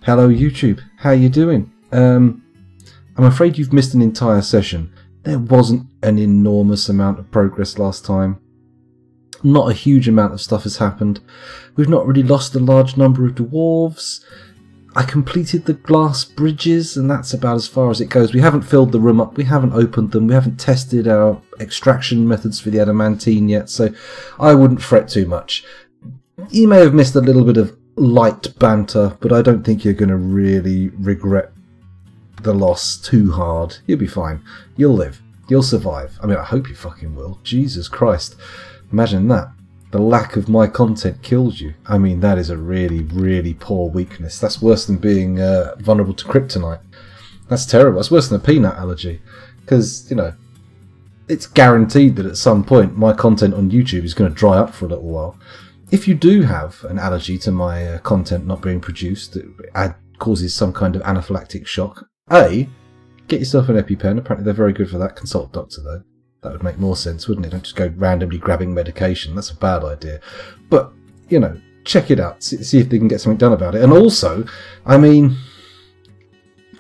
Hello YouTube, how you doing? I'm afraid you've missed an entire session. There wasn't an enormous amount of progress last time. Not a huge amount of stuff has happened. We've not really lost a large number of dwarves. I completed the glass bridges and that's about as far as it goes. We haven't filled the room up, we haven't opened them, we haven't tested our extraction methods for the adamantine yet, so I wouldn't fret too much. You may have missed a little bit of light banter, but I don't think you're going to really regret the loss too hard. You'll be fine. You'll live. You'll survive. I mean, I hope you fucking will. Jesus Christ. Imagine that. The lack of my content kills you. I mean, that is a really, really poor weakness. That's worse than being vulnerable to kryptonite. That's terrible. That's worse than a peanut allergy. Because, you know, it's guaranteed that at some point my content on YouTube is going to dry up for a little while. If you do have an allergy to my content not being produced, it causes some kind of anaphylactic shock, A, get yourself an EpiPen. Apparently they're very good for that. Consult a doctor, though. That would make more sense, wouldn't it? Don't just go randomly grabbing medication. That's a bad idea. But, you know, check it out. See if they can get something done about it. And also, I mean,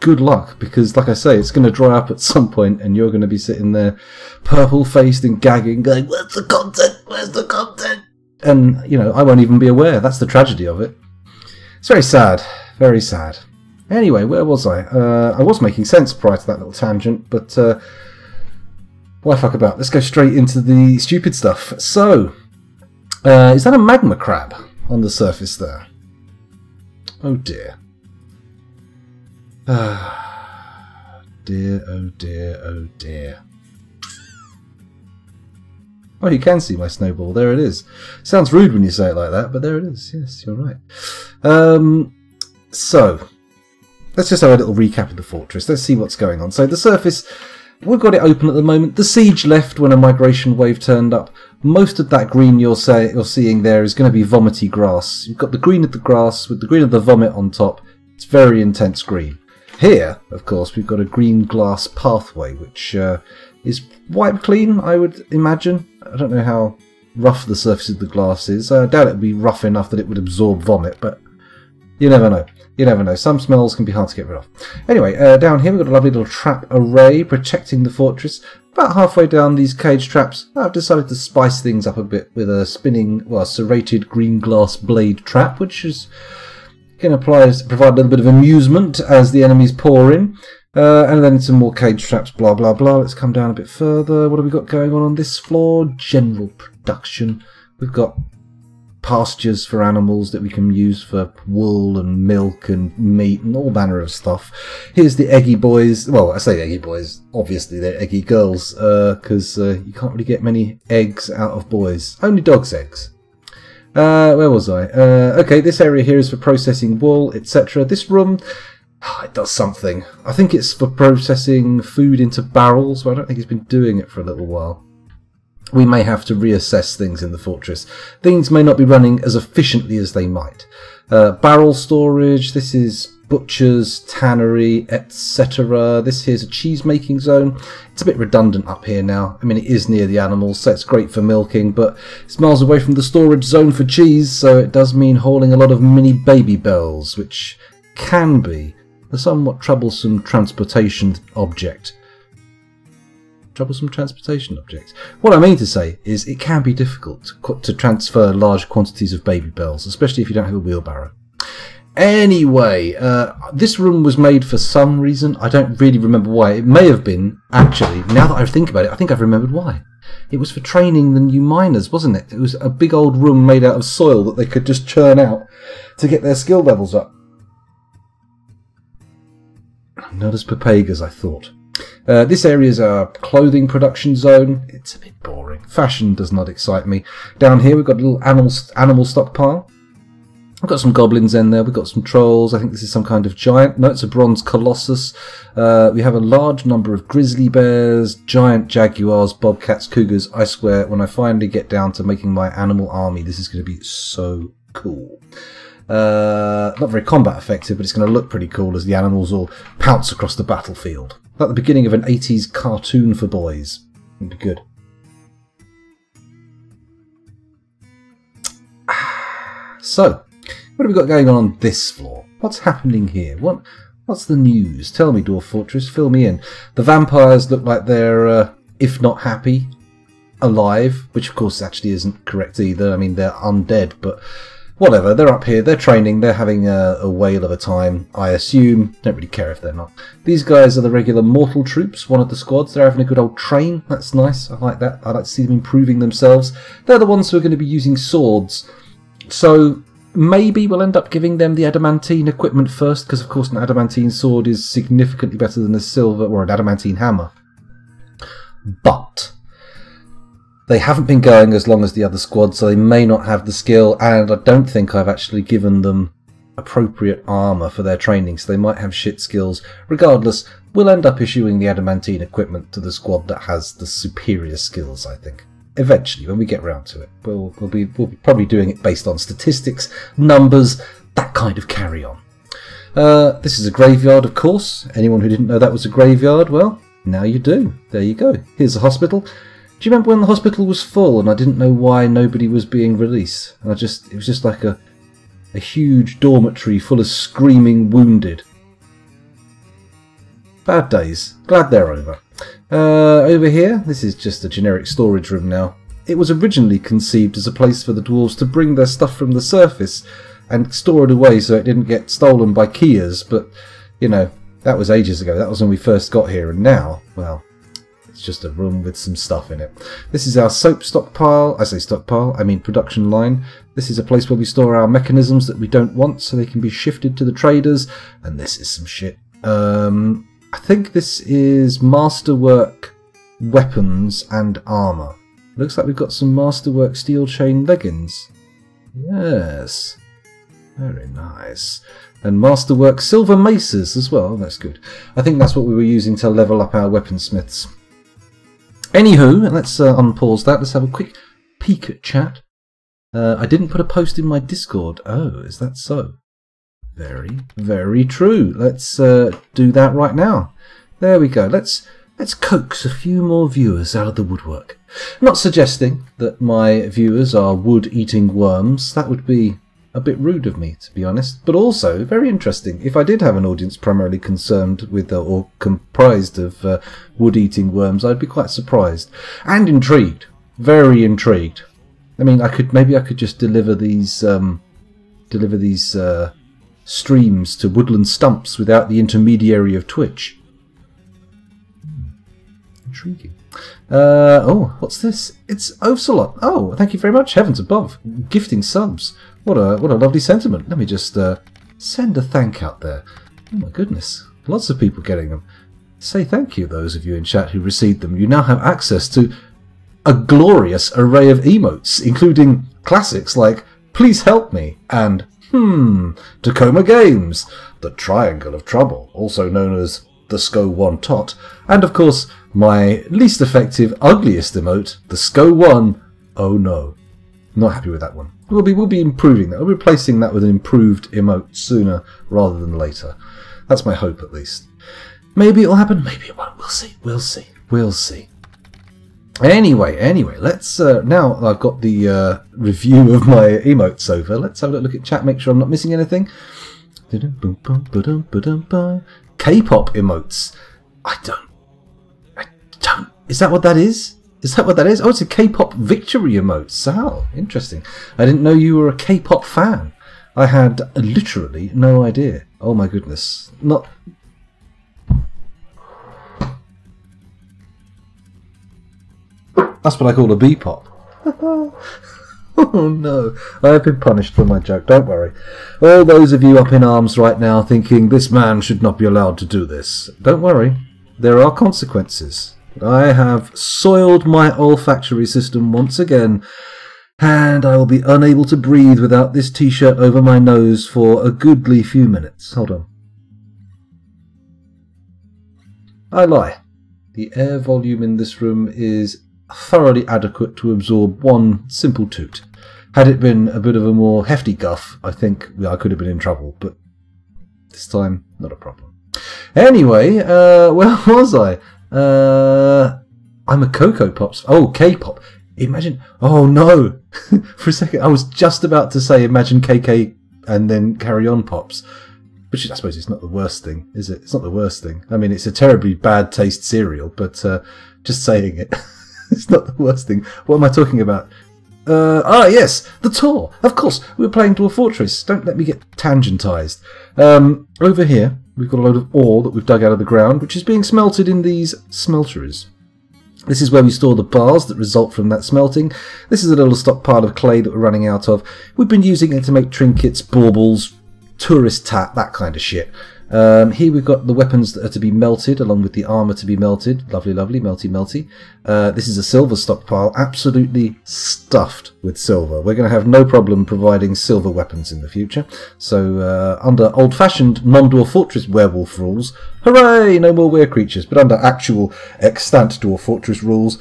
good luck, because, like I say, it's going to dry up at some point and you're going to be sitting there purple-faced and gagging, going, where's the content? Where's the content? And, you know, I won't even be aware. That's the tragedy of it. It's very sad. Very sad. Anyway, where was I? I was making sense prior to that little tangent, but why fuck about? Let's go straight into the stupid stuff. So, is that a magma crab on the surface there? Oh dear. Dear, oh dear, oh dear. Oh, you can see my snowball. There it is. Sounds rude when you say it like that, but there it is. Yes, you're right. So, let's just have a little recap of the fortress. Let's see what's going on. So, the surface, we've got it open at the moment. The siege left when a migration wave turned up. Most of that green you're seeing there is going to be vomity grass. You've got the green of the grass with the green of the vomit on top. It's very intense green. Here, of course, we've got a green glass pathway, which is wiped clean, I would imagine. I don't know how rough the surface of the glass is. I doubt it would be rough enough that it would absorb vomit, but you never know. You never know. Some smells can be hard to get rid of. Anyway, down here we've got a lovely little trap array protecting the fortress. About halfway down these cage traps, I've decided to spice things up a bit with a spinning, well, serrated green glass blade trap, which is can provide a little bit of amusement as the enemies pour in. And then some more cage traps, blah, blah, blah. Let's come down a bit further. What have we got going on this floor? General production. We've got pastures for animals that we can use for wool and milk and meat and all manner of stuff. Here's the eggy boys. Well, I say eggy boys. Obviously, they're eggy girls because you can't really get many eggs out of boys. Only dogs' eggs. Where was I? Okay, this area here is for processing wool, etc. This room... it does something. I think it's for processing food into barrels, but I don't think it's been doing it for a little while. We may have to reassess things in the fortress. Things may not be running as efficiently as they might. Barrel storage, this is butchers, tannery, etc. This here's a cheese making zone. It's a bit redundant up here now. I mean, it is near the animals, so it's great for milking, but it's miles away from the storage zone for cheese, so it does mean hauling a lot of mini baby bells, which can be a somewhat troublesome transportation object. Troublesome transportation object. What I mean to say is it can be difficult to transfer large quantities of baby bells, especially if you don't have a wheelbarrow. Anyway, this room was made for some reason. I don't really remember why. It may have been, actually, now that I think about it, I think I've remembered why. It was for training the new miners, wasn't it? It was a big old room made out of soil that they could just churn out to get their skill levels up. Not as perpeg as I thought. This area is our clothing production zone. It's a bit boring. Fashion does not excite me. Down here we've got a little animal stockpile. We've got some goblins in there. We've got some trolls. I think this is some kind of giant. No, it's a bronze colossus. We have a large number of grizzly bears, giant jaguars, bobcats, cougars. I swear, when I finally get down to making my animal army, this is going to be so cool. Not very combat effective, but it's going to look pretty cool as the animals all pounce across the battlefield. Like the beginning of an 80s cartoon for boys. It'd be good. So, what have we got going on this floor? What's happening here? What's the news? Tell me, Dwarf Fortress, fill me in. The vampires look like they're, if not happy, alive, which of course actually isn't correct either. I mean, they're undead, but whatever. They're up here, they're training, they're having a whale of a time, I assume. Don't really care if they're not. These guys are the regular mortal troops, one of the squads. They're having a good old train. That's nice. I like that. I like to see them improving themselves. They're the ones who are going to be using swords. So maybe we'll end up giving them the adamantine equipment first, because of course an adamantine sword is significantly better than a silver or an adamantine hammer. But they haven't been going as long as the other squad, so they may not have the skill, and I don't think I've actually given them appropriate armour for their training, so they might have shit skills. Regardless, we'll end up issuing the adamantine equipment to the squad that has the superior skills, I think. Eventually, when we get round to it. We'll be probably doing it based on statistics, numbers, that kind of carry-on. This is a graveyard, of course. Anyone who didn't know that was a graveyard, well, now you do. There you go. Here's a hospital. Do you remember when the hospital was full and I didn't know why nobody was being released? And it was just like a huge dormitory full of screaming wounded. Bad days. Glad they're over. Over here, this is just a generic storage room now. It was originally conceived as a place for the dwarves to bring their stuff from the surface and store it away so it didn't get stolen by Kias, but, you know, that was ages ago. That was when we first got here, and now, well, it's just a room with some stuff in it. This is our soap stockpile. I say stockpile, I mean production line. This is a place where we store our mechanisms that we don't want so they can be shifted to the traders, and this is some shit. I think this is masterwork weapons and armour. Looks like we've got some masterwork steel chain leggings. Yes. Very nice. And masterwork silver maces as well. That's good. I think that's what we were using to level up our weaponsmiths. Anywho, let's unpause that. Let's have a quick peek at chat. I didn't put a post in my Discord. Oh, is that so? Very, very true. Let's do that right now. There we go. Let's coax a few more viewers out of the woodwork. Not suggesting that my viewers are wood-eating worms. That would be a bit rude of me, to be honest. But also very interesting. If I did have an audience primarily concerned with or comprised of wood-eating worms, I'd be quite surprised and intrigued. Very intrigued. I mean, maybe I could just deliver these streams to woodland stumps without the intermediary of Twitch. Intriguing. Oh, what's this? It's Ocelot. Oh, thank you very much. Heavens above. Gifting subs. What a lovely sentiment. Let me just send a thank out there. Oh my goodness. Lots of people getting them. Say thank you, those of you in chat who received them. You now have access to a glorious array of emotes, including classics like Please Help Me and Tacoma Games, the Triangle of Trouble, also known as the SCO1 Tot, and of course my least effective, ugliest emote, the SCO1 Oh No. Not happy with that one. We'll be improving that. We'll be replacing that with an improved emote sooner rather than later. That's my hope, at least. Maybe it'll happen, maybe it won't. We'll see. Anyway, let's now I've got the review of my emotes over. Let's have a look at chat, make sure I'm not missing anything. K-pop emotes. I don't. Is that what that is? Oh, it's a K-pop victory emote. So interesting. I didn't know you were a K-pop fan. I had literally no idea. Oh my goodness. Not. That's what I call a B-pop. Oh no, I have been punished for my joke, don't worry. All those of you up in arms right now thinking this man should not be allowed to do this, don't worry, there are consequences. I have soiled my olfactory system once again, and I will be unable to breathe without this t-shirt over my nose for a goodly few minutes. Hold on. I lie. The air volume in this room is thoroughly adequate to absorb one simple toot. Had it been a bit of a more hefty guff, I think I could have been in trouble, but this time, not a problem. Anyway, where was I? I'm a Cocoa Pops. Oh, K-pop. Imagine. Oh no! For a second, I was just about to say imagine KK and then carry on Pops. Which I suppose it's not the worst thing, is it? It's not the worst thing. I mean, it's a terribly bad taste cereal, but just saying it, it's not the worst thing. What am I talking about? Yes, the tour. Of course, we're playing Dwarf Fortress. Don't let me get tangentized. Over here, we've got a load of ore that we've dug out of the ground, which is being smelted in these smelteries. This is where we store the bars that result from that smelting. This is a little stockpile of clay that we're running out of. We've been using it to make trinkets, baubles, tourist tat, that kind of shit. Here we've got the weapons that are to be melted, along with the armour to be melted. Lovely, lovely, melty, melty. This is a silver stockpile, absolutely stuffed with silver. We're going to have no problem providing silver weapons in the future. So, under old-fashioned non-Dwarf Fortress werewolf rules, hooray, no more were creatures. But under actual extant Dwarf Fortress rules,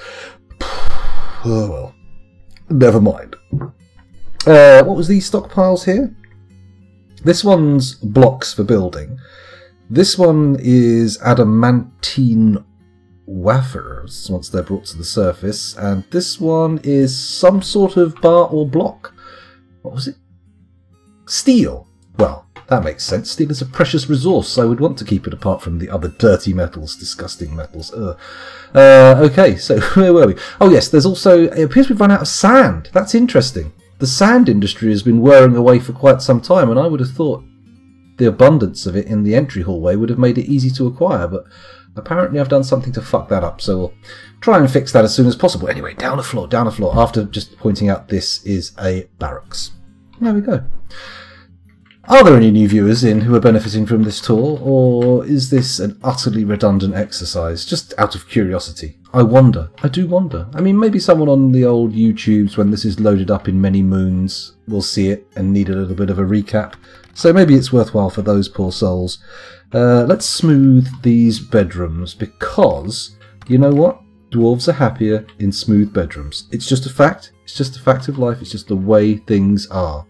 oh well, never mind. What was these stockpiles here? This one's blocks for building. This one is adamantine wafers once they're brought to the surface. And this one is some sort of bar or block. What was it? Steel. Well, that makes sense. Steel is a precious resource, so I would want to keep it apart from the other dirty metals, disgusting metals. Okay, so where were we? Oh yes, there's also, it appears we've run out of sand. That's interesting. The sand industry has been wearing away for quite some time, and I would have thought the abundance of it in the entry hallway would have made it easy to acquire, but apparently I've done something to fuck that up, so we'll try and fix that as soon as possible. Anyway, down the floor, after just pointing out this is a barracks. There we go. Are there any new viewers in who are benefiting from this tour, or is this an utterly redundant exercise, just out of curiosity? I wonder. I do wonder. I mean, maybe someone on the old YouTubes, when this is loaded up in many moons, will see it and need a little bit of a recap. So maybe it's worthwhile for those poor souls. Let's smooth these bedrooms, because, you know what? Dwarves are happier in smooth bedrooms. It's just a fact. It's just a fact of life. It's just the way things are.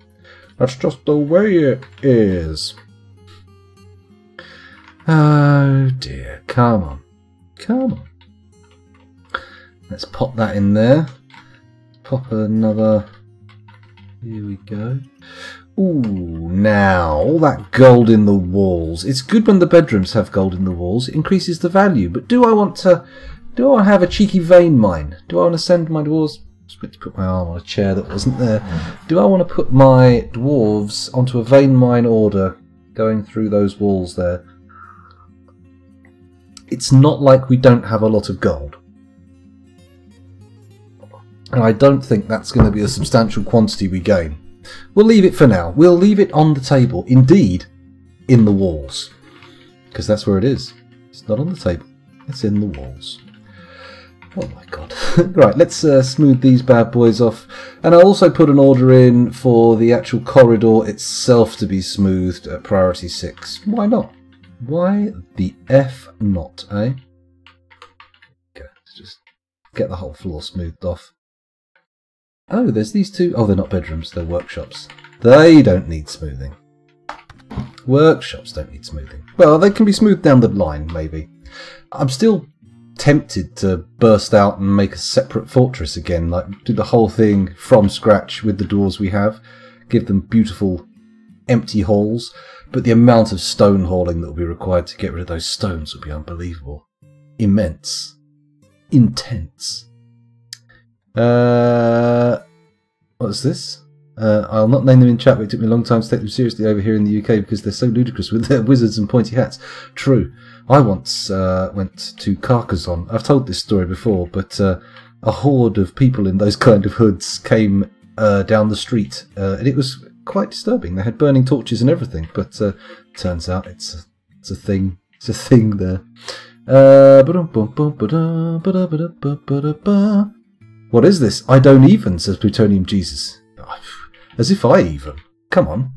That's just the way it is. Oh dear. Come on. Come on. Let's pop that in there. Pop another. Here we go. Ooh, now, all that gold in the walls. It's good when the bedrooms have gold in the walls. It increases the value. But do I want to have a cheeky vein mine? Do I want to send my dwarves... Just meant to put my arm on a chair that wasn't there. Do I want to put my dwarves onto a vein mine order going through those walls there? It's not like we don't have a lot of gold. And I don't think that's going to be a substantial quantity we gain. We'll leave it for now. We'll leave it on the table. Indeed, in the walls. Because that's where it is. It's not on the table. It's in the walls. Oh my god. Right, let's smooth these bad boys off. And I'll also put an order in for the actual corridor itself to be smoothed at priority 6. Why not? Why the F not, eh? Okay, let's just get the whole floor smoothed off. Oh, there's these two. Oh, they're not bedrooms, they're workshops. They don't need smoothing. Workshops don't need smoothing. Well, they can be smoothed down the line, maybe. I'm still tempted to burst out and make a separate fortress again, like do the whole thing from scratch with the doors we have, give them beautiful empty halls, but the amount of stone hauling that will be required to get rid of those stones will be unbelievable. Immense. Intense. What's this? I'll not name them in chat, but it took me a long time to take them seriously over here in the UK because they're so ludicrous with their wizards and pointy hats. True. I once went to Carcassonne. I've told this story before, but a horde of people in those kind of hoods came down the street, and it was quite disturbing. They had burning torches and everything, but turns out it's a thing. It's a thing there. What is this? I don't even, says Plutonium Jesus. As if I even. Come on.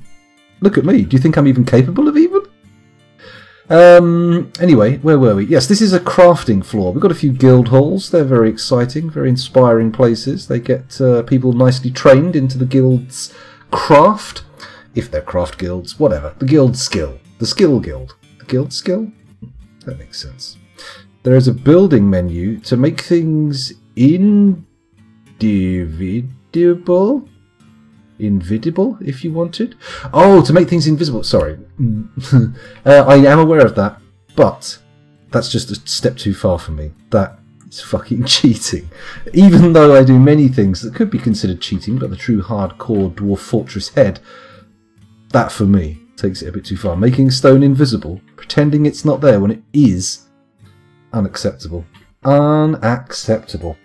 Look at me. Do you think I'm even capable of even? Anyway, where were we? Yes, this is a crafting floor. We've got a few guild halls. They're very exciting, very inspiring places. They get people nicely trained into the guild's craft. If they're craft guilds, whatever. The guild skill. The skill guild. The guild skill? That makes sense. There is a building menu to make things individual. invisible if you wanted. Oh, to make things invisible. Sorry. I am aware of that, but that's just a step too far for me. That is fucking cheating. Even though I do many things that could be considered cheating, but the true hardcore Dwarf Fortress head, that for me takes it a bit too far. Making stone invisible, pretending it's not there when it is, unacceptable. Unacceptable.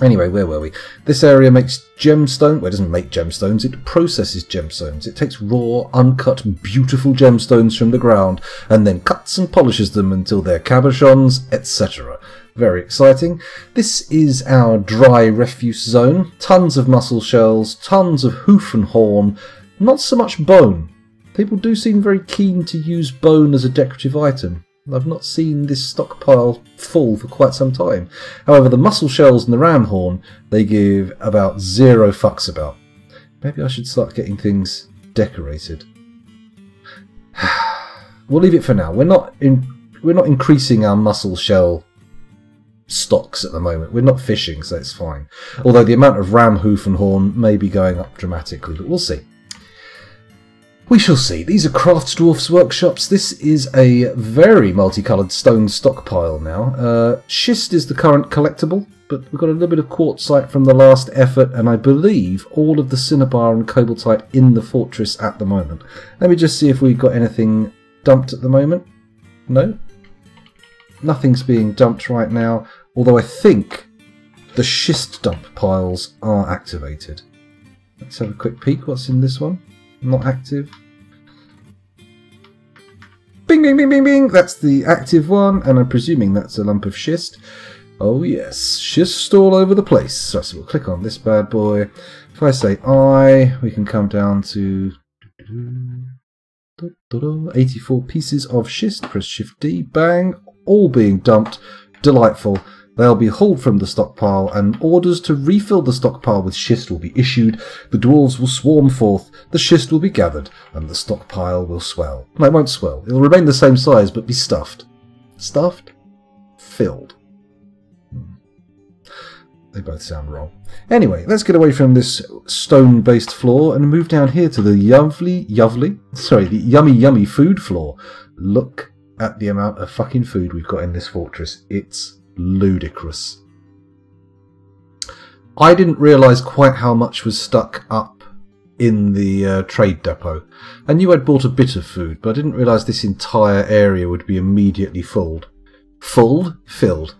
Anyway, where were we? This area makes gemstone. Well, it doesn't make gemstones, it processes gemstones. It takes raw, uncut, beautiful gemstones from the ground and then cuts and polishes them until they're cabochons, etc. Very exciting. This is our dry refuse zone. Tons of mussel shells, tons of hoof and horn, not so much bone. People do seem very keen to use bone as a decorative item. I've not seen this stockpile full for quite some time. However, the mussel shells and the ram horn, they give about 0 fucks about. Maybe I should start getting things decorated. We'll leave it for now. We're not increasing our mussel shell stocks at the moment. We're not fishing, so it's fine. Although the amount of ram hoof and horn may be going up dramatically, but we'll see. We shall see. These are Crafts Dwarfs workshops. This is a very multicoloured stone stockpile now. Schist is the current collectible, but we've got a little bit of quartzite from the last effort, and I believe all of the cinnabar and cobaltite in the fortress at the moment. Let me just see if we've got anything dumped at the moment. No? Nothing's being dumped right now, although I think the schist dump piles are activated. Let's have a quick peek. What's in this one? Not active. Bing, bing, bing, bing, bing. That's the active one, and I'm presuming that's a lump of schist. Oh yes, schist all over the place. So we'll click on this bad boy. If I say I, we can come down to 84 pieces of schist. Press Shift D. Bang. All being dumped. Delightful. They'll be hauled from the stockpile, and orders to refill the stockpile with schist will be issued. The dwarves will swarm forth, the schist will be gathered, and the stockpile will swell. No, it won't swell. It'll remain the same size, but be stuffed. Stuffed? Filled. They both sound wrong. Anyway, let's get away from this stone-based floor and move down here to the yummy food floor. Look at the amount of fucking food we've got in this fortress. It's ludicrous. I didn't realise quite how much was stuck up in the trade depot. I knew I'd bought a bit of food, but I didn't realise this entire area would be immediately filled. Filled.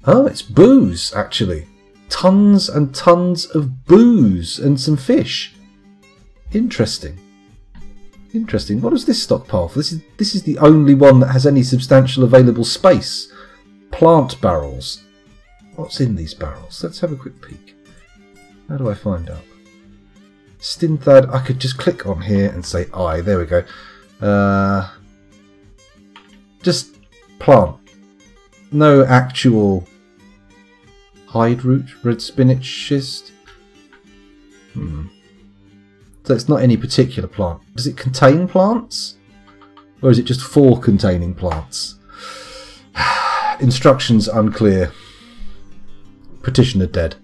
Oh, it's booze, actually. Tons and tons of booze and some fish. Interesting. Interesting. What is this stockpile for? This is the only one that has any substantial available space. Plant barrels. What's in these barrels? Let's have a quick peek. How do I find out? Stinthad, I could just click on here and say I. There we go. Just plant. No actual hide root, red spinach, schist. So it's not any particular plant. Does it contain plants? Or is it just for containing plants? Instructions unclear. Petitioner dead.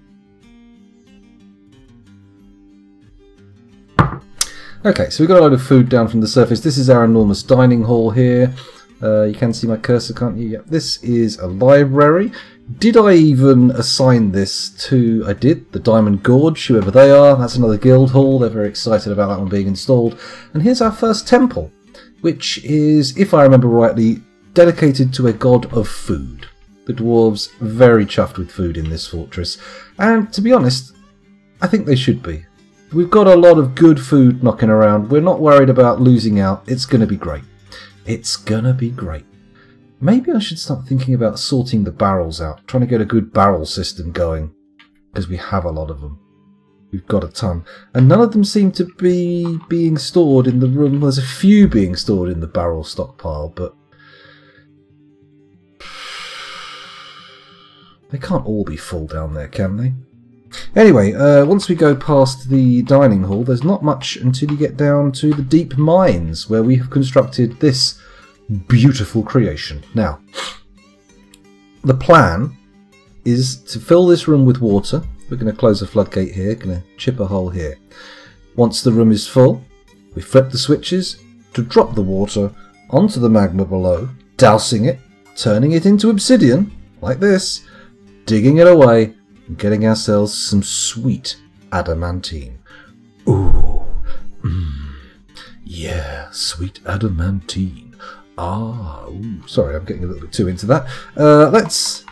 Okay, so we've got a load of food down from the surface. This is our enormous dining hall here. You can see my cursor, can't you? Yep. This is a library. Did I even assign this to... I did. The Diamond Gorge, whoever they are. That's another guild hall. They're very excited about that one being installed. And here's our first temple, which is, if I remember rightly, dedicated to a god of food. The dwarves very chuffed with food in this fortress. And to be honest, I think they should be. We've got a lot of good food knocking around. We're not worried about losing out. It's going to be great. It's going to be great. Maybe I should start thinking about sorting the barrels out. Trying to get a good barrel system going. Because we have a lot of them. We've got a ton. And none of them seem to be being stored in the room. There's a few being stored in the barrel stockpile, but they can't all be full down there, can they? Anyway, once we go past the dining hall, there's not much until you get down to the deep mines, where we have constructed this beautiful creation. Now, the plan is to fill this room with water. We're going to close a floodgate here, going to chip a hole here. Once the room is full, we flip the switches to drop the water onto the magma below, dousing it, turning it into obsidian, like this, digging it away, and getting ourselves some sweet adamantine. Ooh, yeah, sweet adamantine. Ah, ooh, sorry, I'm getting a little bit too into that. Let's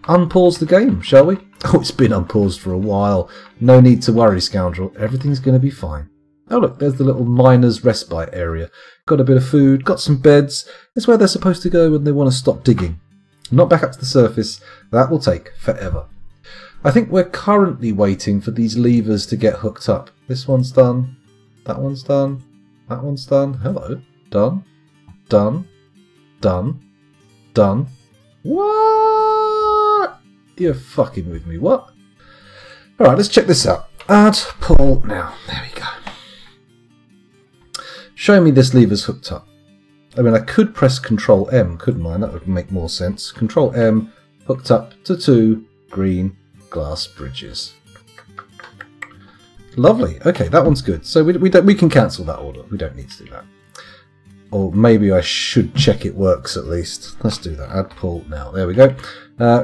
unpause the game, shall we? Oh, it's been unpaused for a while. No need to worry, scoundrel. Everything's going to be fine. Oh look, there's the little miner's respite area. Got a bit of food, got some beds. It's where they're supposed to go when they want to stop digging. Not back up to the surface. That will take forever. I think we're currently waiting for these levers to get hooked up. This one's done. That one's done. That one's done. Hello. Done. Done. Done. Done. What? You're fucking with me. What? Alright, let's check this out. Add pull now. There we go. Show me this lever's hooked up. I mean, I could press Control M, couldn't I? That would make more sense. Control M, hooked up to 2 green glass bridges. Lovely. Okay, that one's good. So we can cancel that order. We don't need to do that. Or maybe I should check it works at least. Let's do that. Add pull now. There we go.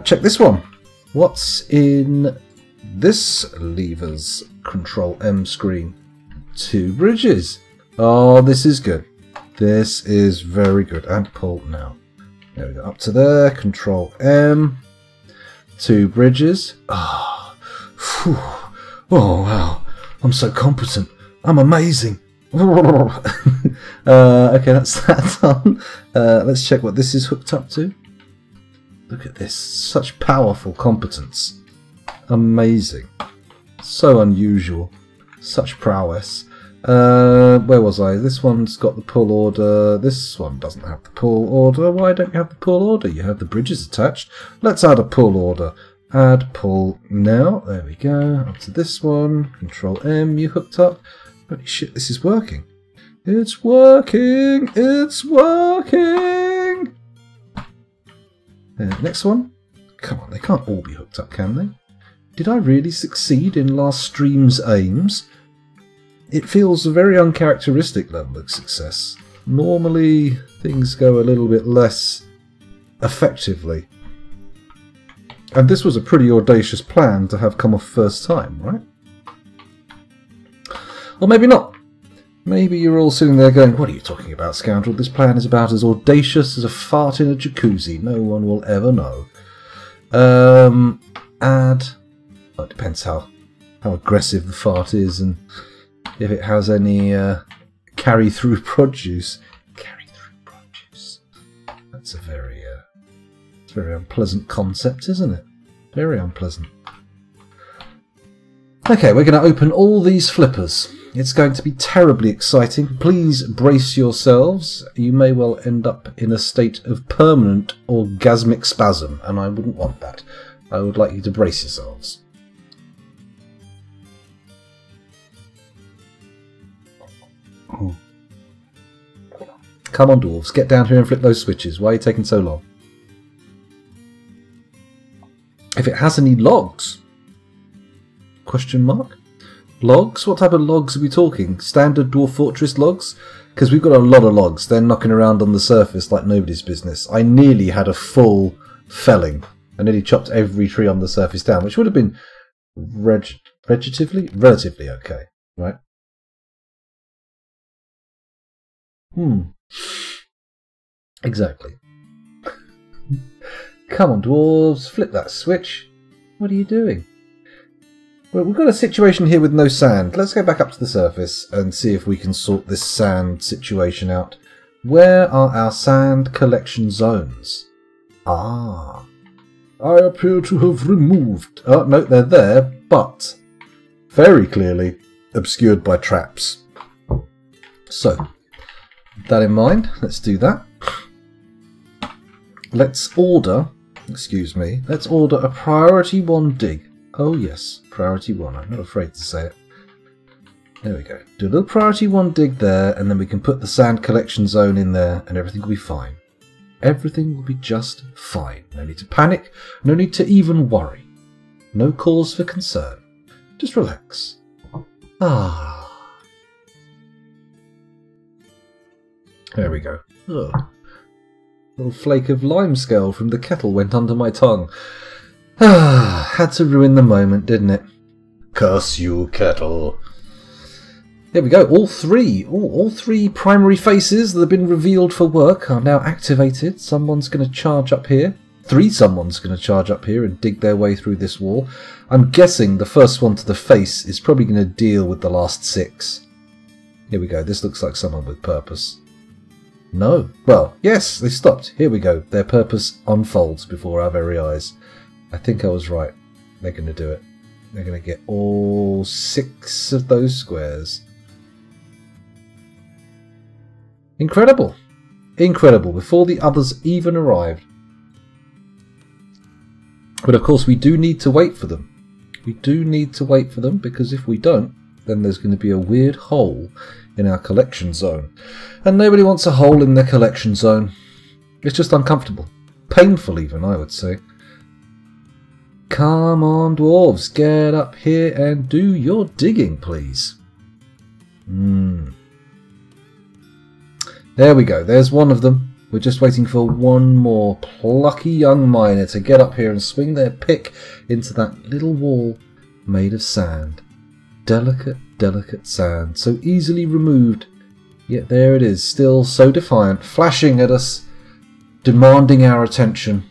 Check this one. What's in this lever's Control M screen? 2 bridges. Oh, this is good. This is very good. And pull now. There we go. Up to there. Control M. 2 bridges. Ah. Oh, oh, wow. I'm so competent. I'm amazing. Okay, that's that done. Let's check what this is hooked up to. Look at this. Such powerful competence. Amazing. So unusual. Such prowess. Where was I? This one's got the pull order. This one doesn't have the pull order. Why don't you have the pull order? You have the bridges attached. Let's add a pull order. Add pull now. There we go. Up to this one. Control M. You hooked up. Holy shit, this is working. It's working. It's working. Next one. Come on, they can't all be hooked up, can they? Did I really succeed in last stream's aims? It feels a very uncharacteristic level of success. Normally, things go a little bit less effectively. And this was a pretty audacious plan to have come off first time, right? Or maybe not. Maybe you're all sitting there going, what are you talking about, scoundrel? This plan is about as audacious as a fart in a jacuzzi. No one will ever know. Add... Well, it depends how aggressive the fart is and if it has any carry-through produce. Carry-through produce. That's a very unpleasant concept, isn't it? Very unpleasant. Okay, we're going to open all these flippers. It's going to be terribly exciting. Please brace yourselves. You may well end up in a state of permanent orgasmic spasm, and I wouldn't want that. I would like you to brace yourselves. Ooh. Come on, dwarves, get down here and flip those switches. Why are you taking so long? If it has any logs? Question mark? Logs? What type of logs are we talking? Standard Dwarf Fortress logs? Because we've got a lot of logs. They're knocking around on the surface like nobody's business. I nearly had a full felling. I nearly chopped every tree on the surface down, which would have been relatively okay, right? Exactly. Come on, dwarves, flip that switch. What are you doing? Well, we've got a situation here with no sand. Let's go back up to the surface and see if we can sort this sand situation out. Where are our sand collection zones? Ah. I appear to have removed... Oh, no, they're there, but very clearly obscured by traps. So, with that in mind, let's do that. Let's order... Excuse me. Let's order a priority 1 dig. Oh yes, priority 1. I'm not afraid to say it. There we go. Do a little priority 1 dig there, and then we can put the sand collection zone in there, and everything will be fine. Everything will be just fine. No need to panic. No need to even worry. No cause for concern. Just relax. Ah, There we go. Ugh. Little flake of limescale from the kettle went under my tongue. Ah, had to ruin the moment, didn't it? Curse you, kettle. There we go. All three primary faces that have been revealed for work are now activated. Someone's going to charge up here. Someone's going to charge up here and dig their way through this wall. I'm guessing the first one to the face is probably going to deal with the last 6. Here we go. This looks like someone with purpose. No. Well, yes, they stopped. Here we go. Their purpose unfolds before our very eyes. I think I was right. They're going to do it. They're going to get all 6 of those squares. Incredible. Incredible. Before the others even arrived. But of course we do need to wait for them. We do need to wait for them, because if we don't, then there's going to be a weird hole in our collection zone. And nobody wants a hole in their collection zone. It's just uncomfortable. Painful even, I would say. Come on, dwarves, get up here and do your digging, please. There we go, there's one of them. We're just waiting for one more plucky young miner to get up here and swing their pick into that little wall made of sand. Delicate, delicate sand, so easily removed. Yet there it is, still so defiant, flashing at us, demanding our attention,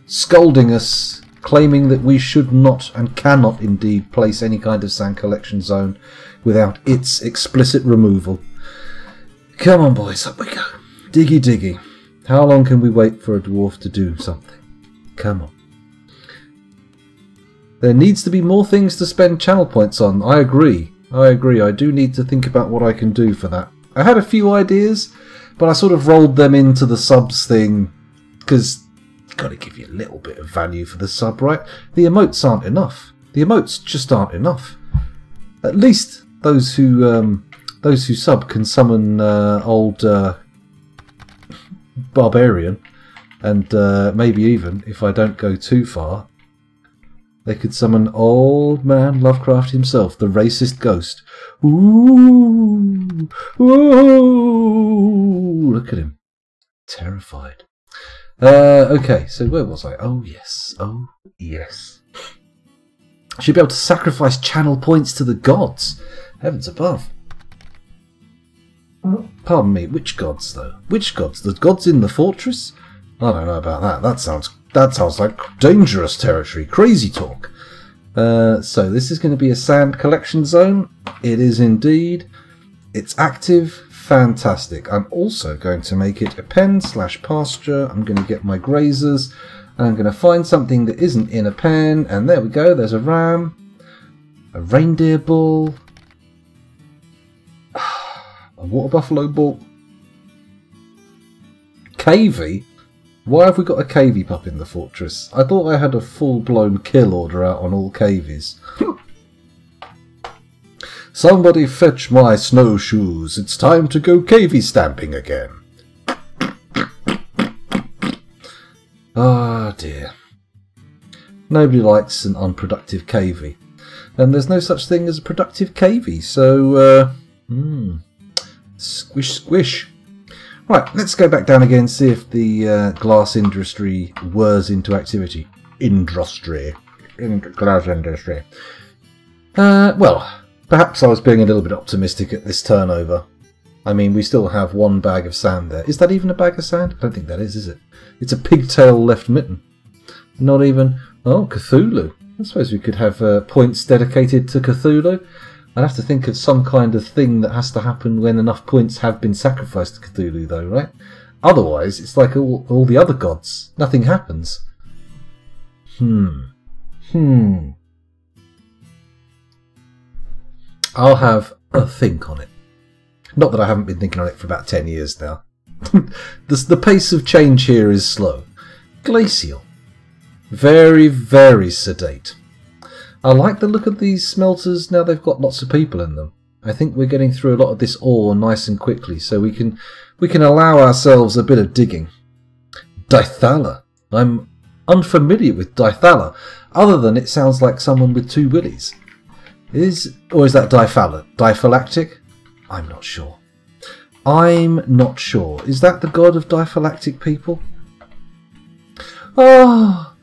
scolding us, claiming that we should not and cannot indeed place any kind of sand collection zone without its explicit removal. Come on, boys, up we go. Diggy diggy. How long can we wait for a dwarf to do something? Come on. There needs to be more things to spend channel points on. I agree. I do need to think about what I can do for that. I had a few ideas, but I sort of rolled them into the subs thing, because you've got to give you a little bit of value for the sub, right? The emotes aren't enough. The emotes just aren't enough. At least those who sub can summon old Barbarian, and maybe even, if I don't go too far, they could summon old man Lovecraft himself, the racist ghost. Ooh, ooh, look at him, terrified. Okay, so where was I? Oh yes, oh yes. I should be able to sacrifice channel points to the gods. Heavens above. Pardon me, which gods though? Which gods? The gods in the fortress? I don't know about that. That sounds like dangerous territory. Crazy talk. So this is going to be a sand collection zone. It is indeed. It's active. Fantastic. I'm also going to make it a pen/pasture. I'm going to get my grazers. And I'm going to find something that isn't in a pen. And there we go. There's a ram. A reindeer bull. A water buffalo bull. Cavey? Why have we got a cavey pup in the fortress? I thought I had a full-blown kill order out on all cavies. Somebody fetch my snowshoes. It's time to go cavey stamping again. Ah dear. Nobody likes an unproductive cavey. And there's no such thing as a productive cavey, so squish squish. Right, let's go back down again and see if the glass industry whirs into activity. Glass industry. Well, perhaps I was being a little bit optimistic at this turnover. I mean, we still have one bag of sand there. Is that even a bag of sand? I don't think that is it? It's a pigtail left mitten. Not even... Oh, Cthulhu. I suppose we could have points dedicated to Cthulhu. I'd have to think of some kind of thing that has to happen when enough points have been sacrificed to Cthulhu, though, right? Otherwise, it's like all the other gods. Nothing happens. I'll have a think on it. Not that I haven't been thinking on it for about 10 years now. The pace of change here is slow. Glacial. Very, very sedate. I like the look of these smelters now they've got lots of people in them. I think we're getting through a lot of this ore nice and quickly, so we can allow ourselves a bit of digging. Dithala. I'm unfamiliar with Dithala, other than it sounds like someone with 2 willies. Or is that diphallactic? I'm not sure. I'm not sure. Is that the god of diphylactic people? Ah,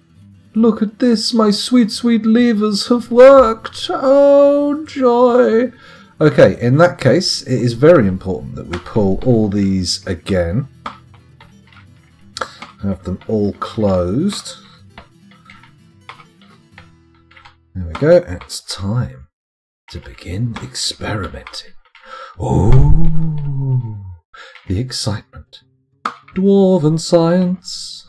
look at this. My sweet, sweet levers have worked. Oh, joy. Okay, in that case, it is very important that we pull all these again. Have them all closed. There we go. It's time to begin experimenting. Oh, the excitement. Dwarven science.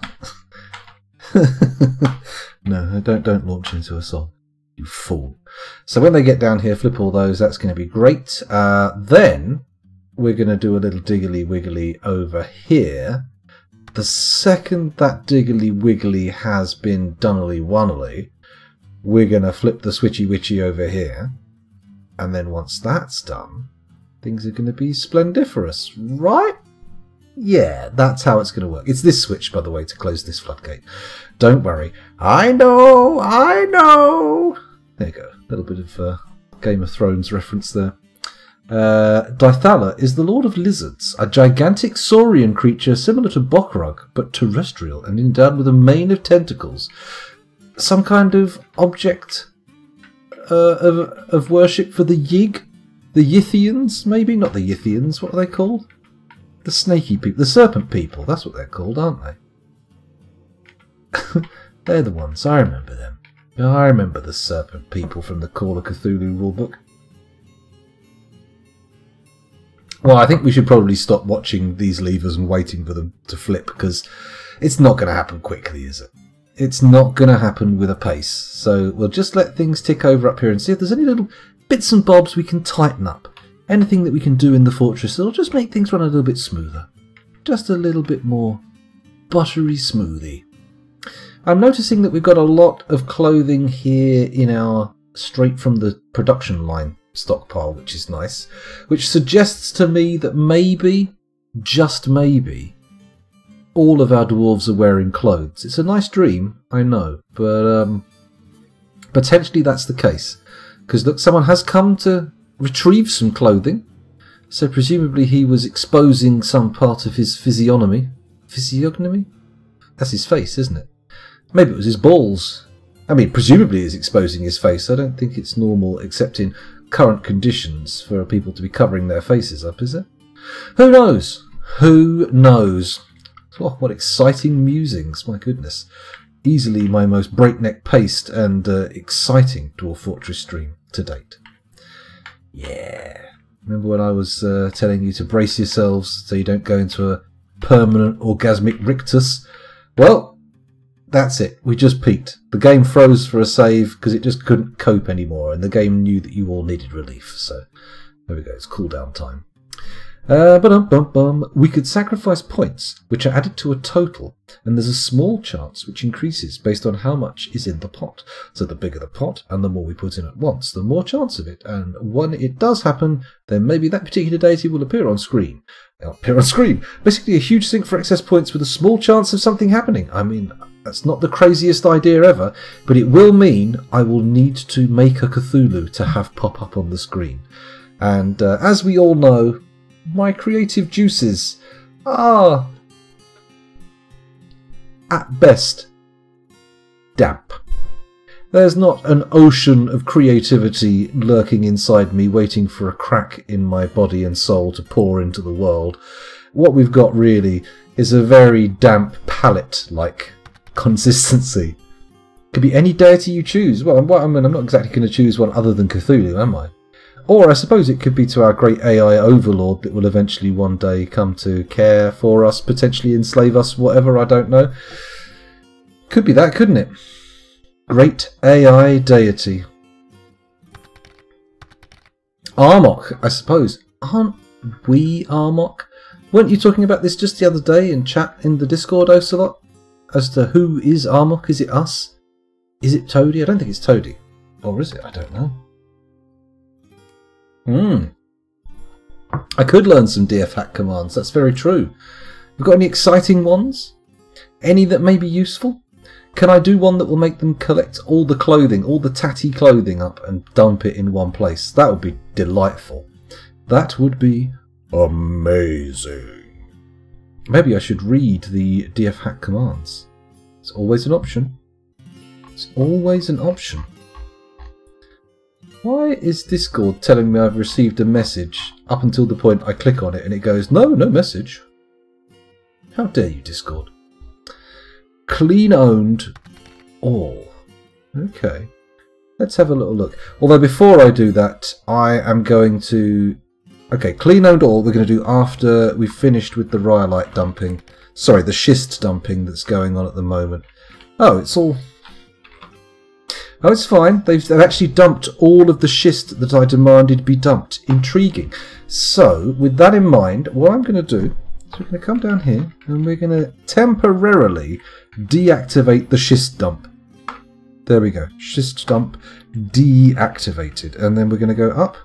No, don't launch into a song, you fool. So when they get down here, flip all those. That's going to be great. Then we're going to do a little diggly wiggly over here. The second that diggly wiggly has been donely wonnely, we're going to flip the switchy witchy over here. And then once that's done, things are going to be splendiferous, right? Yeah, that's how it's going to work. It's this switch, by the way, to close this floodgate. Don't worry. I know, I know. There you go. A little bit of Game of Thrones reference there. Dithala is the Lord of Lizards, a gigantic saurian creature similar to Bokrug, but terrestrial and endowed with a mane of tentacles. Some kind of object of worship for the Yig? The Yithians, maybe? Not the Yithians, what are they called? The snaky people, the serpent people, that's what they're called, aren't they? They're the ones, I remember them. I remember the serpent people from the Call of Cthulhu rulebook. Well, I think we should probably stop watching these levers and waiting for them to flip, because it's not going to happen quickly, is it? It's not going to happen with a pace. So we'll just let things tick over up here and see if there's any little bits and bobs we can tighten up. Anything that we can do in the fortress that'll just make things run a little bit smoother. Just a little bit more buttery smoothie. I'm noticing that we've got a lot of clothing here in our straight from the production line stockpile, which is nice. Which suggests to me that maybe, just maybe, all of our dwarves are wearing clothes. It's a nice dream, I know, but potentially that's the case. Because look, someone has come to retrieve some clothing, so presumably he was exposing some part of his physiognomy. Physiognomy? That's his face, isn't it? Maybe it was his balls. I mean, presumably he's exposing his face. I don't think it's normal, except in current conditions, for people to be covering their faces up, is it? Who knows? Who knows? Oh, what exciting musings, my goodness. Easily my most breakneck-paced and exciting Dwarf Fortress stream to date. Yeah. Remember when I was telling you to brace yourselves so you don't go into a permanent orgasmic rictus? Well, that's it. We just peaked. The game froze for a save because it just couldn't cope anymore, and the game knew that you all needed relief. So there we go. It's cooldown time. We could sacrifice points, which are added to a total, and there's a small chance which increases based on how much is in the pot. So the bigger the pot, and the more we put in at once, the more chance of it. And when it does happen, then maybe that particular deity will appear on screen. Basically a huge sink for excess points with a small chance of something happening. I mean, that's not the craziest idea ever, but it will mean I will need to make a Cthulhu to have pop up on the screen. And as we all know, my creative juices are, at best, damp. There's not an ocean of creativity lurking inside me waiting for a crack in my body and soul to pour into the world. What we've got really is a very damp palette-like consistency. Could be any deity you choose. Well, I mean, I'm not exactly going to choose one other than Cthulhu, am I? Or I suppose it could be to our great AI overlord that will eventually one day come to care for us, potentially enslave us, whatever, I don't know. Could be that, couldn't it? Great AI deity. Armok, I suppose. Aren't we Armok? Weren't you talking about this just the other day in chat in the Discord, Ocelot? As to who is Armok? Is it us? Is it Toady? I don't think it's Toady. Or is it? I don't know. I could learn some DFHack commands, that's very true. You've got any exciting ones? Any that may be useful? Can I do one that will make them collect all the clothing, all the tatty clothing up and dump it in one place? That would be delightful. That would be Amazing. Maybe I should read the dfhack commands. It's always an option. It's always an option. Why is Discord telling me I've received a message up until the point I click on it and it goes, no message? How dare you, Discord? Clean owned all. Okay. Let's have a little look. Although before I do that, I am going to... Okay, clean owned all we're going to do after we've finished with the rhyolite dumping. Sorry, the schist dumping that's going on at the moment. Oh, it's all... Oh, it's fine. They've actually dumped all of the schist that I demanded be dumped. Intriguing. So, with that in mind, what I'm going to do is we're going to come down here and we're going to temporarily deactivate the schist dump. There we go. Schist dump deactivated. And then we're going to go up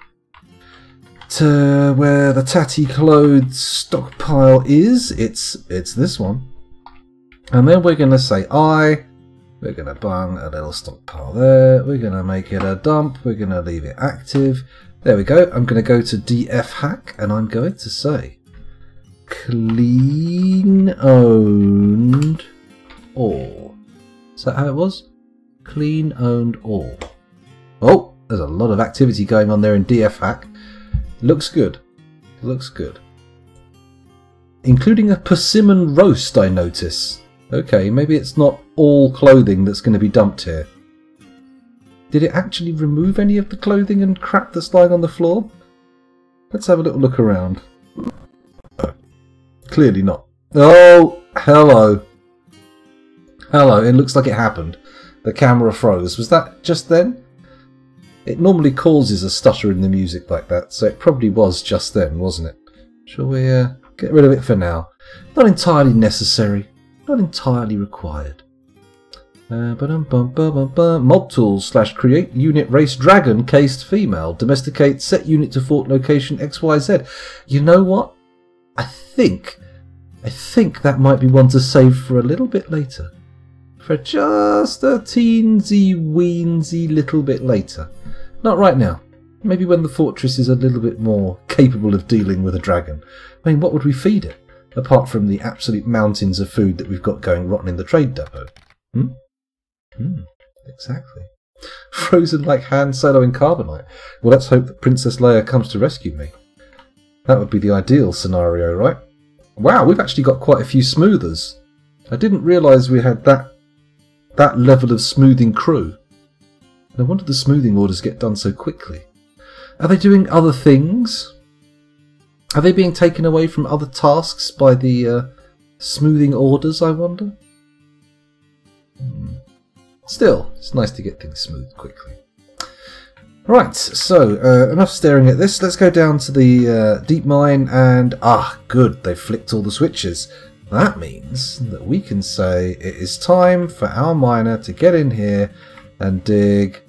to where the tatty clothes stockpile is. It's this one. And then we're going to say we're going to bung a little stockpile there. We're going to make it a dump. We're going to leave it active. There we go. I'm going to go to dfhack and I'm going to say clean owned all. Is that how it was? Clean owned all. Oh, there's a lot of activity going on there in dfhack. Looks good. Looks good. Including a persimmon roast, I notice. Okay, maybe it's not all clothing that's going to be dumped here. Did it actually remove any of the clothing and crap that's lying on the floor? Let's have a little look around. Oh, clearly not. Oh, hello. Hello, it looks like it happened. The camera froze. Was that just then? It normally causes a stutter in the music like that, so it probably was just then, wasn't it? Shall we get rid of it for now? Not entirely necessary. Not entirely required. Mob tools / create unit race dragon cased female. Domesticate set unit to fort location XYZ. You know what? I think that might be one to save for a little bit later. For just a teensy weensy little bit later. Not right now. Maybe when the fortress is a little bit more capable of dealing with a dragon. I mean, what would we feed it? Apart from the absolute mountains of food that we've got going rotten in the trade depot. Exactly. Frozen like Han Solo in Carbonite. Well, let's hope that Princess Leia comes to rescue me. That would be the ideal scenario, right? Wow, we've actually got quite a few smoothers. I didn't realise we had that level of smoothing crew. No wonder the smoothing orders get done so quickly. Are they doing other things? Are they being taken away from other tasks by the smoothing orders, I wonder? Still, it's nice to get things smoothed quickly. Right, so enough staring at this. Let's go down to the deep mine and... good, they've flicked all the switches. That means that we can say it is time for our miner to get in here and dig...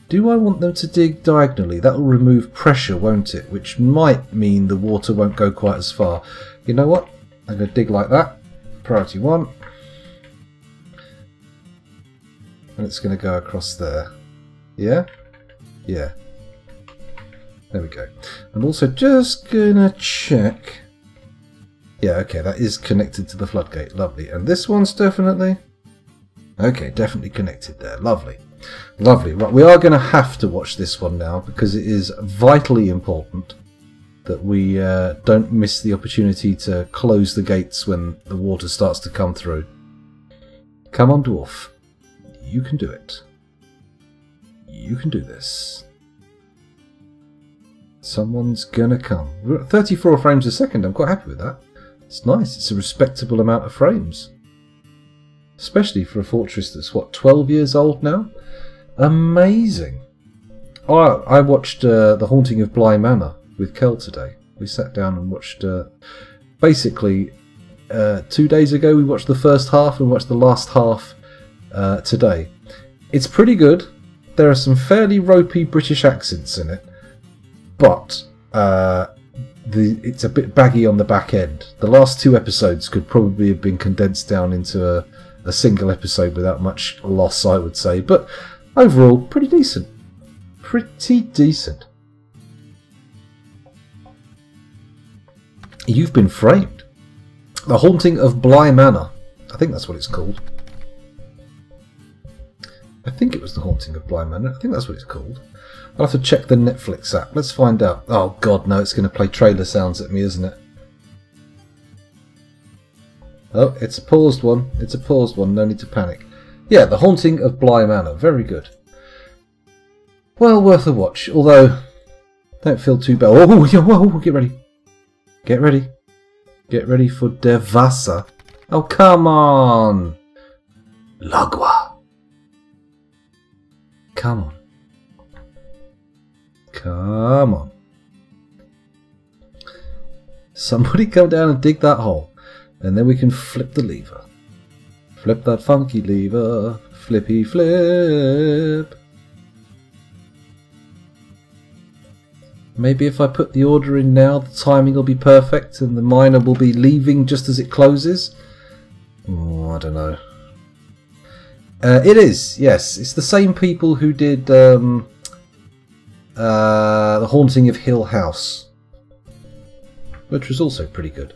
Do I want them to dig diagonally? That will remove pressure, won't it? Which might mean the water won't go quite as far. You know what? I'm going to dig like that. Priority 1. And it's going to go across there. Yeah? Yeah. There we go. I'm also just going to check... Yeah, okay, that is connected to the floodgate. Lovely. And this one's definitely... Okay, definitely connected there. Lovely. Lovely. Right, we are going to have to watch this one now because it is vitally important that we don't miss the opportunity to close the gates when the water starts to come through. Come on, dwarf. You can do it. You can do this. Someone's gonna come. We're at 34 frames a second. I'm quite happy with that. It's nice. It's a respectable amount of frames. Especially for a fortress that's, what, 12 years old now? Amazing. I watched The Haunting of Bly Manor with Kel today. We sat down and watched... basically, 2 days ago we watched the first half and watched the last half today. It's pretty good. There are some fairly ropey British accents in it. But it's a bit baggy on the back end. The last 2 episodes could probably have been condensed down into a single episode without much loss, I would say. But overall, pretty decent. Pretty decent. You've been framed. The Haunting of Bly Manor. I think that's what it's called. I think it was The Haunting of Bly Manor. I think that's what it's called. I'll have to check the Netflix app. Let's find out. Oh god, no, it's going to play trailer sounds at me, isn't it? Oh, it's a paused one. It's a paused one. No need to panic. Yeah, The Haunting of Bly Manor. Very good. Well, worth a watch. Although, don't feel too bad. Oh, get ready. Get ready. Get ready for Der Wasser. Oh, come on. L'agua. Come on. Come on. Somebody come down and dig that hole. And then we can flip the lever. Flip that funky lever. Flippy flip. Maybe if I put the order in now, the timing will be perfect and the miner will be leaving just as it closes. Oh, I don't know. It is, yes. It's the same people who did The Haunting of Hill House, which was also pretty good.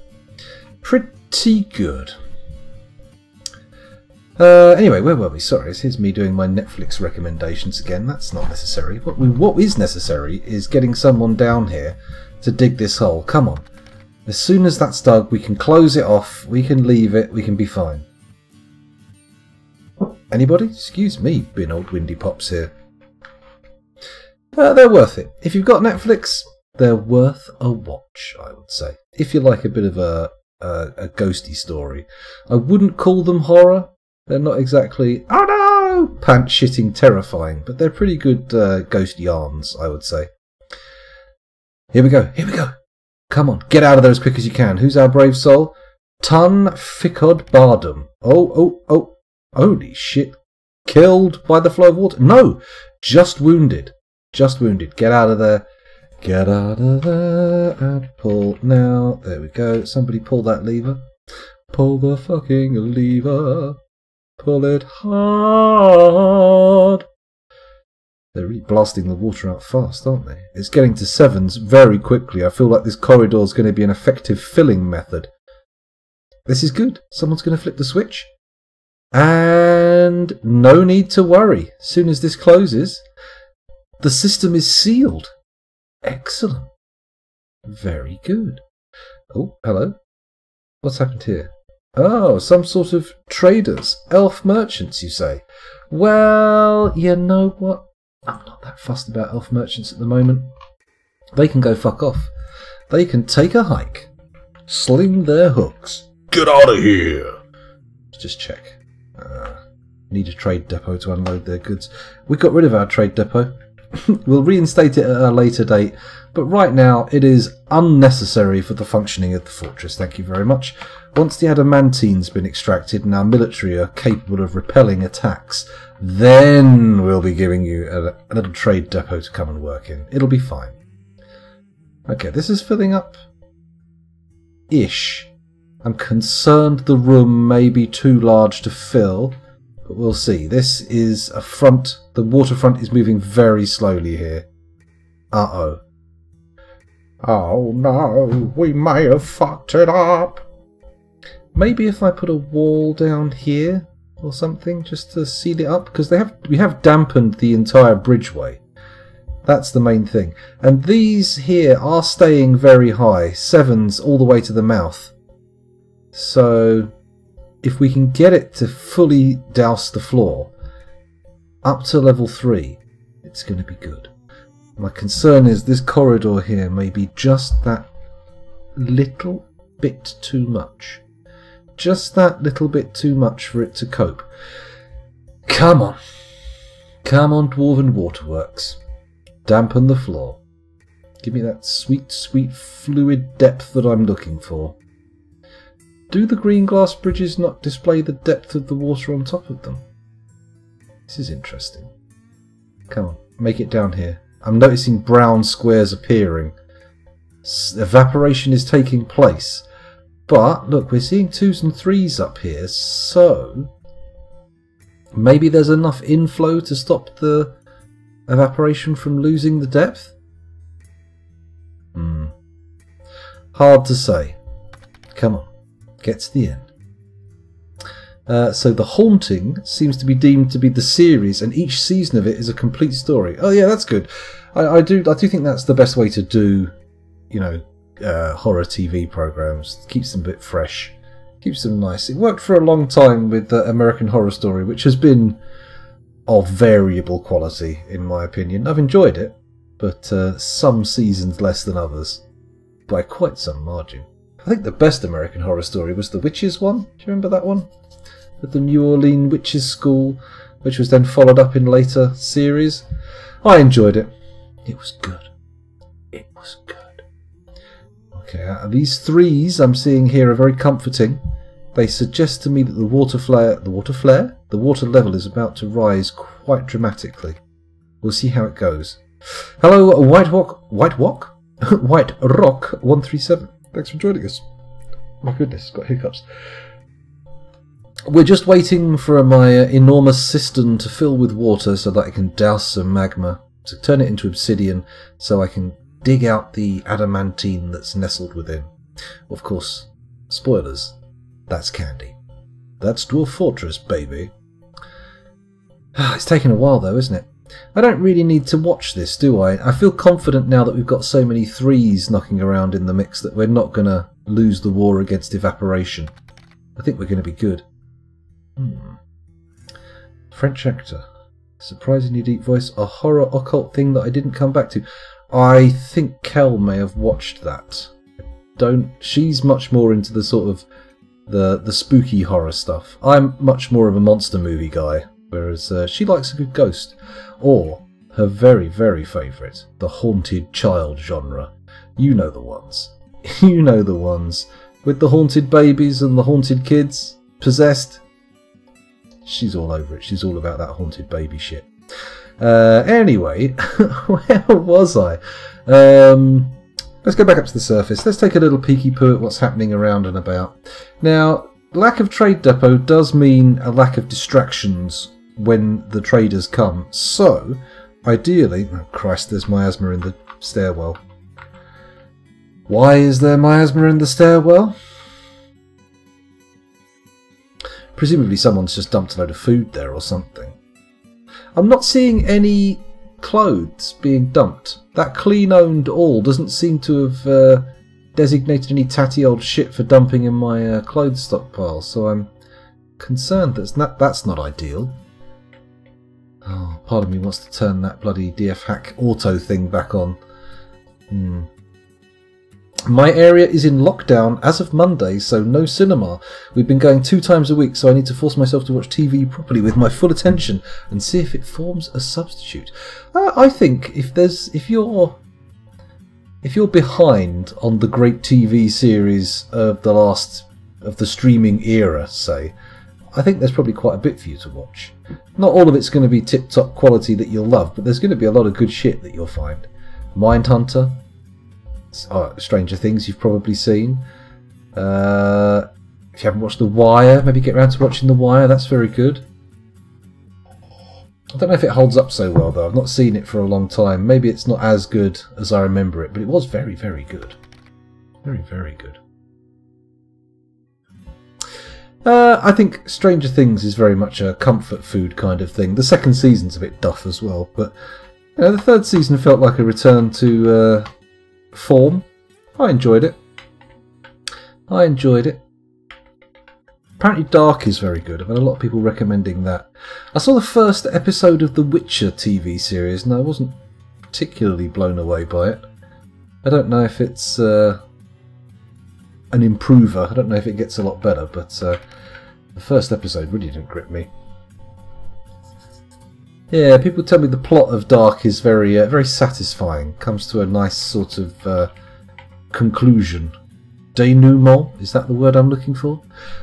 Pretty good. Anyway, where were we? Sorry, here's me doing my Netflix recommendations again. That's not necessary. What is necessary is getting someone down here to dig this hole. Come on. As soon as that's dug, we can close it off, we can leave it, we can be fine. Anybody? Excuse me, being old windy pops here. They're worth it. If you've got Netflix, they're worth a watch, I would say. If you like a bit of a ghosty story. I wouldn't call them horror. They're not exactly, oh no, pants-shitting terrifying, but they're pretty good ghost yarns, I would say. Here we go, here we go. Come on, get out of there as quick as you can. Who's our brave soul? Tun Ficod Bardum. Oh, holy shit. Killed by the flow of water? No, just wounded. Just wounded. Get out of there. Get out of there and pull now. There we go. Somebody pull that lever. Pull the fucking lever. Pull it hard. They're really blasting the water out fast, aren't they? It's getting to 7s very quickly. I feel like this corridor is going to be an effective filling method. This is good. Someone's going to flip the switch. And no need to worry. As soon as this closes, the system is sealed. Excellent. Very good. Oh, hello. What's happened here? Oh, some sort of traders. Elf merchants, you say? Well, you know what? I'm not that fussed about elf merchants at the moment. They can go fuck off. They can take a hike. Sling their hooks. Get out of here! Let's just check. Need a trade depot to unload their goods. We got rid of our trade depot. We'll reinstate it at a later date, but right now it is unnecessary for the functioning of the fortress. Thank you very much. Once the adamantine's been extracted and our military are capable of repelling attacks, then we'll be giving you a little trade depot to come and work in. It'll be fine. Okay, this is filling up ish. I'm concerned the room may be too large to fill, but we'll see. This is a front. The waterfront is moving very slowly here. Uh-oh. Oh no, we may have fucked it up. Maybe if I put a wall down here or something just to seal it up, because we have dampened the entire bridgeway. That's the main thing. And these here are staying very high, 7s all the way to the mouth. So if we can get it to fully douse the floor up to level 3, it's going to be good. My concern is this corridor here may be just that little bit too much. Just that little bit too much for it to cope. Come on. Come on, Dwarven Waterworks. Dampen the floor. Give me that sweet, sweet fluid depth that I'm looking for. Do the green glass bridges not display the depth of the water on top of them? This is interesting. Come on, make it down here. I'm noticing brown squares appearing. Evaporation is taking place. But, look, we're seeing 2s and 3s up here, so maybe there's enough inflow to stop the evaporation from losing the depth? Hard to say. Come on, get to the end. So The Haunting seems to be deemed to be the series, and each season of it is a complete story. Oh yeah, that's good. I do think that's the best way to do, horror TV programs. Keeps them a bit fresh, keeps them nice. It worked for a long time with American Horror Story, which has been of variable quality in my opinion. I've enjoyed it, but some seasons less than others, by quite some margin. I think the best American Horror Story was the Witches one. Do you remember that one? With the New Orleans Witches School, which was then followed up in later series. I enjoyed it. It was good. It was good. Okay, these threes I'm seeing here are very comforting. They suggest to me that the water level is about to rise quite dramatically. We'll see how it goes. Hello, White Rock 137. Thanks for joining us. My goodness, got hiccups. We're just waiting for my enormous cistern to fill with water so that I can douse some magma, to turn it into obsidian so I can dig out the adamantine that's nestled within. Of course, spoilers, that's candy. That's Dwarf Fortress, baby. It's taken a while though, isn't it? I don't really need to watch this, do I? I feel confident now that we've got so many threes knocking around in the mix that we're not going to lose the war against evaporation. I think we're going to be good. French actor. Surprisingly deep voice. A horror occult thing that I didn't come back to. I think Kel may have watched that. She's much more into the sort of the spooky horror stuff. I'm much more of a monster movie guy, whereas she likes a good ghost. Or her very, very favourite, the haunted child genre. You know the ones. You know the ones. With the haunted babies and the haunted kids. Possessed. She's all over it. She's all about that haunted baby shit. Anyway, where was I? Let's go back up to the surface. Let's take a little peeky poo at what's happening around and about. Now, lack of trade depot does mean a lack of distractions when the traders come. So, ideally... Oh Christ, there's miasma in the stairwell. Why is there miasma in the stairwell? Presumably someone's just dumped a load of food there or something. I'm not seeing any clothes being dumped. That clean-owned all doesn't seem to have designated any tatty old shit for dumping in my clothes stockpile, so I'm concerned that's not ideal. Oh, part of me wants to turn that bloody DF hack auto thing back on. My area is in lockdown as of Monday, so no cinema. We've been going 2 times a week, so I need to force myself to watch TV properly with my full attention and see if it forms a substitute. I think if you're behind on the great TV series of the streaming era, say, I think there's probably quite a bit for you to watch. Not all of it's going to be tip-top quality that you'll love, but there's going to be a lot of good shit that you'll find. Mindhunter. Stranger Things you've probably seen. If you haven't watched The Wire, maybe get around to watching The Wire. That's very good. I don't know if it holds up so well though. I've not seen it for a long time. Maybe it's not as good as I remember it, but it was very, very good. Very, very good. I think Stranger Things is very much a comfort food kind of thing. The second season's a bit duff as well, but the third season felt like a return to form. I enjoyed it. Apparently Dark is very good. I've had a lot of people recommending that. I saw the first episode of the Witcher TV series and I wasn't particularly blown away by it. I don't know if it's an improver. I don't know if it gets a lot better, but the first episode really didn't grip me. Yeah, people tell me the plot of Dark is very very satisfying. Comes to a nice sort of conclusion. Denouement? Is that the word I'm looking for?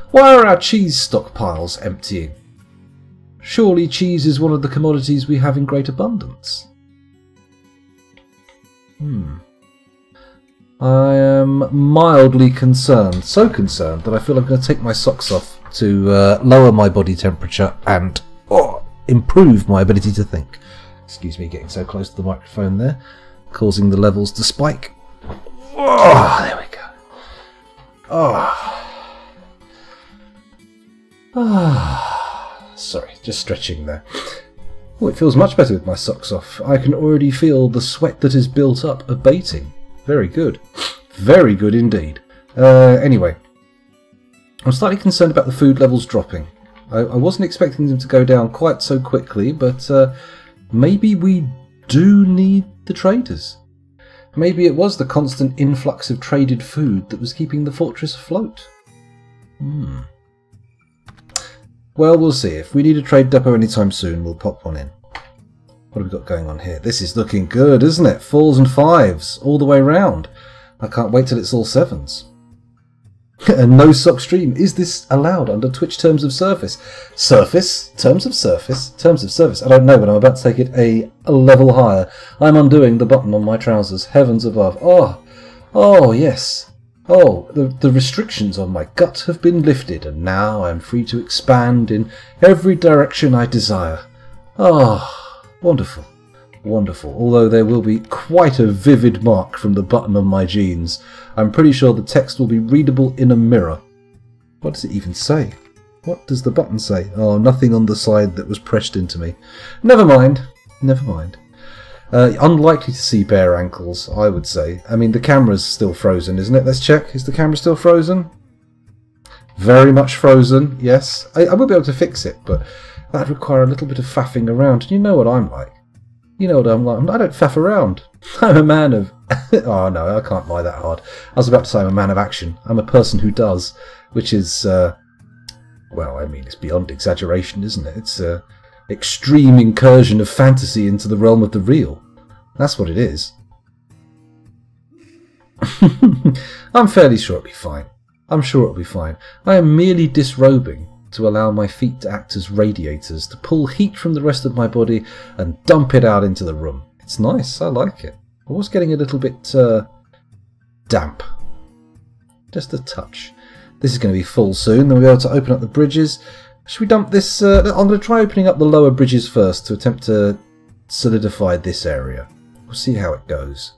Why are our cheese stockpiles emptying? Surely cheese is one of the commodities we have in great abundance. I am mildly concerned. So concerned that I feel I'm going to take my socks off to lower my body temperature and improve my ability to think. Excuse me, getting so close to the microphone there, causing the levels to spike. Oh, there we go. Sorry, just stretching there. Oh, it feels much better with my socks off. I can already feel the sweat that is built up abating. Very good. Very good indeed. Anyway, I'm slightly concerned about the food levels dropping. I wasn't expecting them to go down quite so quickly, but maybe we do need the traders. Maybe it was the constant influx of traded food that was keeping the fortress afloat. Well, we'll see. If we need a trade depot anytime soon, we'll pop one in. What have we got going on here? This is looking good, isn't it? 4s and 5s all the way round. I can't wait till it's all 7s. And no sock stream. Is this allowed under Twitch terms of service? Surface? Terms of service? Terms of service. I don't know, but I'm about to take it a level higher. I'm undoing the button on my trousers. Heavens above. Oh, yes. Oh, the restrictions on my gut have been lifted, and now I am free to expand in every direction I desire. Oh, wonderful. Wonderful. Although there will be quite a vivid mark from the button on my jeans. I'm pretty sure the text will be readable in a mirror. What does it even say? What does the button say? Oh, nothing on the side that was pressed into me. Never mind. Never mind. Unlikely to see bare ankles, I would say. I mean, the camera's still frozen, isn't it? Let's check. Is the camera still frozen? Very much frozen, yes. I will be able to fix it, but that'd require a little bit of faffing around. And you know what I'm like. You know what I'm like. I don't faff around. I'm a man of... oh, no, I can't lie that hard. I was about to say I'm a man of action. I'm a person who does, which is... well, I mean, it's beyond exaggeration, isn't it? It's extreme incursion of fantasy into the realm of the real. That's what it is. I'm fairly sure it'll be fine. I'm sure it'll be fine. I am merely disrobing to allow my feet to act as radiators, to pull heat from the rest of my body and dump it out into the room. It's nice. I like it. I was getting a little bit damp. Just a touch. This is going to be full soon. Then we'll be able to open up the bridges. Should we dump this? I'm going to try opening up the lower bridges first to attempt to solidify this area. We'll see how it goes.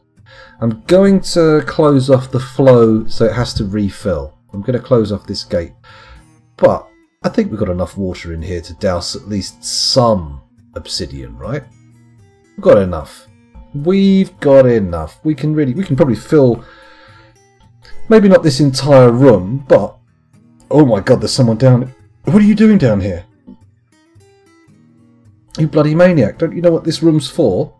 I'm going to close off the flow so it has to refill. I'm going to close off this gate. But I think we've got enough water in here to douse at least some obsidian, right? We've got enough. We've got enough. We can probably fill, maybe not this entire room, but oh my god, there's someone down. What are you doing down here? You bloody maniac. Don't you know what this room's for?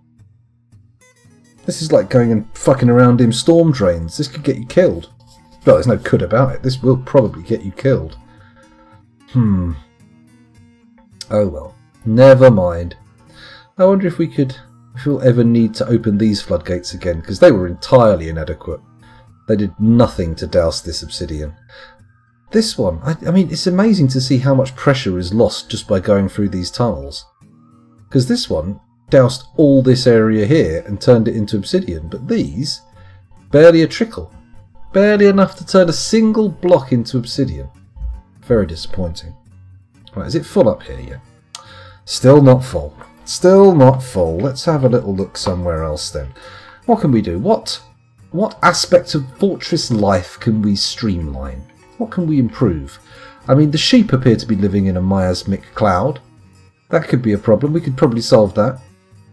This is like going and fucking around in storm drains. This could get you killed. Well, there's no could about it. This will probably get you killed. Oh well. Never mind. I wonder if we'll ever need to open these floodgates again, because they were entirely inadequate. They did nothing to douse this obsidian. This one, I mean, it's amazing to see how much pressure is lost just by going through these tunnels. Because this one doused all this area here and turned it into obsidian, but these, barely a trickle. Barely enough to turn a single block into obsidian. Very disappointing. Right, is it full up here yet? Still not full. Still not full. Let's have a little look somewhere else then. What can we do? What aspect of fortress life can we streamline? What can we improve? I mean, the sheep appear to be living in a miasmic cloud. That could be a problem. We could probably solve that.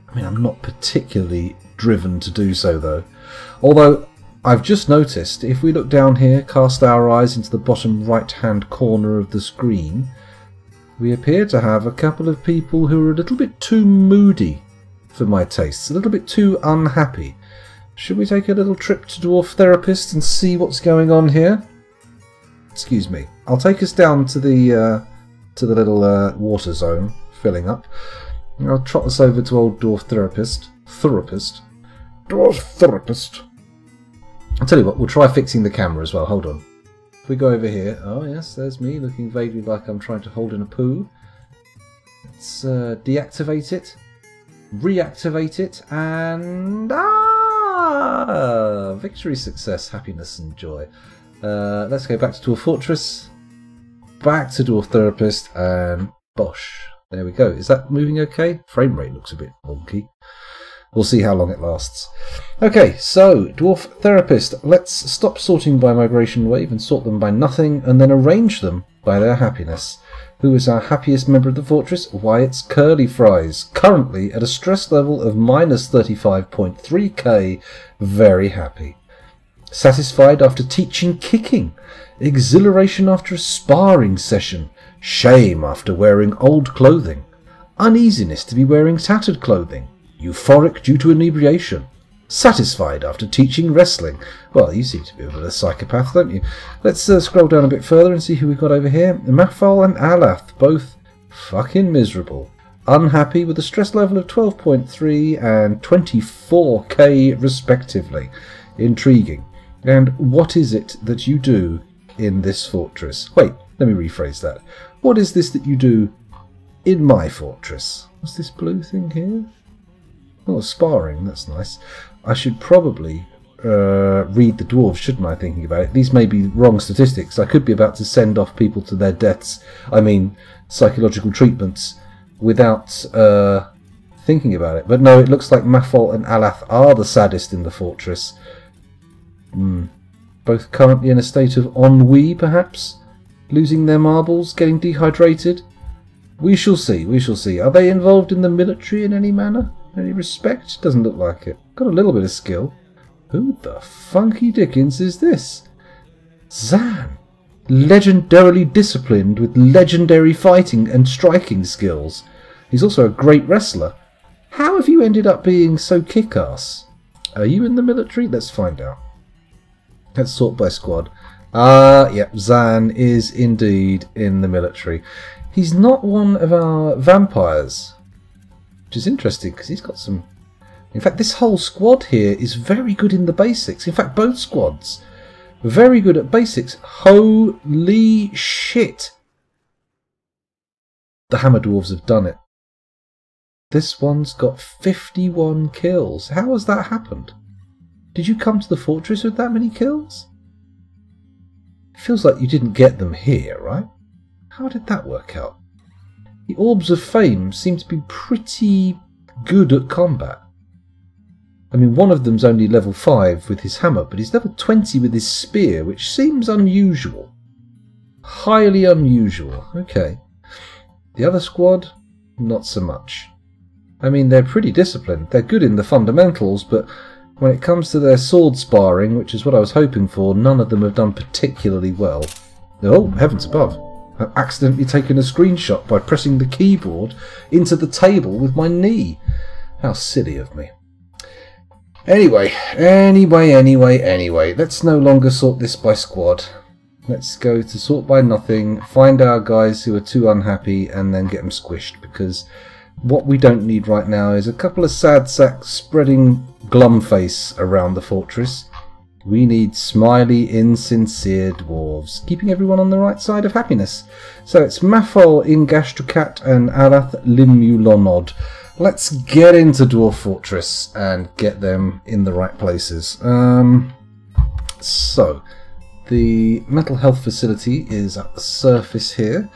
I mean, I'm not particularly driven to do so, though. Although, I've just noticed, if we look down here, cast our eyes into the bottom right-hand corner of the screen, we appear to have a couple of people who are a little bit too moody for my tastes, a little bit too unhappy. Should we take a little trip to Dwarf Therapist and see what's going on here? Excuse me. I'll take us down to the little water zone filling up. I'll trot us over to old Dwarf Therapist. Dwarf Therapist. I'll tell you what, we'll try fixing the camera as well. Hold on. If we go over here, oh yes, there's me looking vaguely like I'm trying to hold in a poo. Let's deactivate it, reactivate it, and victory, success, happiness, and joy. Let's go back to Dwarf Fortress, back to Dwarf Therapist, and bosh. There we go. Is that moving okay? Frame rate looks a bit wonky. We'll see how long it lasts. Okay, so, Dwarf Therapist. Let's stop sorting by migration wave and sort them by nothing, and then arrange them by their happiness. Who is our happiest member of the fortress? Why, it's Curly Fries, currently at a stress level of minus 35.3k. Very happy. Satisfied after teaching kicking. Exhilaration after a sparring session. Shame after wearing old clothing. Uneasiness to be wearing tattered clothing. Euphoric due to inebriation. Satisfied after teaching wrestling. Well, you seem to be a bit of a psychopath, don't you? Let's scroll down a bit further and see who we've got over here. Mafal and Alath, both fucking miserable. Unhappy with a stress level of 12.3 and 24k respectively. Intriguing. And what is it that you do in this fortress? Wait, let me rephrase that. What is this that you do in my fortress? What's this blue thing here? Oh, sparring, that's nice. I should probably read the dwarves, shouldn't I, thinking about it? These may be wrong statistics. I could be about to send off people to their deaths, I mean psychological treatments, without thinking about it. But no, it looks like Mafal and Alath are the saddest in the fortress. Both currently in a state of ennui, perhaps? Losing their marbles, getting dehydrated? We shall see, we shall see. Are they involved in the military in any manner? Any respect? Doesn't look like it. Got a little bit of skill. Who the funky dickens is this? Zan! Legendarily disciplined with legendary fighting and striking skills. He's also a great wrestler. How have you ended up being so kick-ass? Are you in the military? Let's find out. Let's sort by squad. Yep, Zan is indeed in the military. He's not one of our vampires, which is interesting because he's got some... In fact, this whole squad here is very good in the basics. In fact, both squads. Very good at basics. Holy shit. The Hammer Dwarves have done it. This one's got 51 kills. How has that happened? Did you come to the fortress with that many kills? It feels like you didn't get them here, right? How did that work out? The Orbs of Fame seem to be pretty good at combat. I mean, one of them's only level 5 with his hammer, but he's level 20 with his spear, which seems unusual. Highly unusual. Okay. The other squad, not so much. I mean, they're pretty disciplined. They're good in the fundamentals, but when it comes to their sword sparring, which is what I was hoping for, none of them have done particularly well. Oh, heavens above. I've accidentally taken a screenshot by pressing the keyboard into the table with my knee. How silly of me. Anyway, let's no longer sort this by squad. Let's go to sort by nothing, find our guys who are too unhappy, and then get them squished, because what we don't need right now is a couple of sad sacks spreading glum face around the fortress. We need smiley, insincere dwarves, keeping everyone on the right side of happiness. So it's Mafol Ingashtukat and Alath Limulonod. Let's get into Dwarf Fortress and get them in the right places. So, the mental health facility is at the surface here.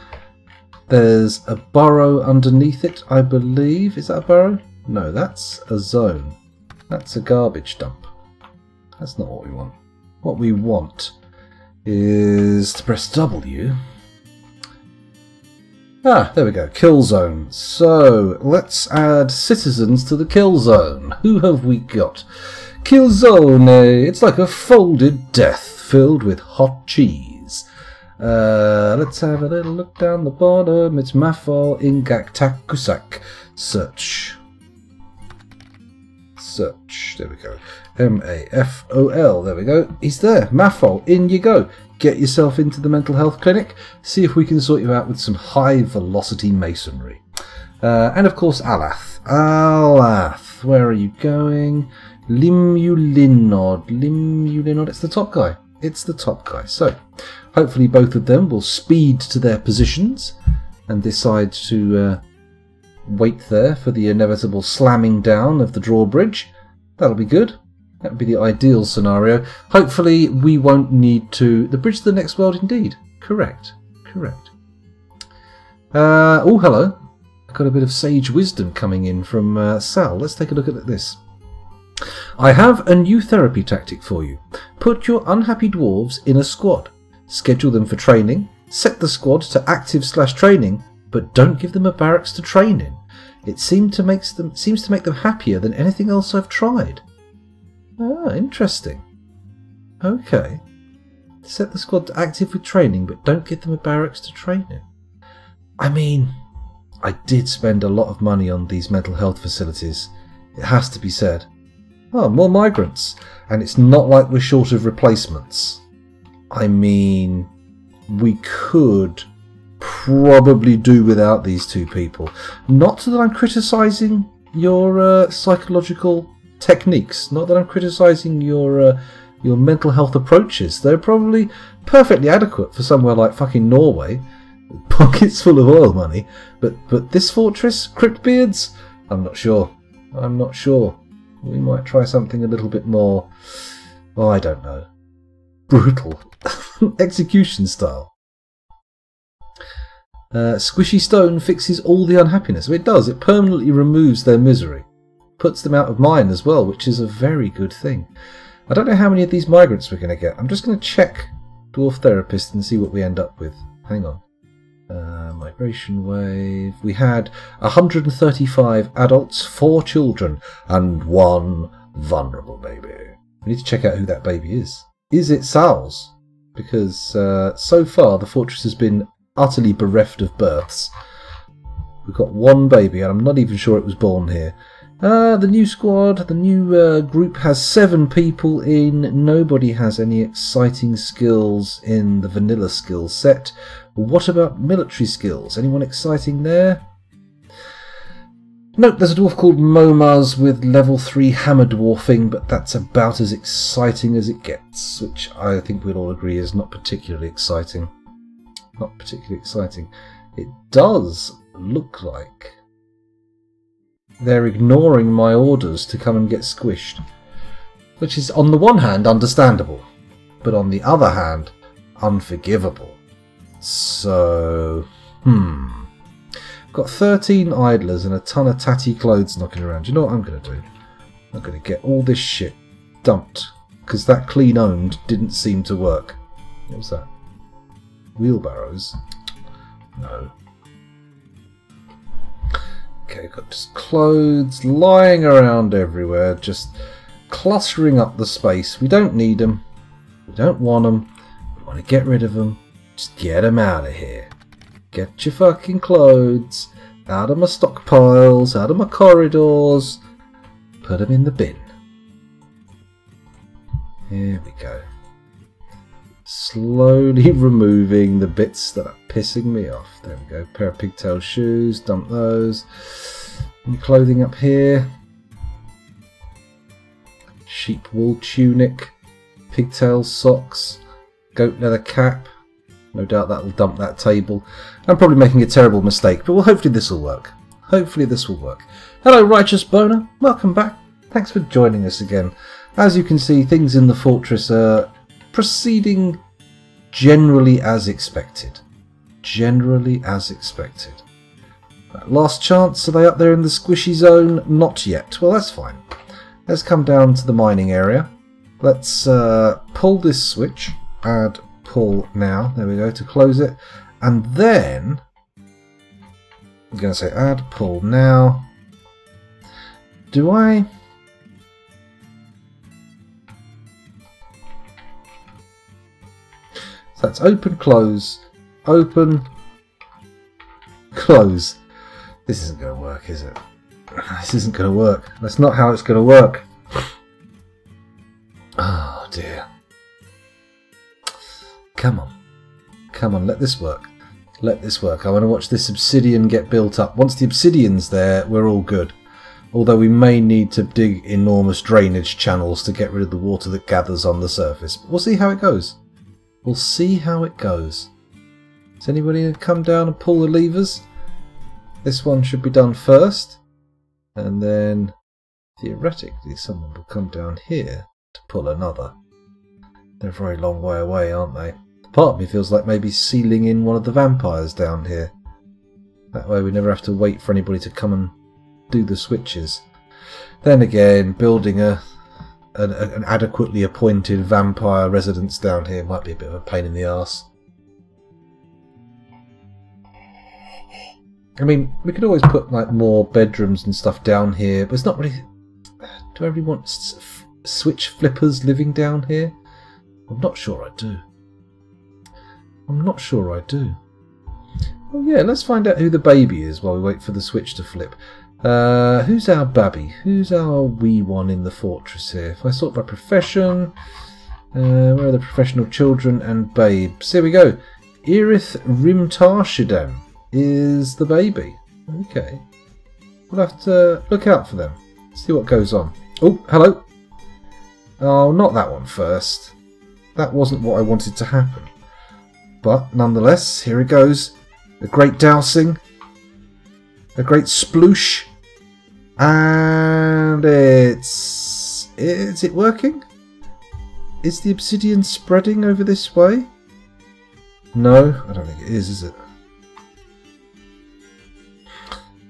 There's a burrow underneath it, I believe. Is that a burrow? No, that's a zone. That's a garbage dump. That's not what we want. What we want is to press W. Ah, there we go. Kill zone. So, let's add citizens to the kill zone. Who have we got? Kill zone. It's like a folded death filled with hot cheese. Let's have a little look down the bottom. It's Mafol Ingaktakusak. Search. Search. There we go. M-A-F-O-L. There we go. He's there. Mafol. In you go. Get yourself into the mental health clinic. See if we can sort you out with some high velocity masonry. And of course Alath. Alath. Where are you going? Limulinod. Limulinod. It's the top guy. It's the top guy. So, hopefully both of them will speed to their positions and decide to wait there for the inevitable slamming down of the drawbridge. That'll be good. That would be the ideal scenario. Hopefully we won't need to... The bridge to the next world, indeed. Correct. Correct. Oh, hello. I got a bit of sage wisdom coming in from Sal. Let's take a look at this. I have a new therapy tactic for you. Put your unhappy dwarves in a squad. Schedule them for training. Set the squad to active/training, but don't give them a barracks to train in. It seems to make them happier than anything else I've tried. Ah, interesting. Okay. Set the squad to active with training, but don't give them a barracks to train in. I mean, I did spend a lot of money on these mental health facilities. It has to be said. Oh, more migrants. And it's not like we're short of replacements. I mean, we could probably do without these two people. Not that I'm criticising your psychological techniques. Not that I'm criticising your mental health approaches. They're probably perfectly adequate for somewhere like fucking Norway. Pockets full of oil money. But this fortress, Cryptbeards? I'm not sure. I'm not sure. We might try something a little bit more, oh, I don't know, brutal. Execution style. Squishy stone fixes all the unhappiness. Well, it does. It permanently removes their misery. Puts them out of mind as well, which is a very good thing. I don't know how many of these migrants we're going to get. I'm just going to check Dwarf Therapist and see what we end up with. Hang on. Migration wave. We had 135 adults, 4 children, and 1 vulnerable baby. We need to check out who that baby is. Is it Sal's? Because so far the fortress has been utterly bereft of births. We've got 1 baby, and I'm not even sure it was born here. The new squad, the new group has 7 people in. Nobody has any exciting skills in the vanilla skill set. What about military skills? Anyone exciting there? Nope, there's a dwarf called Momaz with level 3 hammer dwarfing, but that's about as exciting as it gets, which I think we'll all agree is not particularly exciting. Not particularly exciting. It does look like they're ignoring my orders to come and get squished, which is on the one hand understandable, but on the other hand unforgivable. So, got 13 idlers and a ton of tatty clothes knocking around. You know what I'm going to do? I'm going to get all this shit dumped, because that clean owned didn't seem to work. What was that? Wheelbarrows? No. Okay, got just clothes lying around everywhere, just clustering up the space. We don't need them. We don't want them. We want to get rid of them. Just get them out of here. Get your fucking clothes out of my stockpiles, out of my corridors. Put them in the bin. Here we go. Slowly removing the bits that are pissing me off. There we go. Pair of pigtail shoes. Dump those. Any clothing up here? Sheep wool tunic. Pigtail socks. Goat leather cap. No doubt that'll dump that table. I'm probably making a terrible mistake, but well, hopefully this will work. Hopefully this will work. Hello, Righteous Boner. Welcome back. Thanks for joining us again. As you can see, things in the fortress are proceeding generally as expected. Generally as expected. Last chance, are they up there in the squishy zone? Not yet. Well, that's fine. Let's come down to the mining area. Let's pull this switch. Add pull now. There we go, to close it. And then I'm going to say add pull now. Do I... So that's open, close, open, close. This isn't going to work, is it? This isn't going to work. That's not how it's going to work. Oh dear. Come on. Come on, let this work. Let this work. I want to watch this obsidian get built up. Once the obsidian's there, we're all good. Although we may need to dig enormous drainage channels to get rid of the water that gathers on the surface. But we'll see how it goes. We'll see how it goes. Is anybody going to come down and pull the levers? This one should be done first. And then, theoretically, someone will come down here to pull another. They're a very long way away, aren't they? Part of me feels like maybe sealing in one of the vampires down here. That way we never have to wait for anybody to come and do the switches. Then again, building an adequately appointed vampire residence down here might be a bit of a pain in the arse. I mean, we could always put like more bedrooms and stuff down here, but it's not really... Do I really want switch flippers living down here? I'm not sure I do. I'm not sure I do. Well, yeah, let's find out who the baby is while we wait for the switch to flip. Who's our babby? Who's our wee one in the fortress here? If I sort by profession, where are the professional children and babes? Here we go. Erith Rimtarshidan is the baby. Okay. We'll have to look out for them. See what goes on. Oh, hello. Oh, not that one first. That wasn't what I wanted to happen. But nonetheless, here it goes. A great dousing. A great sploosh. And it's... Is it working? Is the obsidian spreading over this way? No, I don't think it is it?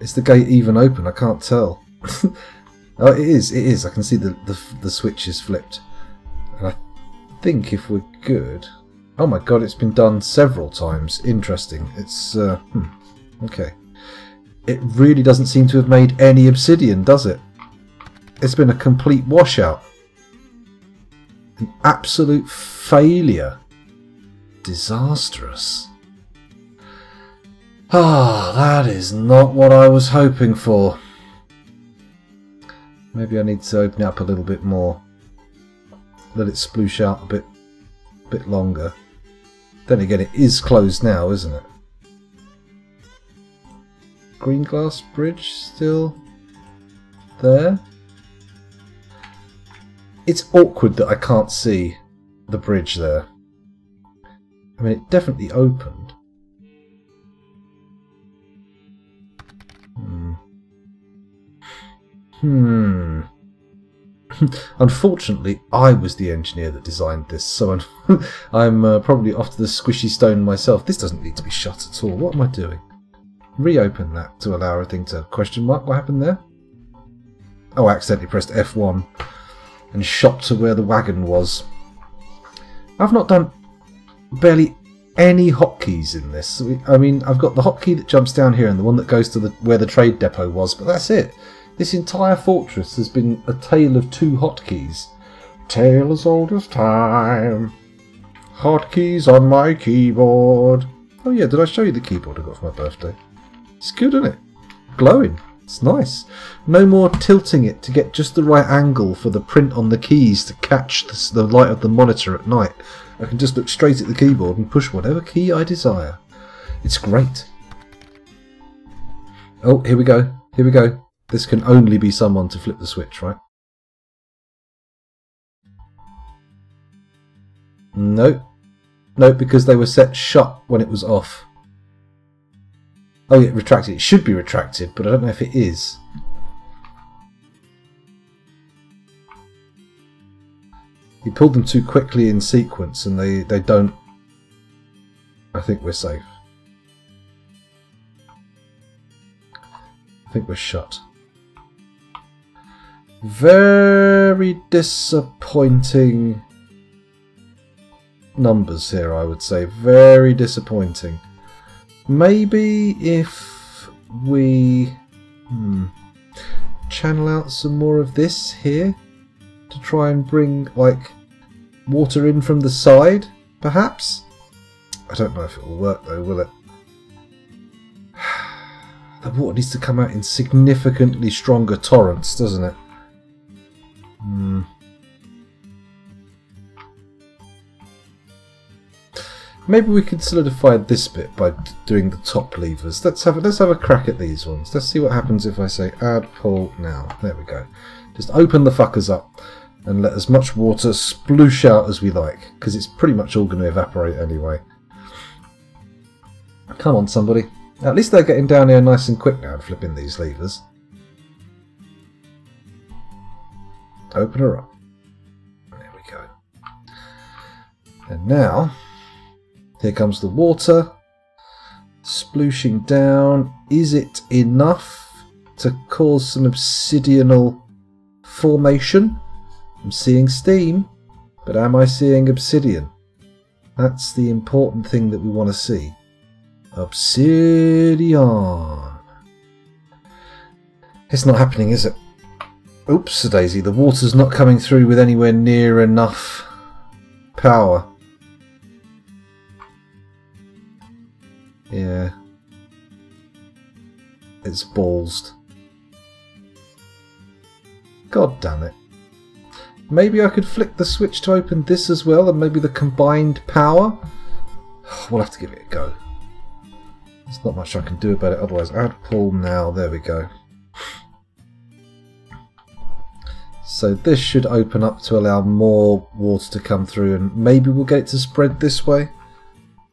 Is the gate even open? I can't tell. Oh, it is. I can see the switch is flipped. And I think if we're good... Oh my god, it's been done several times. Interesting. It's... Okay. It really doesn't seem to have made any obsidian, does it? It's been a complete washout. An absolute failure. Disastrous. Ah, that is not what I was hoping for. Maybe I need to open it up a little bit more. Let it sploosh out a bit longer. Then again, it is closed now, isn't it? Green glass bridge still there. It's awkward that I can't see the bridge there. I mean, it definitely opened. Unfortunately, I was the engineer that designed this, so I'm probably off to the squishy stone myself. This doesn't need to be shut at all. What am I doing? Reopen that to allow everything to question mark. What happened there? Oh, I accidentally pressed F1 and shot to where the wagon was. I've not done barely any hotkeys in this. I mean, I've got the hotkey that jumps down here and the one that goes to where the trade depot was, but that's it. This entire fortress has been a tale of two hotkeys. Tale as old as time. Hotkeys on my keyboard. Oh yeah, did I show you the keyboard I got for my birthday? It's good, isn't it? Glowing. It's nice. No more tilting it to get just the right angle for the print on the keys to catch the light of the monitor at night. I can just look straight at the keyboard and push whatever key I desire. It's great. Oh, here we go. Here we go. This can only be someone to flip the switch, right? No. No, because they were set shut when it was off. Oh, yeah, retracted. It should be retracted, but I don't know if it is. You pulled them too quickly in sequence and they don't... I think we're safe. I think we're shut. Very disappointing numbers here, I would say. Very disappointing. Maybe if we channel out some more of this here to try and bring like water in from the side, perhaps? I don't know if it will work though, will it? The water needs to come out in significantly stronger torrents, doesn't it? Maybe we could solidify this bit by doing the top levers. Let's have a crack at these ones. Let's see what happens if I say add pull now. There we go. Just open the fuckers up and let as much water sploosh out as we like, because it's pretty much all going to evaporate anyway. Come on, somebody. At least they're getting down here nice and quick now and flipping these levers. Open her up. There we go. And now, here comes the water. splooshing down. Is it enough to cause some obsidianal formation? I'm seeing steam, but am I seeing obsidian? That's the important thing that we want to see. Obsidian. It's not happening, is it? Oops, Daisy, the water's not coming through with anywhere near enough power. Yeah. It's ballsed. God damn it. Maybe I could flick the switch to open this as well, and maybe the combined power? We'll have to give it a go. There's not much I can do about it otherwise. Add pull now. There we go. So this should open up to allow more water to come through, and maybe we'll get it to spread this way.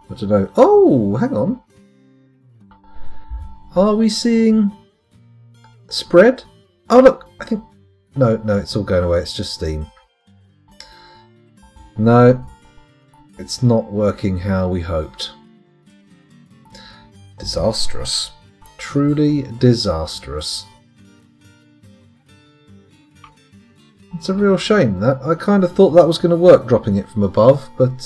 I don't know. Oh, hang on. Are we seeing spread? Oh look, I think... No, it's all going away. It's just steam. No, it's not working how we hoped. Disastrous. Truly disastrous. It's a real shame that. I kind of thought that was going to work, dropping it from above, but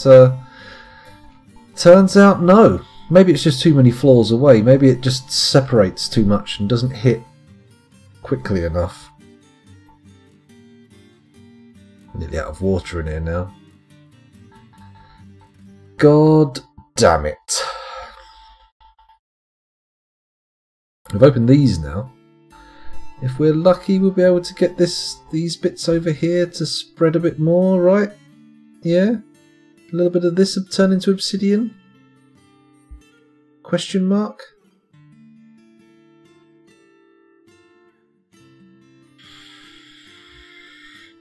turns out no. Maybe it's just too many floors away. Maybe it just separates too much and doesn't hit quickly enough. Nearly out of water in here now. God damn it. We've opened these now. If we're lucky, we'll be able to get these bits over here to spread a bit more, right? Yeah? A little bit of this will turn into obsidian? Question mark?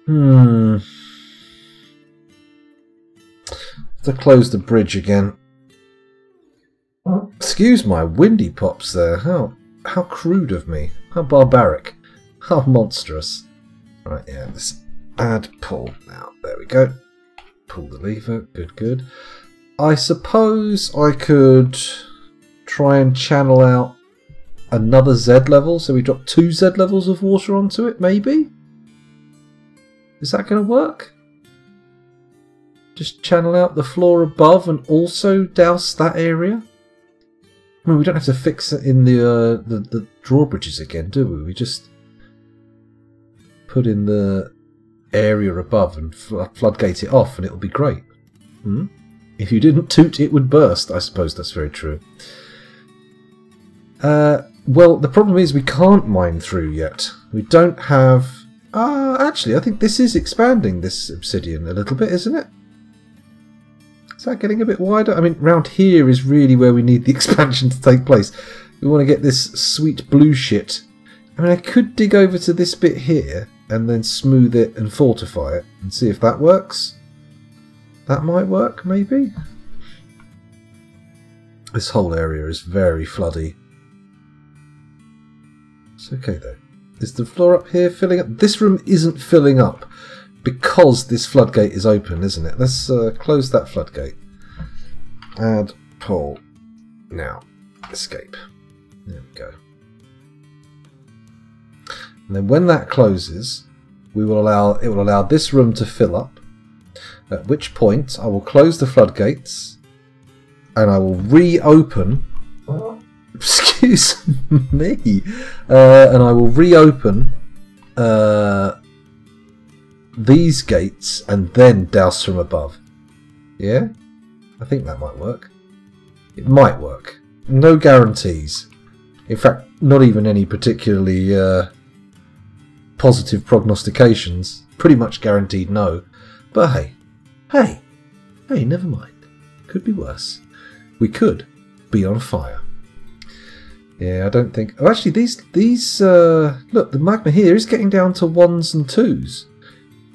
Have to close the bridge again. Excuse my windy pops there. How crude of me. How barbaric. How monstrous. Right, yeah, let's add pull now. There we go. Pull the lever. Good, good. I suppose I could try and channel out another Z level. So we drop 2 Z levels of water onto it, maybe? Is that going to work? Just channel out the floor above and also douse that area? I mean, we don't have to fix it in the drawbridges again, do we? We just put in the area above and floodgate it off and it'll be great. If you didn't toot, it would burst. I suppose that's very true. Well, the problem is we can't mine through yet. We don't have... actually, I think this is expanding this obsidian a little bit, isn't it? Is that getting a bit wider? I mean, round here is really where we need the expansion to take place. We want to get this sweet blue shit. I mean, I could dig over to this bit here and then smooth it and fortify it and see if that works. That might work, maybe? This whole area is very floody. It's okay, though. Is the floor up here filling up? This room isn't filling up because this floodgate is open, isn't it? Let's close that floodgate. Add pull. Now, escape. There we go. And then when that closes, it will allow this room to fill up. At which point, I will close the floodgates, and I will reopen. Excuse me. And I will reopen these gates and then douse from above. Yeah? I think that might work. It might work. No guarantees. In fact, not even any particularly positive prognostications. Pretty much guaranteed no. But hey, never mind. Could be worse. We could be on fire. Yeah, I don't think... Oh, actually, these look, the magma here is getting down to 1s and 2s.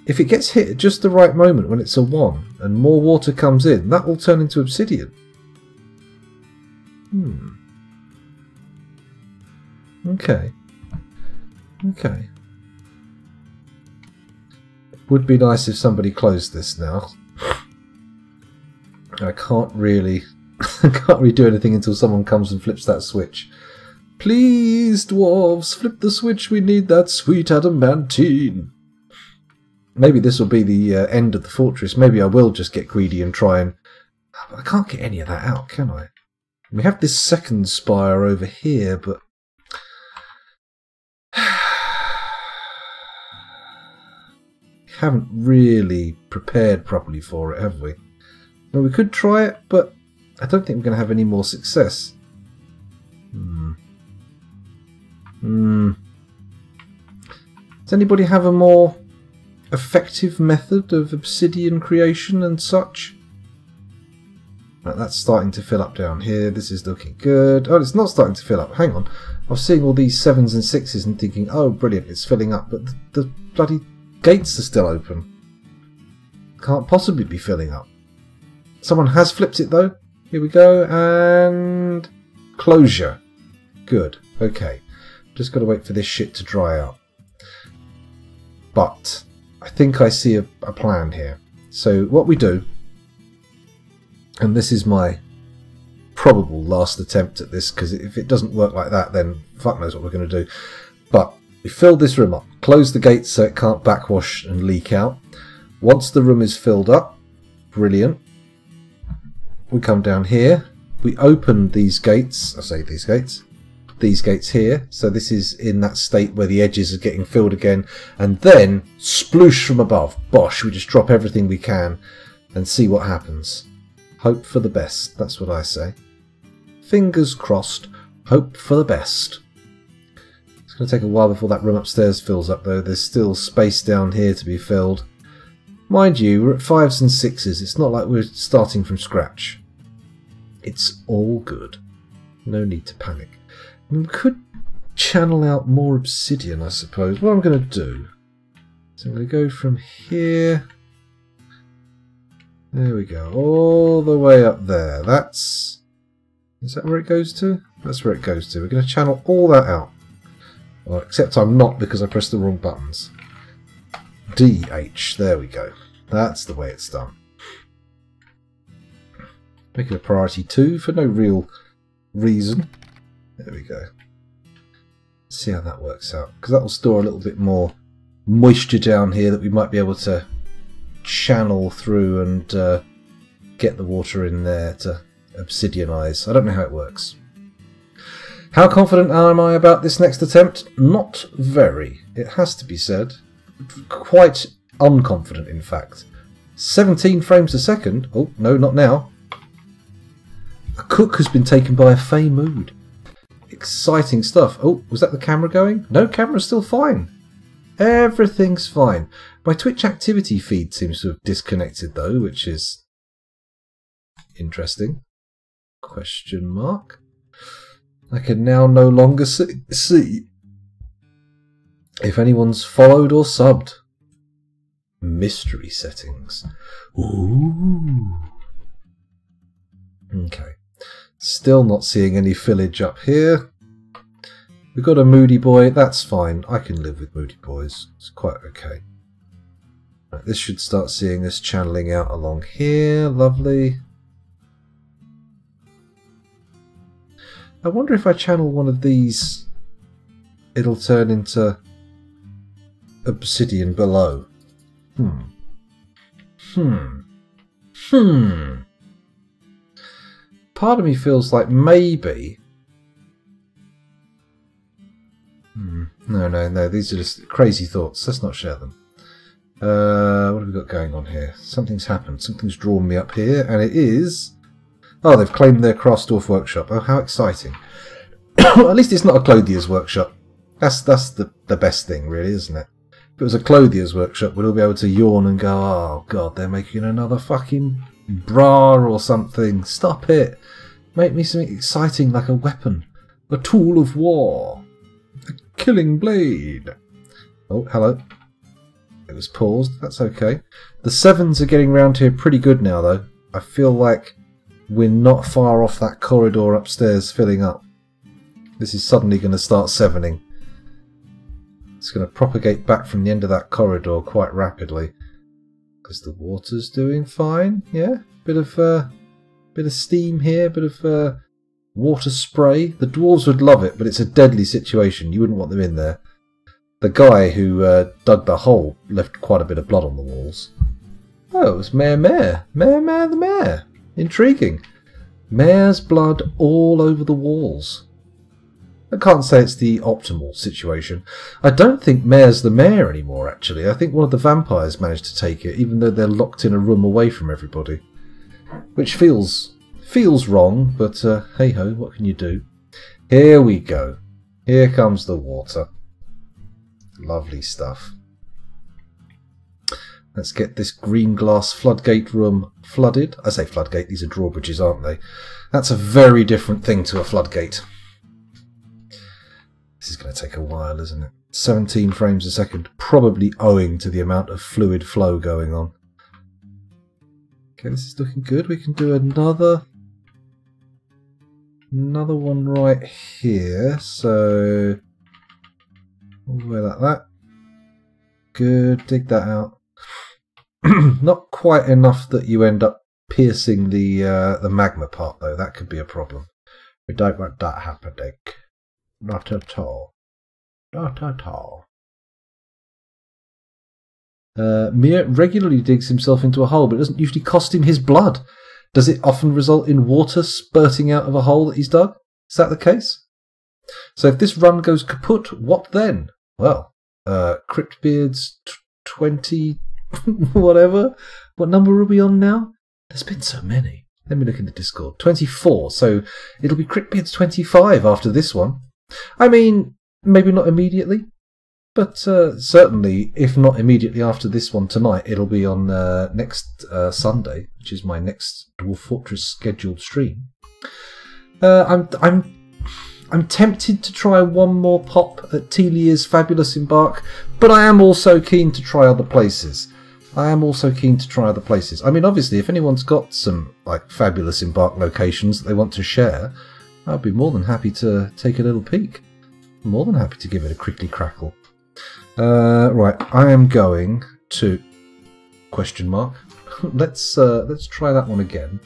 If it gets hit at just the right moment when it's a 1 and more water comes in, that will turn into obsidian. Okay. Okay. Would be nice if somebody closed this now. I can't really I can't really do anything until someone comes and flips that switch. Please, dwarves, flip the switch. We need that sweet adamantine. Maybe this will be the end of the fortress. Maybe I will just get greedy and try and... I can't get any of that out, can I? We have this second spire over here, but... haven't really prepared properly for it, have we? Well, we could try it, but I don't think we're going to have any more success. Does anybody have a more effective method of obsidian creation and such? Right, that's starting to fill up down here. This is looking good. Oh, it's not starting to fill up. Hang on. I was seeing all these 7s and 6s and thinking, oh, brilliant, it's filling up. But the bloody gates are still open. Can't possibly be filling up. Someone has flipped it, though. Here we go. And... closure. Good. Okay. Just got to wait for this shit to dry out. But I think I see a plan here. So what we do, and this is my probable last attempt at this, because if it doesn't work like that, then fuck knows what we're going to do. But we fill this room up, close the gates so it can't backwash and leak out. Once the room is filled up, brilliant. We come down here, we open these gates, I say these gates here, so this is in that state where the edges are getting filled again, and then sploosh from above, bosh, we just drop everything we can and see what happens. Hope for the best, that's what I say. Fingers crossed, hope for the best. It's going to take a while before that room upstairs fills up though, there's still space down here to be filled. Mind you, we're at 5s and 6s, it's not like we're starting from scratch. It's all good. No need to panic. We could channel out more obsidian, I suppose. What I'm going to do is I'm going to go from here. There we go. All the way up there. That's... is that where it goes to? That's where it goes to. We're going to channel all that out. Well, except I'm not because I pressed the wrong buttons. DH. There we go. That's the way it's done. Make it a priority 2 for no real reason. There we go. Let's see how that works out. Because that will store a little bit more moisture down here that we might be able to channel through and get the water in there to obsidianize. I don't know how it works. How confident am I about this next attempt? Not very. It has to be said. Quite unconfident, in fact. 17 frames a second. Oh, no, not now. A cook has been taken by a fey mood. Exciting stuff. Oh, was that the camera going? No, camera's still fine. Everything's fine. My Twitch activity feed seems to have disconnected though, which is interesting. Question mark. I can now no longer see if anyone's followed or subbed. Mystery settings. Ooh. Okay. Still not seeing any fillage up here. We've got a moody boy. That's fine. I can live with moody boys. It's quite okay. Right, this should start seeing us channeling out along here. Lovely. I wonder if I channel one of these, it'll turn into obsidian below. Part of me feels like maybe... No, these are just crazy thoughts. Let's not share them. What have we got going on here? Something's happened. Something's drawn me up here, and it is... oh, they've claimed their Krasdorf workshop. Oh, how exciting. At least it's not a clothier's workshop. That's the best thing, really, isn't it? If it was a clothier's workshop, we'd all be able to yawn and go, oh, God, they're making another fucking bra or something. Stop it. Make me something exciting like a weapon. A tool of war. A killing blade. Oh, hello. It was paused. That's okay. The 7s are getting round here pretty good now, though. I feel like we're not far off that corridor upstairs filling up. This is suddenly going to start 7ing. It's going to propagate back from the end of that corridor quite rapidly. Because the water's doing fine, yeah? Bit of Bit of steam here, bit of water spray. The dwarves would love it, but it's a deadly situation. You wouldn't want them in there. The guy who dug the hole left quite a bit of blood on the walls. Oh, it was Mayor. Mayor the Mayor. Intriguing. Mayor's blood all over the walls. I can't say it's the optimal situation. I don't think Mayor's the Mayor anymore, actually. I think one of the vampires managed to take it, even though they're locked in a room away from everybody. Which feels wrong, but hey-ho, what can you do? Here we go. Here comes the water. Lovely stuff. Let's get this green glass floodgate room flooded. I say floodgate, these are drawbridges, aren't they? That's a very different thing to a floodgate. This is going to take a while, isn't it? 17 frames a second, probably owing to the amount of fluid flow going on. Okay, this is looking good. We can do another one right here. So all the way like that. Good. Dig that out. Not quite enough that you end up piercing the magma part, though. That could be a problem. We don't want that happening. Not at all. Not at all. Mir regularly digs himself into a hole, but it doesn't usually cost him his blood. Does it often result in water spurting out of a hole that he's dug? Is that the case? So if this run goes kaput, what then? Well, Cryptbeards 20... whatever. What number are we on now? There's been so many. Let me look in the Discord. 24. So it'll be Cryptbeards 25 after this one. I mean, maybe not immediately, but certainly, if not immediately after this one tonight, it'll be on next Sunday, which is my next Dwarf Fortress scheduled stream. I'm tempted to try one more pop at Telia's Fabulous Embark, but I am also keen to try other places. I mean, obviously, if anyone's got some like Fabulous Embark locations that they want to share, I'd be more than happy to take a little peek. More than happy to give it a crickly crackle. Right, I am going to... question mark. Let's try that one again.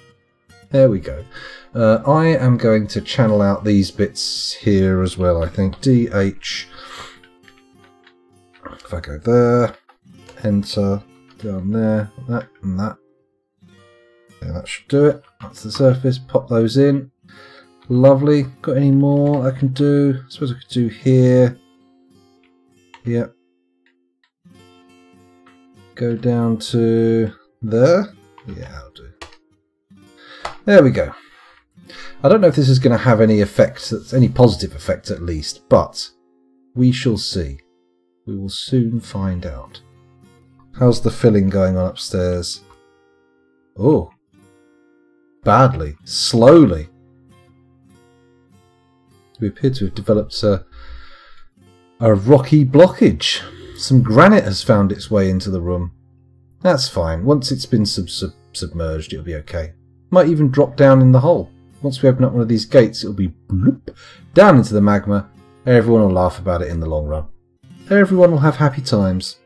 There we go. I am going to channel out these bits here as well, I think. DH. If I go there, enter, down there, that and that. Yeah, that should do it. That's the surface. Pop those in. Lovely. Got any more I can do? I suppose I could do here. Yep. Go down to there. Yeah, I'll do. There we go. I don't know if this is going to have any effect, any positive effect at least, but we shall see. We will soon find out. How's the filling going on upstairs? Oh. Badly. Slowly. We appear to have developed a rocky blockage. Some granite has found its way into the room. That's fine. Once it's been submerged, it'll be okay. Might even drop down in the hole. Once we open up one of these gates, it'll be bloop, down into the magma. Everyone will laugh about it in the long run. Everyone will have happy times.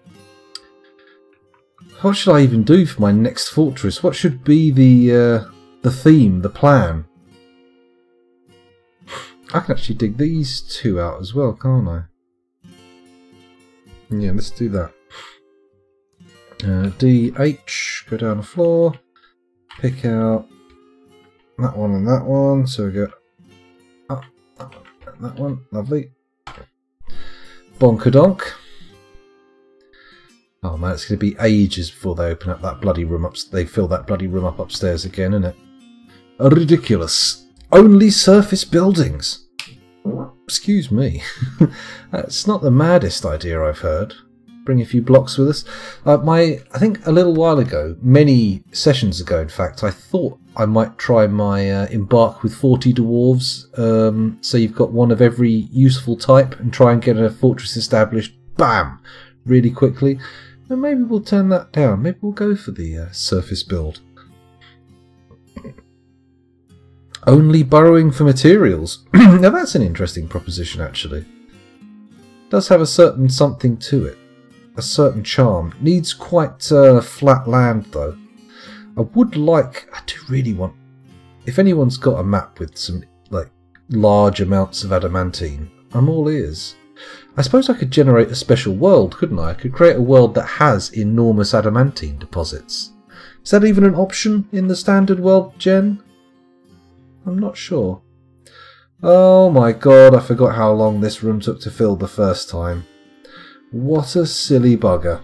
What should I even do for my next fortress? What should be the theme, the plan? I can actually dig these two out as well, can't I? Yeah, let's do that. DH, go down the floor, pick out that one and that one, so we go up, that one, lovely. Bonkadonk. Oh man, it's going to be ages before they open up that bloody room they fill that bloody room up upstairs again, isn't it? Ridiculous. Only surface buildings. Excuse me. That's not the maddest idea I've heard. Bring a few blocks with us. I think a little while ago, many sessions ago in fact, I thought I might try my embark with 40 dwarves. So you've got one of every useful type and try and get a fortress established, bam, really quickly. And maybe we'll turn that down. Maybe we'll go for the surface build. Only burrowing for materials. Now that's an interesting proposition actually. It does have a certain something to it. A certain charm. Needs quite flat land though. I do really want If anyone's got a map with some, like, large amounts of adamantine, I'm all ears. I suppose I could generate a special world, couldn't I? I could create a world that has enormous adamantine deposits. Is that even an option in the standard world, Jen? I'm not sure. Oh my god, I forgot how long this room took to fill the first time. What a silly bugger.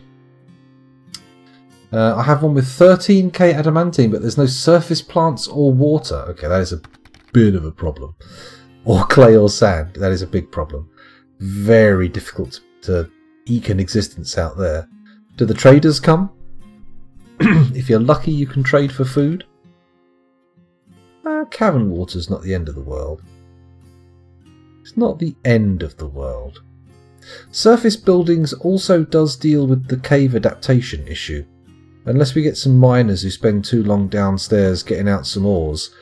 I have one with 13k adamantine, but there's no surface plants or water. Okay, that is a bit of a problem. Or clay or sand. That is a big problem. Very difficult to eke an existence out there. Do the traders come? If you're lucky, you can trade for food. Cavern water's not the end of the world. It's not the end of the world. Surface buildings also does deal with the cave adaptation issue. Unless we get some miners who spend too long downstairs getting out some ores,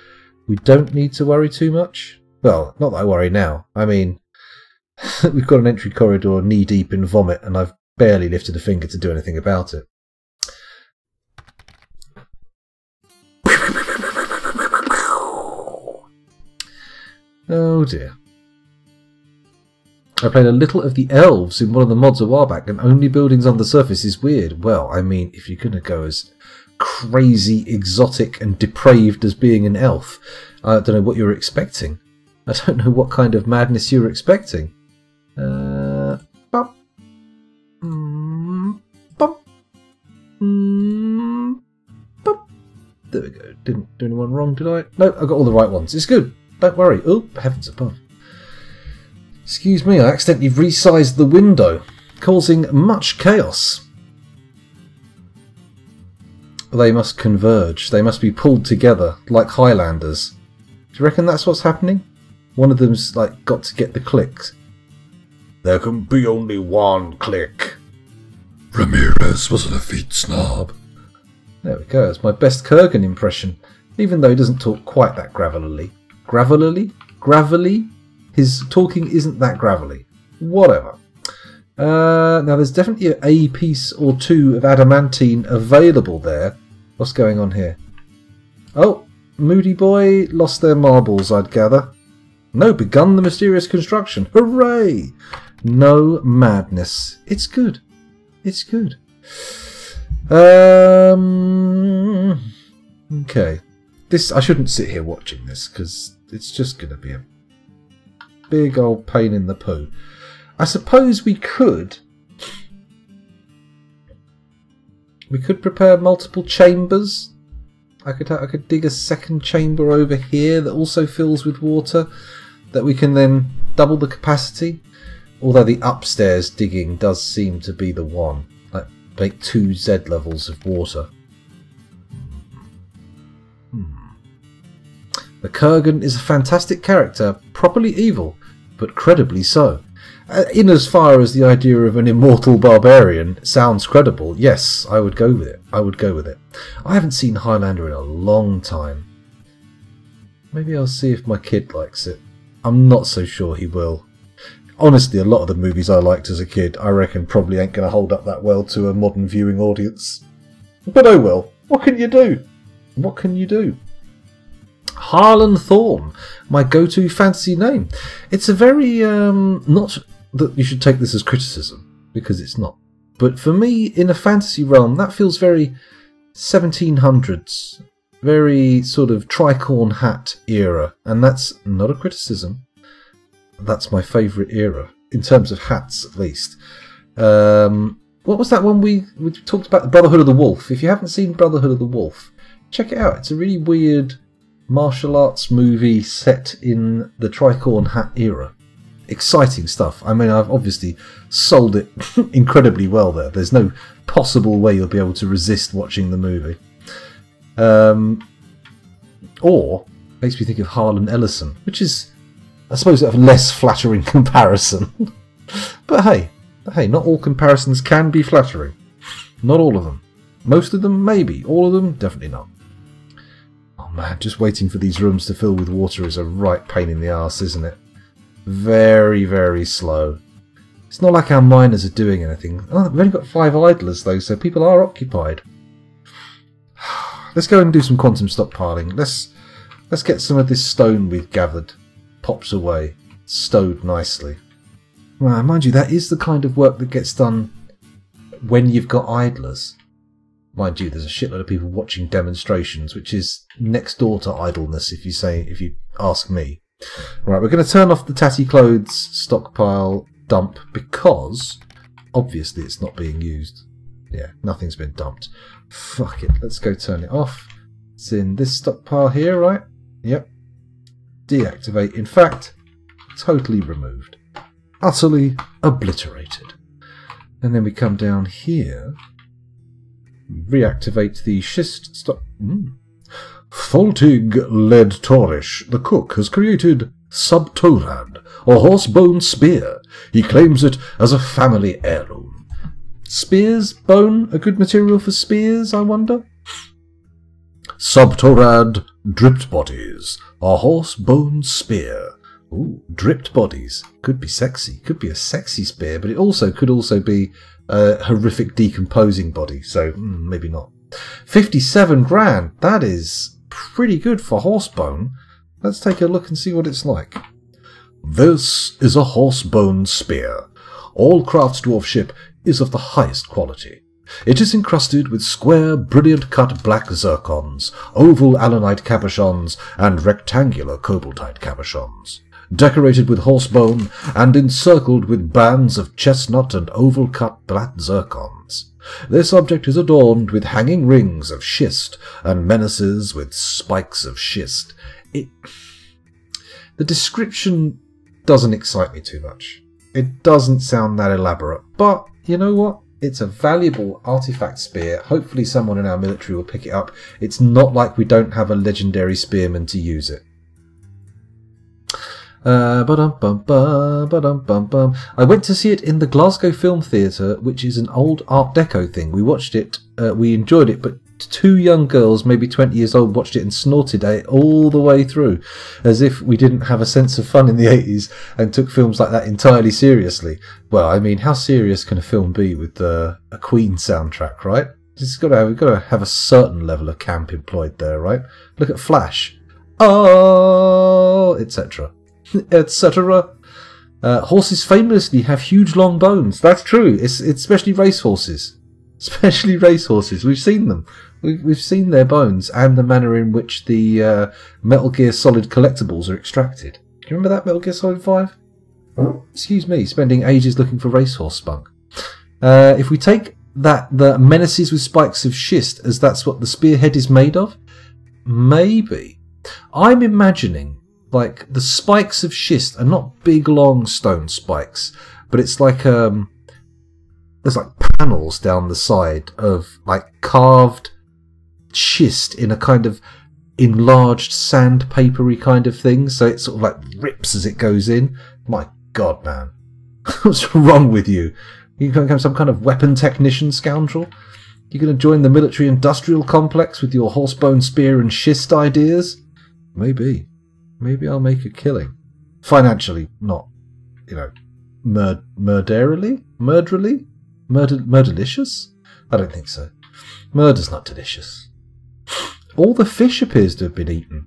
we don't need to worry too much. Well, not that I worry now. I mean, we've got an entry corridor knee deep in vomit and I've barely lifted a finger to do anything about it. Oh dear. I played a little of the elves in one of the mods a while back, and only buildings on the surface is weird. Well, I mean, if you're going to go as crazy, exotic and depraved as being an elf, I don't know what you're expecting. I don't know what kind of madness you're expecting. Bop. Bop. Bop. There we go. Didn't do anyone wrong, did I? No, I got all the right ones. It's good. Don't worry. Oh, heavens above. Excuse me, I accidentally resized the window, causing much chaos. They must converge. They must be pulled together, like Highlanders. Do you reckon that's what's happening? One of them's, like, got to get the clicks. There can be only one click. Ramirez was a defeat snob. There we go, that's my best Kurgan impression, even though he doesn't talk quite that gravelly. Gravelly? Gravelly? His talking isn't that gravelly. Whatever. Now, there's definitely a piece or two of adamantine available there. What's going on here? Oh, Moody Boy lost their marbles, I'd gather. No, begun the mysterious construction. Hooray! No madness. It's good. It's good. Okay. I shouldn't sit here watching this, because it's just going to be a big old pain in the poo. I suppose we could prepare multiple chambers. I could dig a second chamber over here that also fills with water, that we can then double the capacity. Although the upstairs digging does seem to be the one. Like, make 2 Z levels of water. The Kurgan is a fantastic character, properly evil, but credibly so. In as far as the idea of an immortal barbarian sounds credible, yes, I would go with it. I would go with it. I haven't seen Highlander in a long time. Maybe I'll see if my kid likes it. I'm not so sure he will. Honestly, a lot of the movies I liked as a kid, I reckon probably ain't going to hold up that well to a modern viewing audience. But oh well, what can you do? What can you do? Harlan Thorne, my go-to fantasy name. It's a very, not that you should take this as criticism, because it's not. But for me, in a fantasy realm, that feels very 1700s, very sort of tricorn hat era, and that's not a criticism. That's my favourite era, in terms of hats at least. What was that one we talked about? The Brotherhood of the Wolf. If you haven't seen Brotherhood of the Wolf, check it out. It's a really weird martial arts movie set in the tricorn hat era. Exciting stuff. I mean, I've obviously sold it incredibly well there. There's no possible way you'll be able to resist watching the movie. Or makes me think of Harlan Ellison, which is, I suppose, a less flattering comparison. But hey, not all comparisons can be flattering. Not all of them. Most of them, maybe. All of them, definitely not. Oh man, just waiting for these rooms to fill with water is a right pain in the arse, isn't it? Very, very slow. It's not like our miners are doing anything. Oh, we've only got 5 idlers though, so people are occupied. Let's go and do some quantum stockpiling. Let's get some of this stone we've gathered popped away, stowed nicely. Well, mind you, that is the kind of work that gets done when you've got idlers. Mind you, there's a shitload of people watching demonstrations, which is next door to idleness, if you ask me. Right, we're going to turn off the tatty clothes stockpile dump because obviously it's not being used. Yeah, nothing's been dumped. Fuck it, let's go turn it off. It's in this stockpile here, right? Yep. Deactivate. In fact, totally removed. Utterly obliterated. And then we come down here. Reactivate the schist stock. Faultig led Torish, the cook, has created Subtorad, a horse-bone spear. He claims it as a family heirloom. Spears? Bone? A good material for spears, I wonder? Subtorad dripped bodies, a horse-bone spear. Ooh, dripped bodies. Could be sexy. Could be a sexy spear, but it could also be a horrific decomposing body, so maybe not. 57 grand. That is pretty good for horsebone. Let's take a look and see what it's like. This is a horsebone spear. All crafts dwarfship is of the highest quality. It is encrusted with square, brilliant-cut black zircons, oval allanite cabochons, and rectangular cobaltite cabochons. Decorated with horsebone and encircled with bands of chestnut and oval-cut black zircons. This object is adorned with hanging rings of schist and menaces with spikes of schist. The description doesn't excite me too much. It doesn't sound that elaborate, but you know what? It's a valuable artifact spear. Hopefully someone in our military will pick it up. It's not like we don't have a legendary spearman to use it. I went to see it in the Glasgow Film Theatre, which is an old Art Deco thing. We watched it, we enjoyed it, but two young girls, maybe 20 years old, watched it and snorted at it all the way through, as if we didn't have a sense of fun in the 80s and took films like that entirely seriously. Well, I mean, how serious can a film be with a Queen soundtrack, right? We've got to have a certain level of camp employed there, right? Look at Flash. Oh, etc. etc. Horses famously have huge long bones. That's true. It's especially racehorses. Especially racehorses. We've seen them. We've seen their bones and the manner in which the Metal Gear Solid collectibles are extracted. Do you remember that Metal Gear Solid 5? Excuse me, spending ages looking for racehorse spunk. If we take the menaces with spikes of schist as that's what the spearhead is made of, maybe. I'm imagining like the spikes of schist are not big long stone spikes, but it's like there's like panels down the side of like carved schist in a kind of enlarged sandpapery kind of thing, so it sort of like rips as it goes in. My God, man. What's wrong with you? You going to become some kind of weapon technician scoundrel? You're going to join the military industrial complex with your horsebone spear and schist ideas? Maybe. Maybe I'll make a killing. Financially, not, you know, murderily? Murderlicious? I don't think so. Murder's not delicious. All the fish appears to have been eaten.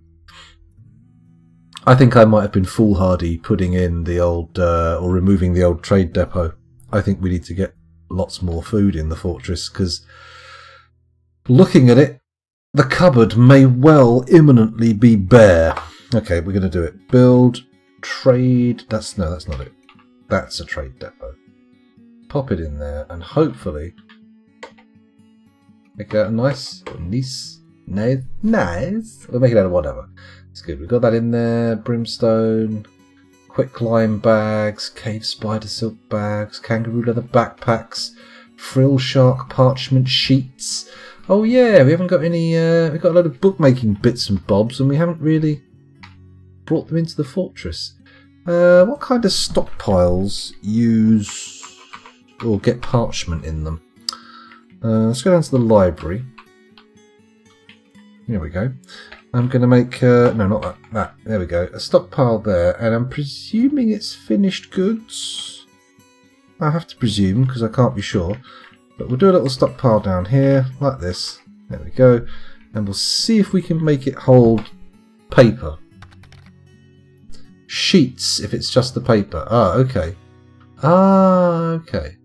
I think I might have been foolhardy putting in the old, or removing the old trade depot. I think we need to get lots more food in the fortress, because looking at it, the cupboard may well imminently be bare. Okay, we're going to do it. Build, trade, that's not it. That's a trade depot. Pop it in there, and hopefully make it out nice. Nice. We'll make it out of whatever. It's good. We've got that in there. Brimstone, quick lime bags, cave spider silk bags, kangaroo leather backpacks, frill shark parchment sheets. Oh yeah, we haven't got any. We've got a load of bookmaking bits and bobs, and we haven't really brought them into the fortress. What kind of stockpiles use or get parchment in them? Let's go down to the library. Here we go. I'm going to make, no, not that. There we go. A stockpile there, and I'm presuming it's finished goods. I have to presume, because I can't be sure. But we'll do a little stockpile down here, like this. There we go. And we'll see if we can make it hold paper. Sheets if it's just the paper. Ah, okay. Ah, okay.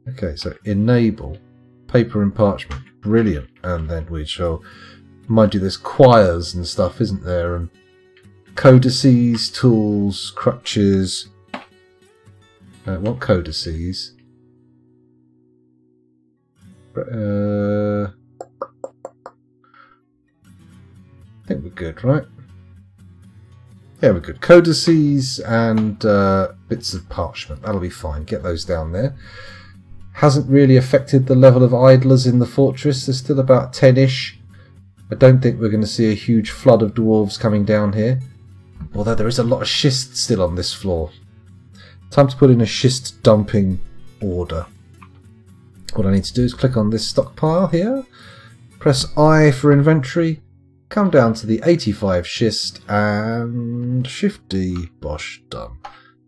Okay, so enable paper and parchment. Brilliant. And then we shall, mind you, there's quires and stuff, isn't there? And codices, tools, crutches. What codices? I think we're good, right? Yeah, we're good. Codices and bits of parchment. That'll be fine. Get those down there. Hasn't really affected the level of idlers in the fortress. There's still about 10-ish. I don't think we're going to see a huge flood of dwarves coming down here. Although there is a lot of schist still on this floor. Time to put in a schist dumping order. What I need to do is click on this stockpile here. Press I for inventory. Come down to the 85 schist and Shift D. Bosh, done.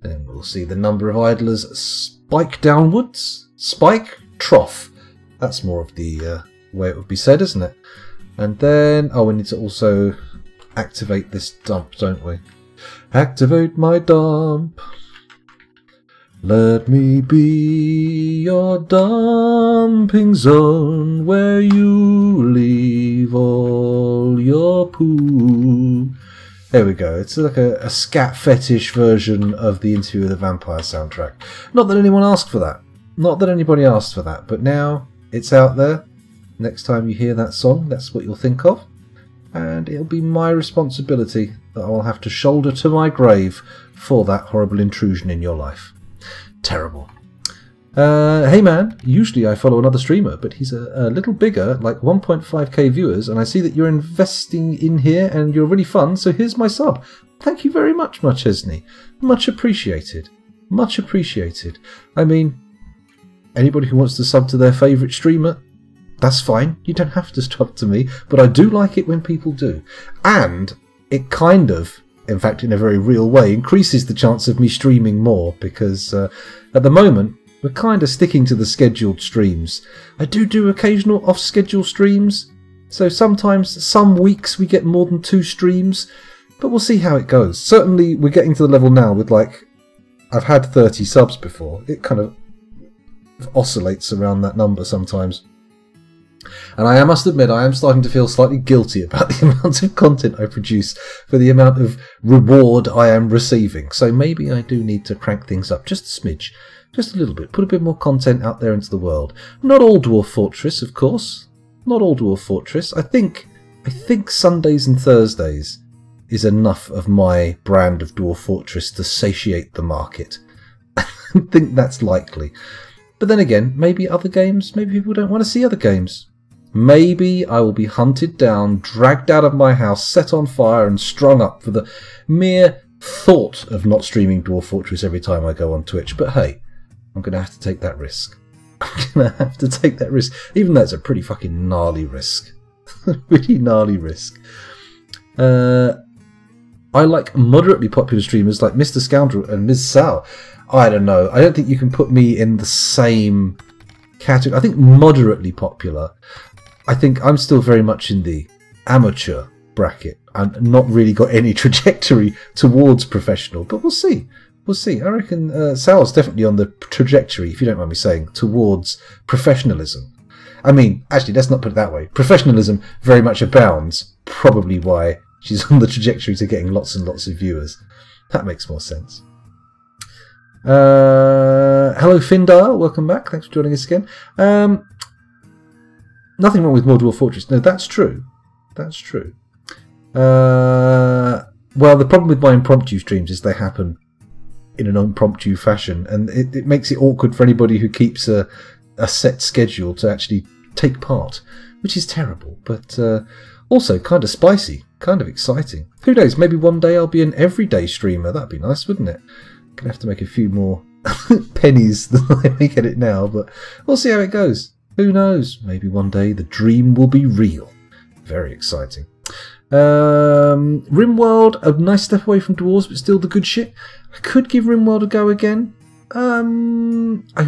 Then we'll see the number of idlers spike downwards. Spike, trough. That's more of the way it would be said, isn't it? And then, oh, we need to also activate this dump, don't we? Activate my dump. Let me be your dumping zone where you leave all your poo. There we go. It's like a scat fetish version of the Interview with the Vampire soundtrack. Not that anyone asked for that. Not that anybody asked for that. But now it's out there. Next time you hear that song, that's what you'll think of. And it'll be my responsibility that I'll have to shoulder to my grave for that horrible intrusion in your life. Terrible. Hey man, usually I follow another streamer, but he's a little bigger, like 1.5k viewers, and I see that you're investing in here and you're really fun, so here's my sub. Thank you very much, Chesney. Much appreciated. Much appreciated. I mean, anybody who wants to sub to their favourite streamer, that's fine. You don't have to sub to me, but I do like it when people do. And it kind of, in fact, in a very real way, increases the chance of me streaming more, because at the moment, we're kind of sticking to the scheduled streams. I do occasional off-schedule streams, so sometimes, some weeks we get more than 2 streams, but we'll see how it goes. Certainly, we're getting to the level now with, like, I've had 30 subs before. It kind of oscillates around that number sometimes. And I must admit, I am starting to feel slightly guilty about the amount of content I produce for the amount of reward I am receiving. So maybe I do need to crank things up just a smidge, just a little bit, put a bit more content out there into the world. Not all Dwarf Fortress, of course. Not all Dwarf Fortress. I think Sundays and Thursdays is enough of my brand of Dwarf Fortress to satiate the market. I think that's likely. But then again, maybe other games, maybe people don't want to see other games. Maybe I will be hunted down, dragged out of my house, set on fire and strung up for the mere thought of not streaming Dwarf Fortress every time I go on Twitch. But hey, I'm going to have to take that risk. I'm going to have to take that risk, even though it's a pretty fucking gnarly risk. Really gnarly risk. I like moderately popular streamers like Mr. Scoundrel and Ms. Sal. I don't know. I don't think you can put me in the same category. I think moderately popular. I think I'm still very much in the amateur bracket and not really got any trajectory towards professional. But we'll see. We'll see. I reckon Sal's definitely on the trajectory, if you don't mind me saying, towards professionalism. I mean, actually, let's not put it that way. Professionalism very much abounds. Probably why she's on the trajectory to getting lots and lots of viewers. That makes more sense. Hello Findar, welcome back. Thanks for joining us again. Nothing wrong with more Dwarf Fortress. No, that's true. That's true. Well, the problem with my impromptu streams is they happen in an impromptu fashion, and it makes it awkward for anybody who keeps a set schedule to actually take part, which is terrible, but also kind of spicy, kind of exciting. Who knows, maybe one day I'll be an everyday streamer. That'd be nice, wouldn't it? Gonna have to make a few more pennies than I make at it now, but we'll see how it goes. Who knows? Maybe one day the dream will be real. Very exciting. RimWorld, a nice step away from Dwarves, but still the good shit. I could give RimWorld a go again.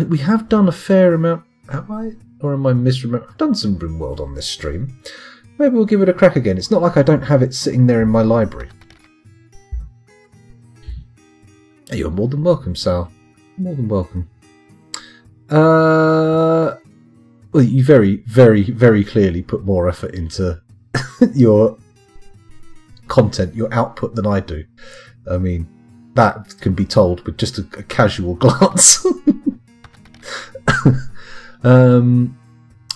We have done a fair amount. Have I? Or am I misremembering? I've done some RimWorld on this stream. Maybe we'll give it a crack again. It's not like I don't have it sitting there in my library. You're more than welcome, Sal. More than welcome. Well, you very, very, very clearly put more effort into your content, your output than I do. I mean, that can be told with just a casual glance.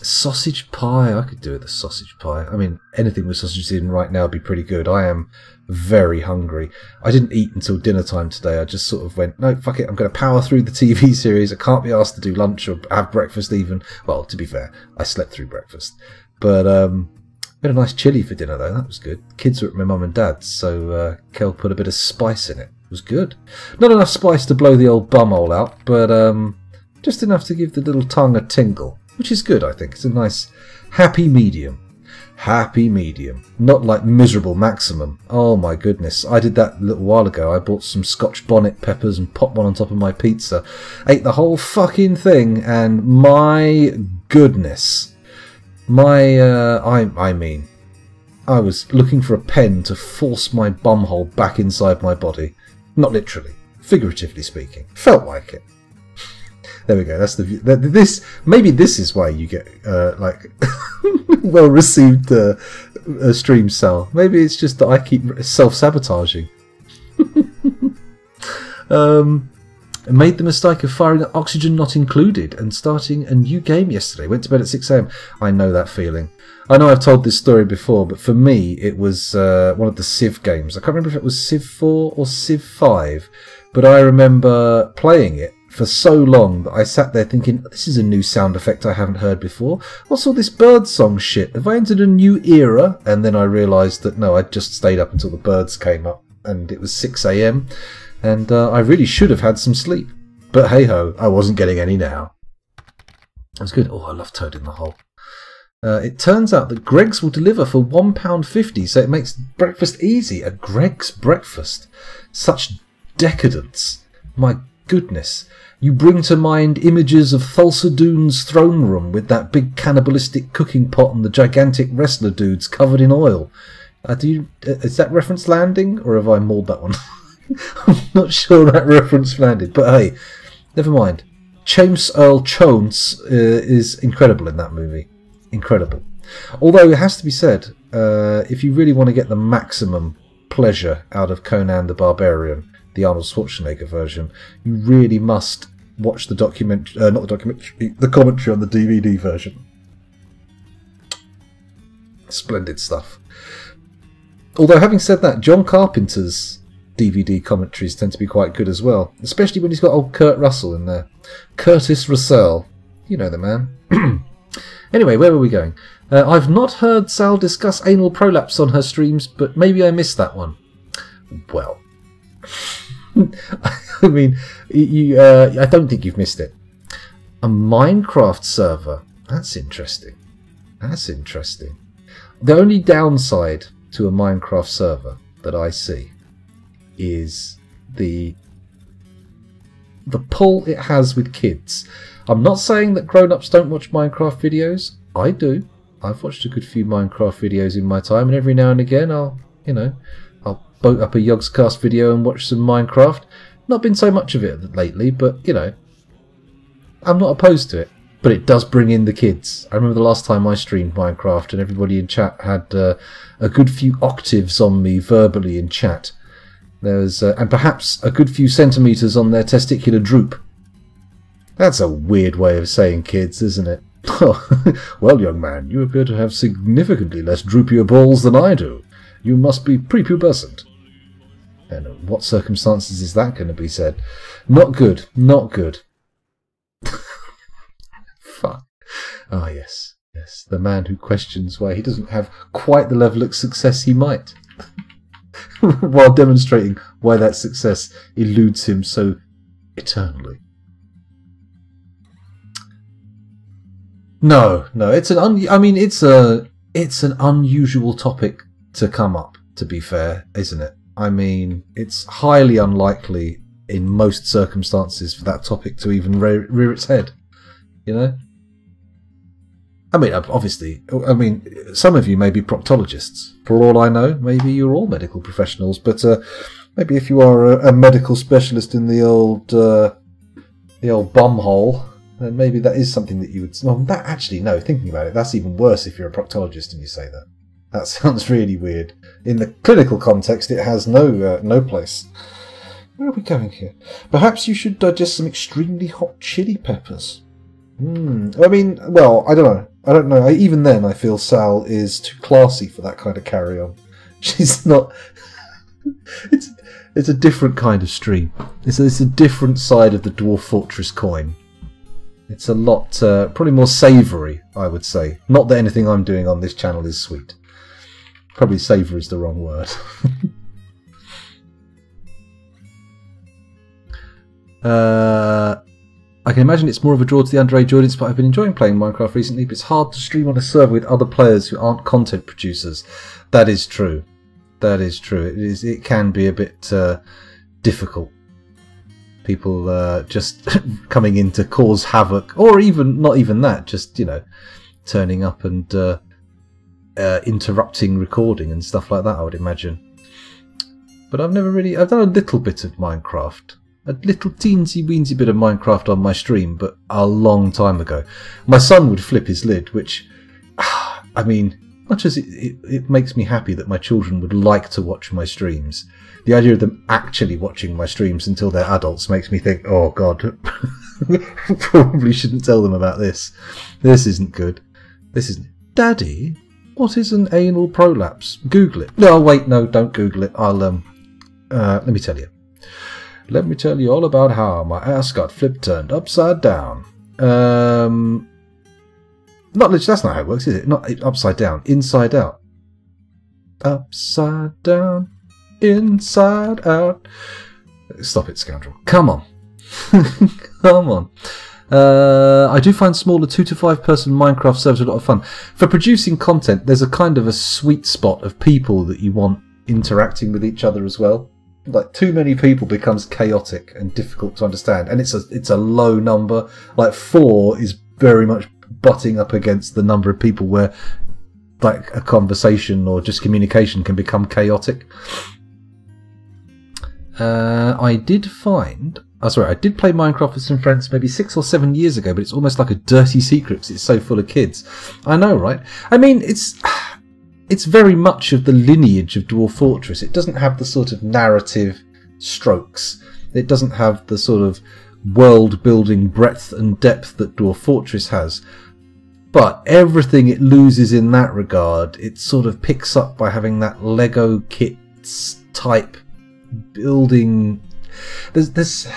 Sausage pie. I could do with a sausage pie. I mean, anything with sausages in right now would be pretty good. I am very hungry. I didn't eat until dinner time today. I just sort of went, no, fuck it. I'm going to power through the TV series. I can't be asked to do lunch or have breakfast even. Well, to be fair, I slept through breakfast. But we had a nice chilli for dinner, though. That was good. Kids were at my mum and dad's, so Kel put a bit of spice in it. It was good. Not enough spice to blow the old bumhole out, but just enough to give the little tongue a tingle. Which is good, I think. It's a nice, happy medium. Happy medium. Not like miserable maximum. Oh my goodness. I did that a little while ago. I bought some Scotch bonnet peppers and popped one on top of my pizza. Ate the whole fucking thing, and my goodness. I mean, I was looking for a pen to force my bumhole back inside my body. Not literally. Figuratively speaking. Felt like it. There we go. That's the view. Maybe this is why you get like well received stream, Sal. Maybe it's just that I keep self-sabotaging. I made the mistake of firing Oxygen Not Included and starting a new game yesterday. Went to bed at 6 AM. I know that feeling. I know I've told this story before, but for me it was one of the Civ games. I can't remember if it was Civ 4 or Civ 5, but I remember playing it for so long that I sat there thinking, this is a new sound effect I haven't heard before. What's all this bird song shit? Have I entered a new era? And then I realised that no, I'd just stayed up until the birds came up and it was 6 AM and I really should have had some sleep. But hey ho, I wasn't getting any now. It was good. Oh, I love Toad in the Hole. It turns out that Greggs will deliver for £1.50, so it makes breakfast easy. A Greggs breakfast. Such decadence. My goodness. You bring to mind images of Thulsa Doon's throne room with that big cannibalistic cooking pot and the gigantic wrestler dudes covered in oil. Is that reference landing, or have I mauled that one? I'm not sure that reference landed, but hey, never mind. James Earl Jones is incredible in that movie. Incredible. Although it has to be said, if you really want to get the maximum pleasure out of Conan the Barbarian, the Arnold Schwarzenegger version, you really must watch the documentary, not the documentary, the commentary on the DVD version. Splendid stuff. Although, having said that, John Carpenter's DVD commentaries tend to be quite good as well, especially when he's got old Kurt Russell in there. Curtis Russell. You know the man. Anyway, where were we going? I've not heard Sal discuss anal prolapse on her streams, but maybe I missed that one. Well, I mean, I don't think you've missed it. A Minecraft server. That's interesting. That's interesting. The only downside to a Minecraft server that I see is the pull it has with kids. I'm not saying that grown-ups don't watch Minecraft videos. I do. I've watched a good few Minecraft videos in my time, and every now and again I'll boat up a Yogscast video and watch some Minecraft. Not been so much of it lately, but, I'm not opposed to it. But it does bring in the kids. I remember the last time I streamed Minecraft and everybody in chat had a good few octaves on me verbally in chat. There was, and perhaps a good few centimetres on their testicular droop. That's a weird way of saying kids, isn't it? Well, young man, you appear to have significantly less droopier balls than I do. You must be prepubescent. And in what circumstances is that going to be said? Not good. Not good. Fuck. Ah, yes. Yes, the man who questions why he doesn't have quite the level of success he might. While demonstrating why that success eludes him so eternally. No, it's an unusual topic to come up, to be fair, isn't it? I mean, it's highly unlikely in most circumstances for that topic to even rear its head, I mean, obviously, I mean, some of you may be proctologists. For all I know, maybe you're all medical professionals, but maybe if you are a medical specialist in the old bum hole, then maybe that is something that you would... Well, that actually, no, thinking about it, that's even worse if you're a proctologist and you say that. That sounds really weird. In the clinical context, it has no place. Where are we going here? Perhaps you should digest some extremely hot chili peppers. I mean, well, I don't know. Even then, I feel Sal is too classy for that kind of carry-on. She's not... It's a different kind of stream. It's a different side of the Dwarf Fortress coin. It's a lot, probably more savoury, I would say. Not that anything I'm doing on this channel is sweet. Probably savoury is the wrong word. I can imagine it's more of a draw to the underage audience, but I've been enjoying playing Minecraft recently, but it's hard to stream on a server with other players who aren't content producers. That is true. That is true. It can be a bit difficult. People just coming in to cause havoc, or even not even that, just, you know, turning up and interrupting recording and stuff like that, I would imagine. But I've done a little bit of Minecraft. A little teensy weensy bit of Minecraft on my stream, but a long time ago. My son would flip his lid, which, I mean, much as it makes me happy that my children would like to watch my streams, the idea of them actually watching my streams until they're adults makes me think, oh god, probably shouldn't tell them about this. This isn't good. This isn't... Daddy, what is an anal prolapse? Google it. No, wait, no, don't Google it. I'll, let me tell you. Let me tell you all about how my ass got turned upside down. Not literally, that's not how it works, is it? Not upside down, inside out. Upside down, inside out. Stop it, scoundrel. Come on. Come on. I do find smaller 2 to 5 person Minecraft servers a lot of fun. For producing content, there's a kind of a sweet spot of people that you want interacting with each other as well. Like, too many people becomes chaotic and difficult to understand, and it's a low number. Like 4 is very much butting up against the number of people where, like, a conversation or just communication can become chaotic. I did play Minecraft with some friends maybe 6 or 7 years ago, but it's almost like a dirty secret because it's so full of kids. I know, right? I mean, it's very much of the lineage of Dwarf Fortress. It doesn't have the sort of narrative strokes. It doesn't have the sort of world-building breadth and depth that Dwarf Fortress has. But everything it loses in that regard, it sort of picks up by having that Lego kits type building. There's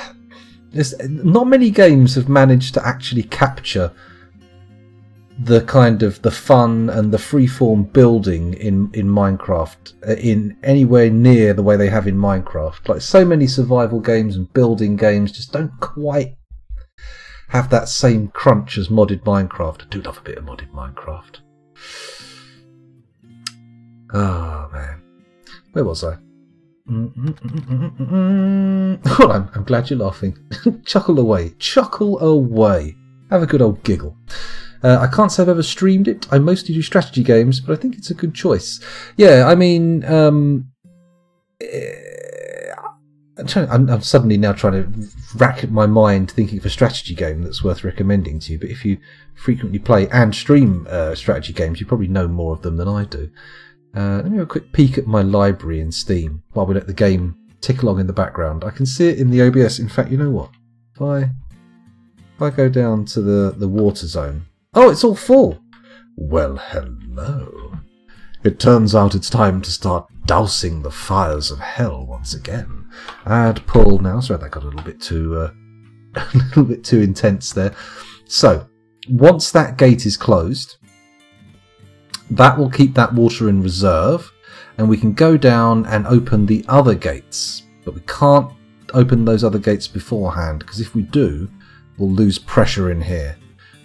not many games have managed to actually capture the kind of the fun and the freeform building in Minecraft in anywhere near the way they have in Minecraft. Like, so many survival games and building games just don't quite have that same crunch as modded Minecraft. I do love a bit of modded Minecraft. Oh man, where was I? Well, I'm glad you're laughing. Chuckle away, chuckle away. Have a good old giggle. I can't say I've ever streamed it. I mostly do strategy games, but I think it's a good choice. Yeah, I mean, I'm suddenly now trying to rack my mind thinking of a strategy game that's worth recommending to you. But if you frequently play and stream strategy games, you probably know more of them than I do. Let me have a quick peek at my library in Steam while we let the game tick along in the background. I can see it in the OBS. In fact, you know what? If I go down to the water zone. Oh, it's all full. Well, hello. It turns out it's time to start dousing the fires of hell once again. Add pull now. Sorry, that got a little bit too intense there. So, once that gate is closed, that will keep that water in reserve, and we can go down and open the other gates. But we can't open those other gates beforehand, because if we do, we'll lose pressure in here.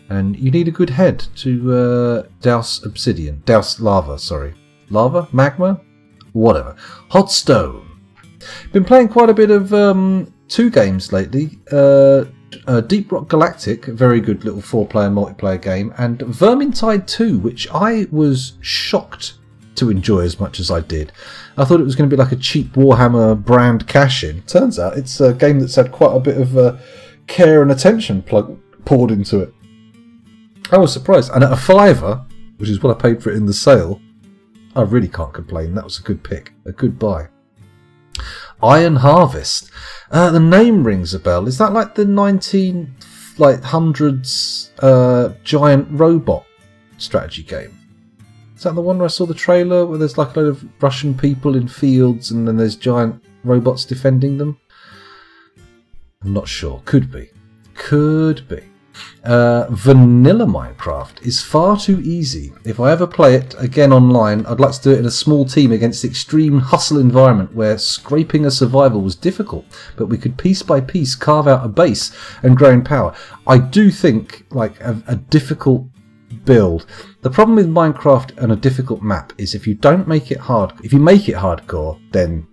And you need a good head to douse obsidian. Douse lava, sorry. Lava? Magma? Whatever. Hot stone. Been playing quite a bit of 2 games lately. finished Deep Rock Galactic, a very good little 4-player multiplayer game, and Vermintide 2, which I was shocked to enjoy as much as I did. I thought it was going to be like a cheap Warhammer brand cash-in. Turns out it's a game that's had quite a bit of care and attention poured into it. I was surprised, and at a £5, which is what I paid for it in the sale, I really can't complain. That was a good pick, a good buy. Iron Harvest. The name rings a bell. Is that like the 1900s giant robot strategy game? Is that the one where I saw the trailer where there's like a load of Russian people in fields and then there's giant robots defending them? I'm not sure. Could be. Could be. Vanilla Minecraft is far too easy. If I ever play it again online, I'd like to do it in a small team against the extreme hustle environment where scraping a survival was difficult, but we could piece by piece carve out a base and grow in power. I do think like a difficult build. The problem with Minecraft and a difficult map is if you don't make it hard, if you make it hardcore, then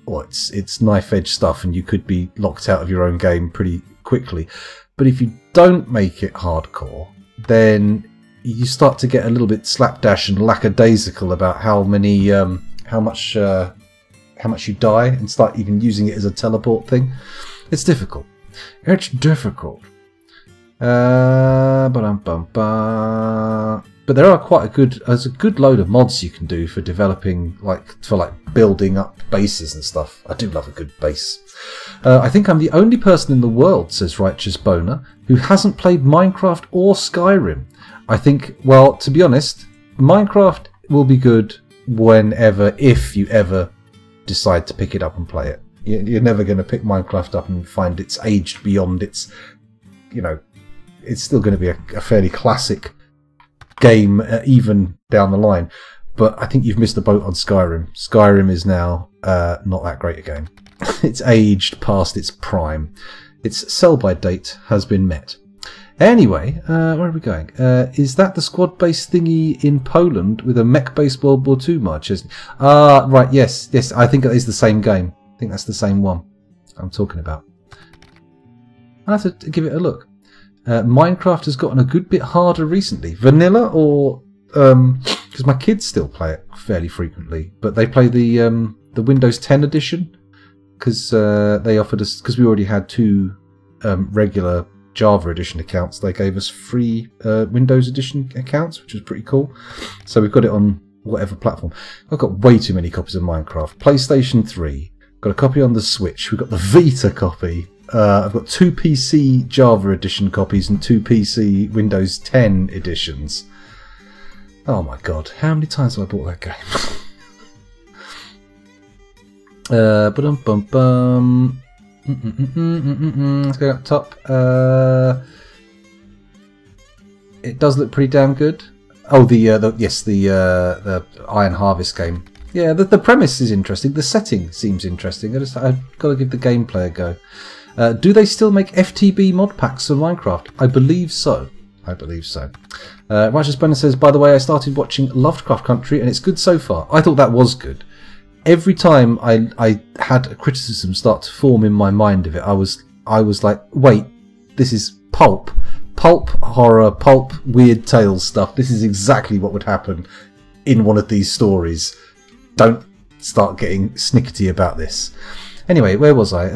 it's knife edge stuff and you could be locked out of your own game pretty quickly. But if you don't make it hardcore, then you start to get a little bit slapdash and lackadaisical about how much you die, and start even using it as a teleport thing. It's difficult. It's difficult. But there are there's a good load of mods you can do for developing, for building up bases and stuff. I do love a good base. I think I'm the only person in the world, says Righteous Boner, who hasn't played Minecraft or Skyrim. I think, well, to be honest, Minecraft will be good if you ever decide to pick it up and play it. You're never going to pick Minecraft up and find it's aged beyond its, it's still going to be a fairly classic game even down the line. But I think you've missed the boat on Skyrim. Skyrim is now not that great a game. It's aged past its prime. Its sell-by date has been met. Anyway, where are we going? Is that the squad-based thingy in Poland with a mech-based World War II march? Right, yes, I think it is the same game. I think that's the same one I'm talking about. I'll have to give it a look. Minecraft has gotten a good bit harder recently. Vanilla or... because my kids still play it fairly frequently, but they play the Windows 10 edition because they offered us, because we already had 2 regular Java edition accounts. They gave us free Windows edition accounts, which was pretty cool. So we've got it on whatever platform. I've got way too many copies of Minecraft. PlayStation 3, got a copy on the Switch. We've got the Vita copy. I've got 2 PC Java edition copies and 2 PC Windows 10 editions. Oh my god, how many times have I bought that game? Let's go up top. It does look pretty damn good. Oh, the Iron Harvest game. Yeah, the premise is interesting. The setting seems interesting. I've got to give the gameplay a go. Do they still make FTB mod packs for Minecraft? I believe so. Righteous Brenner says, by the way, I started watching Lovecraft Country and it's good so far. I thought that was good. Every time I had a criticism start to form in my mind of it, I was like, wait, this is pulp horror, pulp weird tales stuff. This is exactly what would happen in one of these stories. Don't start getting snickety about this. Anyway, where was I?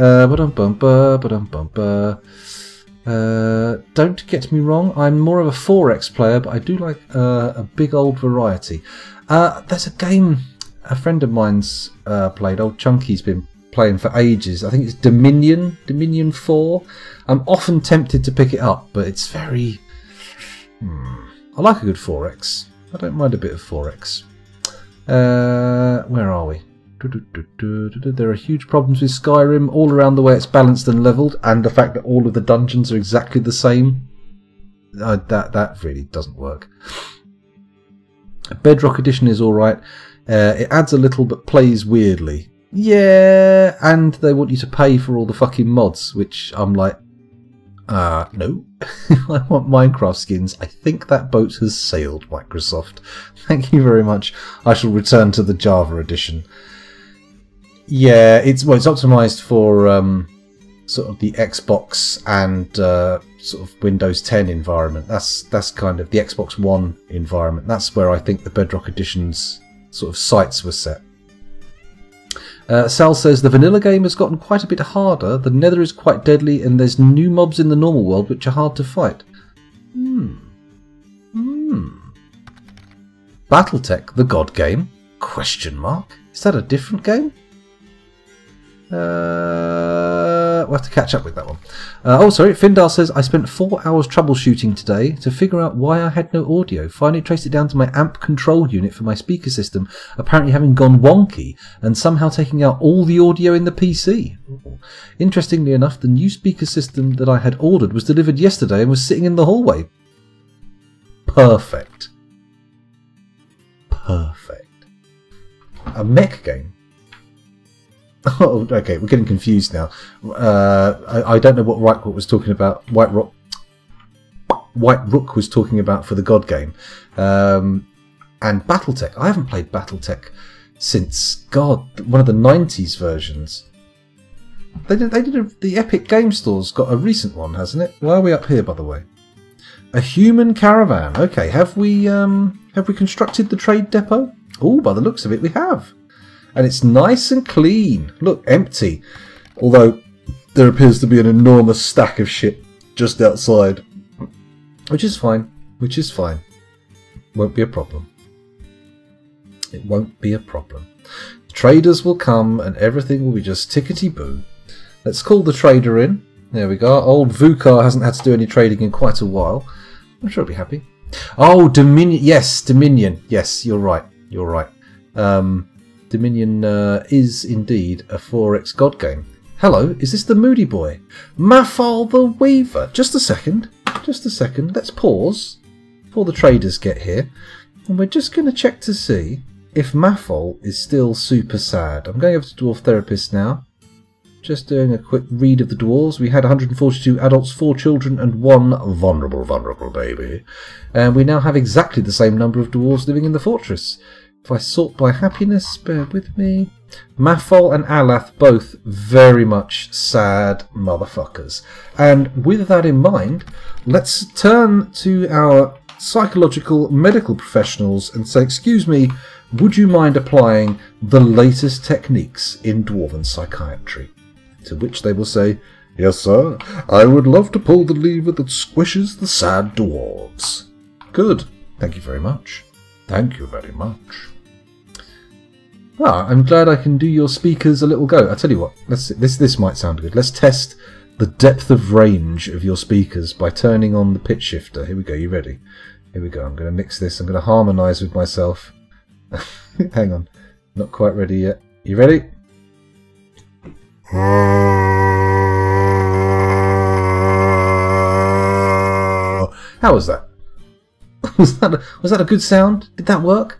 Don't get me wrong, I'm more of a 4X player, but I do like a big old variety. There's a game a friend of mine's played, old Chunky's been playing for ages. I think it's Dominion 4. I'm often tempted to pick it up, but it's very... I like a good 4X. I don't mind a bit of 4X. Where are we? There are huge problems with Skyrim all around the way it's balanced and leveled, and the fact that all of the dungeons are exactly the same. That really doesn't work. Bedrock Edition is alright. It adds a little but plays weirdly. Yeah, and they want you to pay for all the fucking mods, which I'm like, no. I want Minecraft skins. I think that boat has sailed, Microsoft. Thank you very much. I shall return to the Java edition. Yeah, it's optimised for sort of the Xbox and sort of Windows 10 environment. That's kind of the Xbox One environment. That's where I think the Bedrock Edition's sort of sights were set. Sal says the vanilla game has gotten quite a bit harder. The Nether is quite deadly, and there's new mobs in the normal world which are hard to fight. BattleTech, the God game? Question mark. Is that a different game? We'll have to catch up with that one. Oh, sorry. Findar says, I spent 4 hours troubleshooting today to figure out why I had no audio. Finally traced it down to my amp control unit for my speaker system apparently having gone wonky and somehow taking out all the audio in the PC. Interestingly enough, the new speaker system that I had ordered was delivered yesterday and was sitting in the hallway. Perfect. Perfect. A mech game? Oh, okay, we're getting confused now. I don't know what White Rook was talking about. White Rook was talking about for the God game. And BattleTech. I haven't played BattleTech since, God, one of the 90s versions. The Epic Game Store's got a recent one, hasn't it? Why are we up here, by the way? A human caravan. Okay, have we constructed the trade depot? Oh, by the looks of it, we have. And it's nice and clean. Look, empty. Although there appears to be an enormous stack of shit just outside. Which is fine. Which is fine. Won't be a problem. It won't be a problem. Traders will come and everything will be just tickety-boo. Let's call the trader in. There we go. Old Vukar hasn't had to do any trading in quite a while. I'm sure he'll be happy. Oh, Dominion. Yes, Dominion. Yes, you're right. You're right. Dominion is indeed a 4X God game. Hello, is this the Moody Boy? Mafal the Weaver. Just a second. Just a second. Let's pause before the traders get here. And we're just going to check to see if Mafal is still super sad. I'm going over to Dwarf Therapist now. Just doing a quick read of the dwarves. We had 142 adults, 4 children, and 1 vulnerable baby. And we now have exactly the same number of dwarves living in the fortress. If I sort by happiness, bear with me. Mafal and Alath, both very much sad motherfuckers. And with that in mind, let's turn to our psychological medical professionals and say, excuse me, would you mind applying the latest techniques in dwarven psychiatry? To which they will say, yes sir, I would love to pull the lever that squishes the sad dwarves. Good, thank you very much. Thank you very much. Ah, I'm glad I can do your speakers a little go. I tell you what, this might sound good. Let's test the depth of range of your speakers by turning on the pitch shifter. Here we go, you ready? Here we go, I'm going to mix this, I'm going to harmonise with myself. Hang on, not quite ready yet. You ready? How was that? Was that a good sound? Did that work?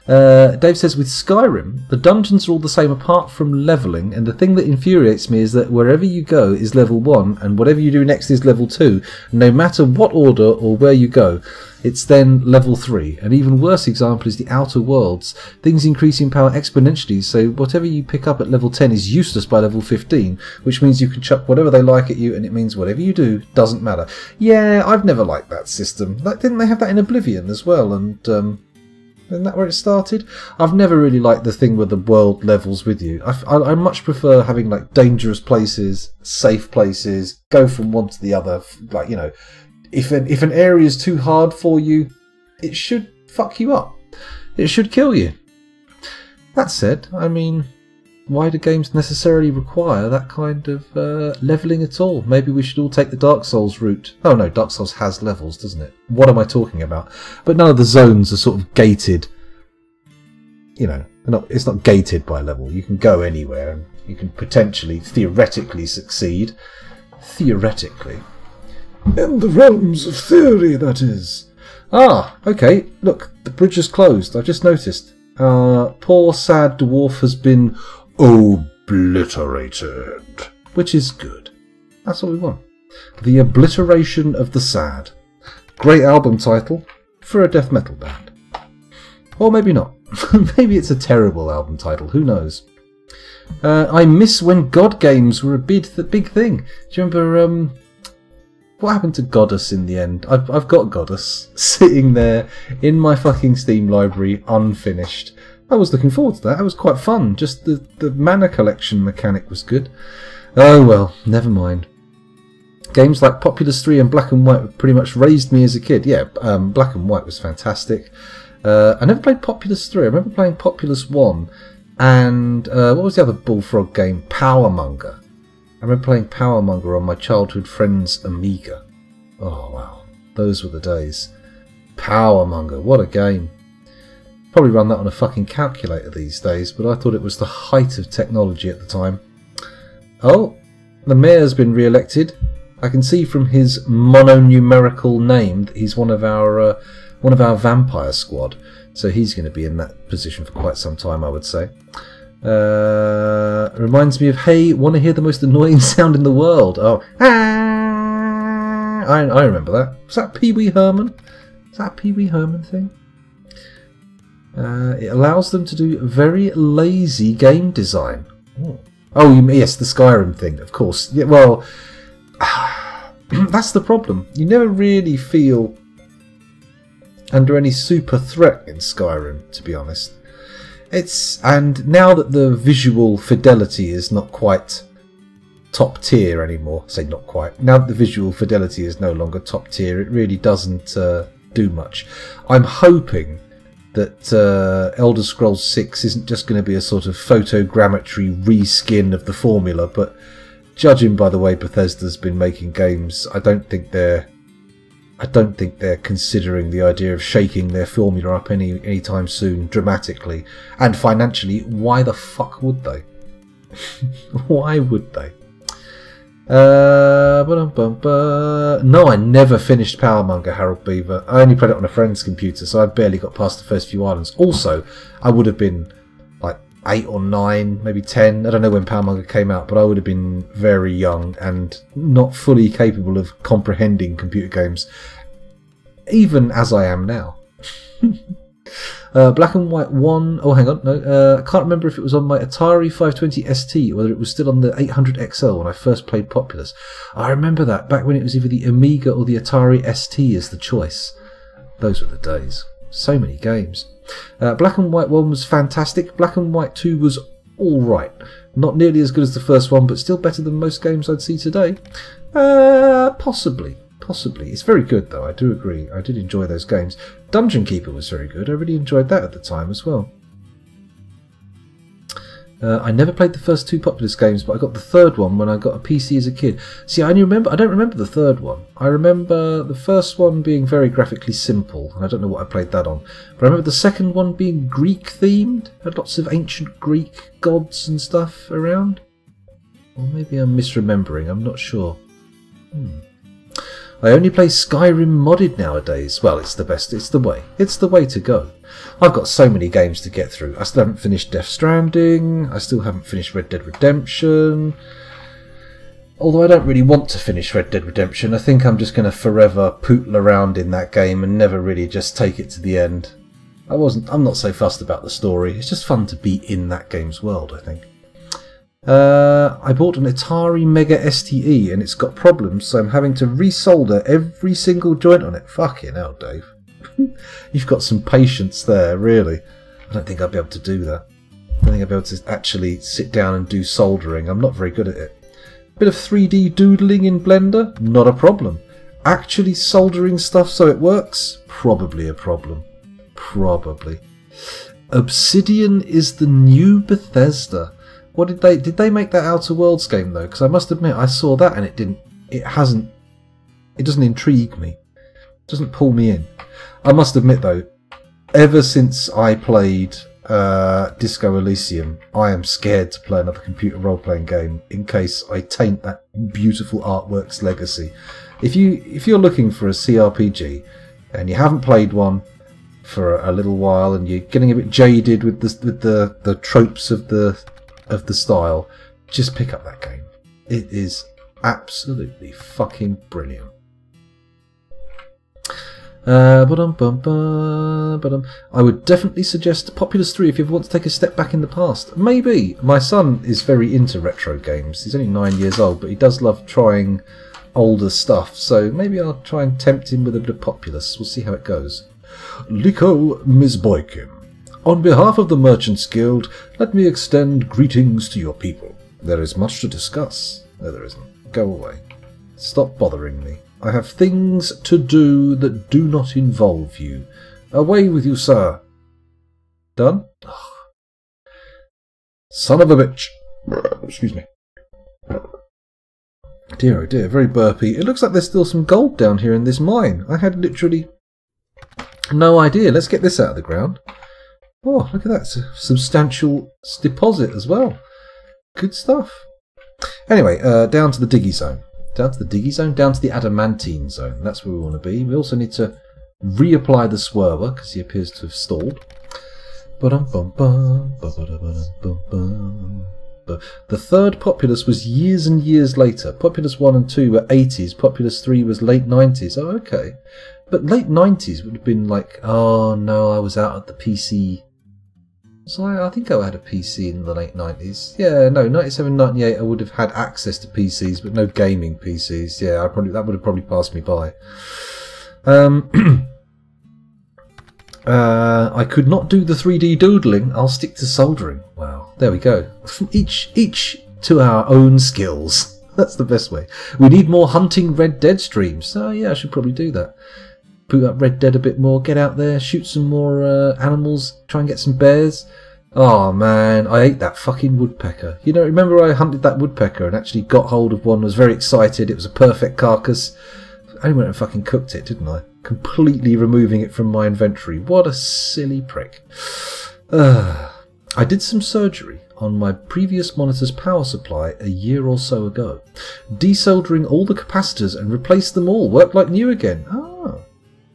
Dave says, with Skyrim, the dungeons are all the same apart from levelling, and the thing that infuriates me is that wherever you go is level 1, and whatever you do next is level 2, no matter what order or where you go, it's then level 3. An even worse example is the Outer Worlds. Things increase in power exponentially, so whatever you pick up at level 10 is useless by level 15, which means you can chuck whatever they like at you, and it means whatever you do doesn't matter. Yeah, I've never liked that system. Didn't they have that in Oblivion as well, and isn't that where it started? I've never really liked the thing where the world levels with you. I much prefer having like dangerous places, safe places, go from one to the other. Like, you know, if an area is too hard for you, it should fuck you up. It should kill you. That said, I mean, why do games necessarily require that kind of levelling at all? Maybe we should all take the Dark Souls route. Oh no, Dark Souls has levels, doesn't it? What am I talking about? But none of the zones are sort of gated. You know, it's not gated by level. You can go anywhere and you can potentially, theoretically succeed. Theoretically. In the realms of theory, that is. Ah, okay. Look, the bridge is closed. I've just noticed. Poor sad dwarf has been obliterated, which is good. That's what we want. The obliteration of the sad. Great album title for a death metal band. Or maybe not. Maybe it's a terrible album title, who knows. I miss when God games were a big thing. Do you remember what happened to Goddess in the end? I've got Goddess sitting there in my fucking Steam library unfinished. I was looking forward to that. It was quite fun. Just the mana collection mechanic was good. Oh well, never mind. Games like Populous 3 and Black and White pretty much raised me as a kid. Yeah, Black and White was fantastic. I never played Populous 3. I remember playing Populous 1 and what was the other Bullfrog game? Powermonger. I remember playing Powermonger on my childhood friend's Amiga. Oh wow, those were the days. Powermonger, what a game. Probably run that on a fucking calculator these days, but I thought it was the height of technology at the time. Oh, the mayor's been re-elected. I can see from his mononumerical name that he's one of our vampire squad, so he's going to be in that position for quite some time, I would say. Reminds me of, hey, want to hear the most annoying sound in the world? Oh, I remember that. Was that Pee Wee Herman? Is that a Pee Wee Herman thing? It allows them to do very lazy game design. Oh, yes, the Skyrim thing, of course. Yeah, well, that's the problem. You never really feel under any super threat in Skyrim, to be honest. And now that the visual fidelity is not quite top tier anymore, say not quite, now that the visual fidelity is no longer top tier, it really doesn't do much. I'm hoping that Elder Scrolls 6 isn't just going to be a sort of photogrammetry reskin of the formula, but judging by the way Bethesda's been making games, I don't think they're considering the idea of shaking their formula up anytime soon dramatically. And financially, why the fuck would they? Why would they? No, I never finished Powermonger, Harold Beaver. I only played it on a friend's computer, so I barely got past the first few islands. Also, I would have been like 8 or 9, maybe 10. I don't know when Powermonger came out, but I would have been very young and not fully capable of comprehending computer games, even as I am now. Black and White 1. Oh, hang on. No, I can't remember if it was on my Atari 520 ST or whether it was still on the 800 XL when I first played Populous. I remember that back when it was either the Amiga or the Atari ST as the choice. Those were the days. So many games. Black and White 1 was fantastic. Black and White 2 was alright. Not nearly as good as the first one, but still better than most games I'd see today. Possibly. It's very good, though. I do agree. I did enjoy those games. Dungeon Keeper was very good. I really enjoyed that at the time as well. I never played the first 2 Populous games, but I got the third one when I got a PC as a kid. See, I don't remember the third one. I remember the first one being very graphically simple, and I don't know what I played that on. But I remember the second one being Greek-themed. Had lots of ancient Greek gods and stuff around. Or maybe I'm misremembering. I'm not sure. I only play Skyrim modded nowadays. Well, it's the best. It's the way. It's the way to go. I've got so many games to get through. I still haven't finished Death Stranding. I still haven't finished Red Dead Redemption. Although I don't really want to finish Red Dead Redemption. I think I'm just going to forever pootle around in that game and never really just take it to the end. I'm not so fussed about the story. It's just fun to be in that game's world, I think. I bought an Atari Mega STE and it's got problems, so I'm having to resolder every single joint on it. Fucking hell, Dave. You've got some patience there, really. I don't think I'll be able to do that. I don't think I'll be able to actually sit down and do soldering. I'm not very good at it. Bit of 3D doodling in Blender? Not a problem. Actually soldering stuff so it works? Probably a problem. Probably. Obsidian is the new Bethesda. What did they make that Outer Worlds game though? Because I must admit I saw that and it doesn't intrigue me. It doesn't pull me in. I must admit though, ever since I played Disco Elysium, I am scared to play another computer role-playing game in case I taint that beautiful artwork's legacy. If you're looking for a CRPG and you haven't played one for a little while and you're getting a bit jaded with the tropes of the style, just pick up that game. It is absolutely fucking brilliant. I would definitely suggest Populous 3 if you ever want to take a step back in the past. Maybe. My son is very into retro games. He's only 9 years old, but he does love trying older stuff. So maybe I'll try and tempt him with a bit of Populous. We'll see how it goes. Liko Mizboikin. On behalf of the Merchants Guild, let me extend greetings to your people. There is much to discuss. No, there isn't. Go away. Stop bothering me. I have things to do that do not involve you. Away with you, sir. Done? Ugh. Son of a bitch. Excuse me. Dear oh dear, very burpy. It looks like there's still some gold down here in this mine. I had literally no idea. Let's get this out of the ground. Oh, look at that. It's a substantial deposit as well. Good stuff. Anyway, down to the diggy zone. Down to the diggy zone? Down to the adamantine zone. That's where we want to be. We also need to reapply the swerver because he appears to have stalled. The third Populous was years and years later. Populous 1 and 2 were 80s. Populous 3 was late 90s. Oh, okay. But late 90s would have been like, oh no, I was out at the PC. So I think I had a PC in the late 90s. Yeah, no, 97, 98 I would have had access to PCs, but no gaming PCs. Yeah, that would have probably passed me by. I could not do the 3D doodling. I'll stick to soldering. Wow, there we go. each to our own skills. That's the best way. We need more hunting Red Dead streams. So yeah, I should probably do that. Boot up Red Dead a bit more, get out there, shoot some more animals, try and get some bears. Oh man, I ate that fucking woodpecker. You know, remember I hunted that woodpecker and actually got hold of one, was very excited, it was a perfect carcass. I only went and fucking cooked it, didn't I? Completely removing it from my inventory. What a silly prick. I did some surgery on my previous monitor's power supply a year or so ago. Desoldering all the capacitors and replaced them all. Worked like new again. Ah.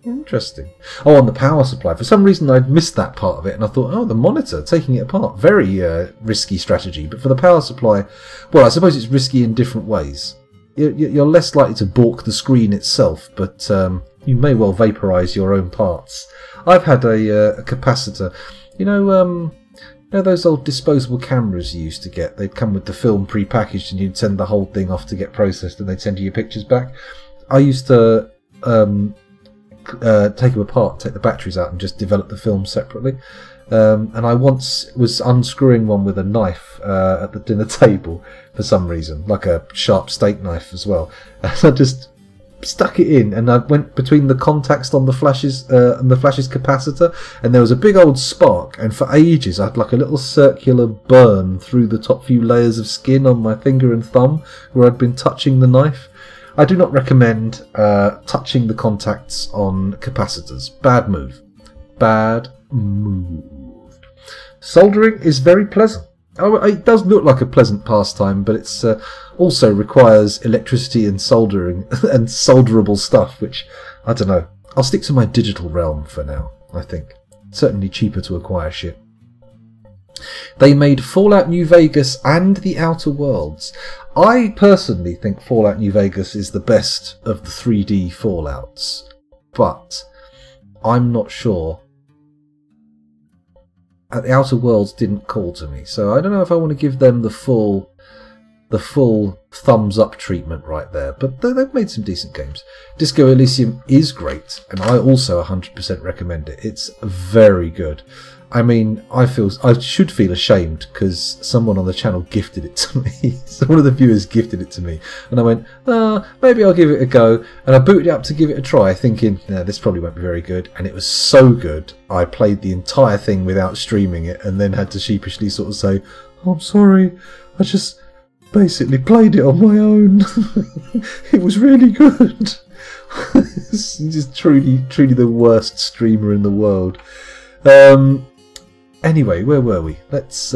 Interesting. Oh, on the power supply. For some reason I'd missed that part of it and I thought, oh, the monitor, taking it apart. Very risky strategy. But for the power supply, well, I suppose it's risky in different ways. You're less likely to balk the screen itself, but you may well vaporise your own parts. I've had a capacitor. You know those old disposable cameras you used to get? They'd come with the film pre-packaged and you'd send the whole thing off to get processed and they'd send you your pictures back. I used to take them apart, take the batteries out and just develop the film separately. And I once was unscrewing one with a knife at the dinner table for some reason, like a sharp steak knife as well. And I just stuck it in and I went between the contacts on the flashes and the flash's capacitor, and there was a big old spark, and for ages I had like a little circular burn through the top few layers of skin on my finger and thumb where I'd been touching the knife. I do not recommend touching the contacts on capacitors. Bad move. Bad move. Soldering is very pleasant. Oh, it does look like a pleasant pastime, but it's also requires electricity and soldering and solderable stuff, which, I don't know. I'll stick to my digital realm for now, I think. Certainly cheaper to acquire shit. They made Fallout New Vegas and The Outer Worlds. I personally think Fallout New Vegas is the best of the 3D Fallouts, but I'm not sure. The Outer Worlds didn't call to me, so I don't know if I want to give them the full thumbs up treatment right there, but they've made some decent games. Disco Elysium is great, and I also 100% recommend it. It's very good. I mean, I should feel ashamed because someone on the channel gifted it to me. So one of the viewers gifted it to me, and I went, maybe I'll give it a go. And I booted it up to give it a try, thinking, no, this probably won't be very good. And it was so good, I played the entire thing without streaming it, and then had to sheepishly sort of say, oh, I'm sorry, I just basically played it on my own. It was really good. Just truly the worst streamer in the world. Anyway, where were we? Let's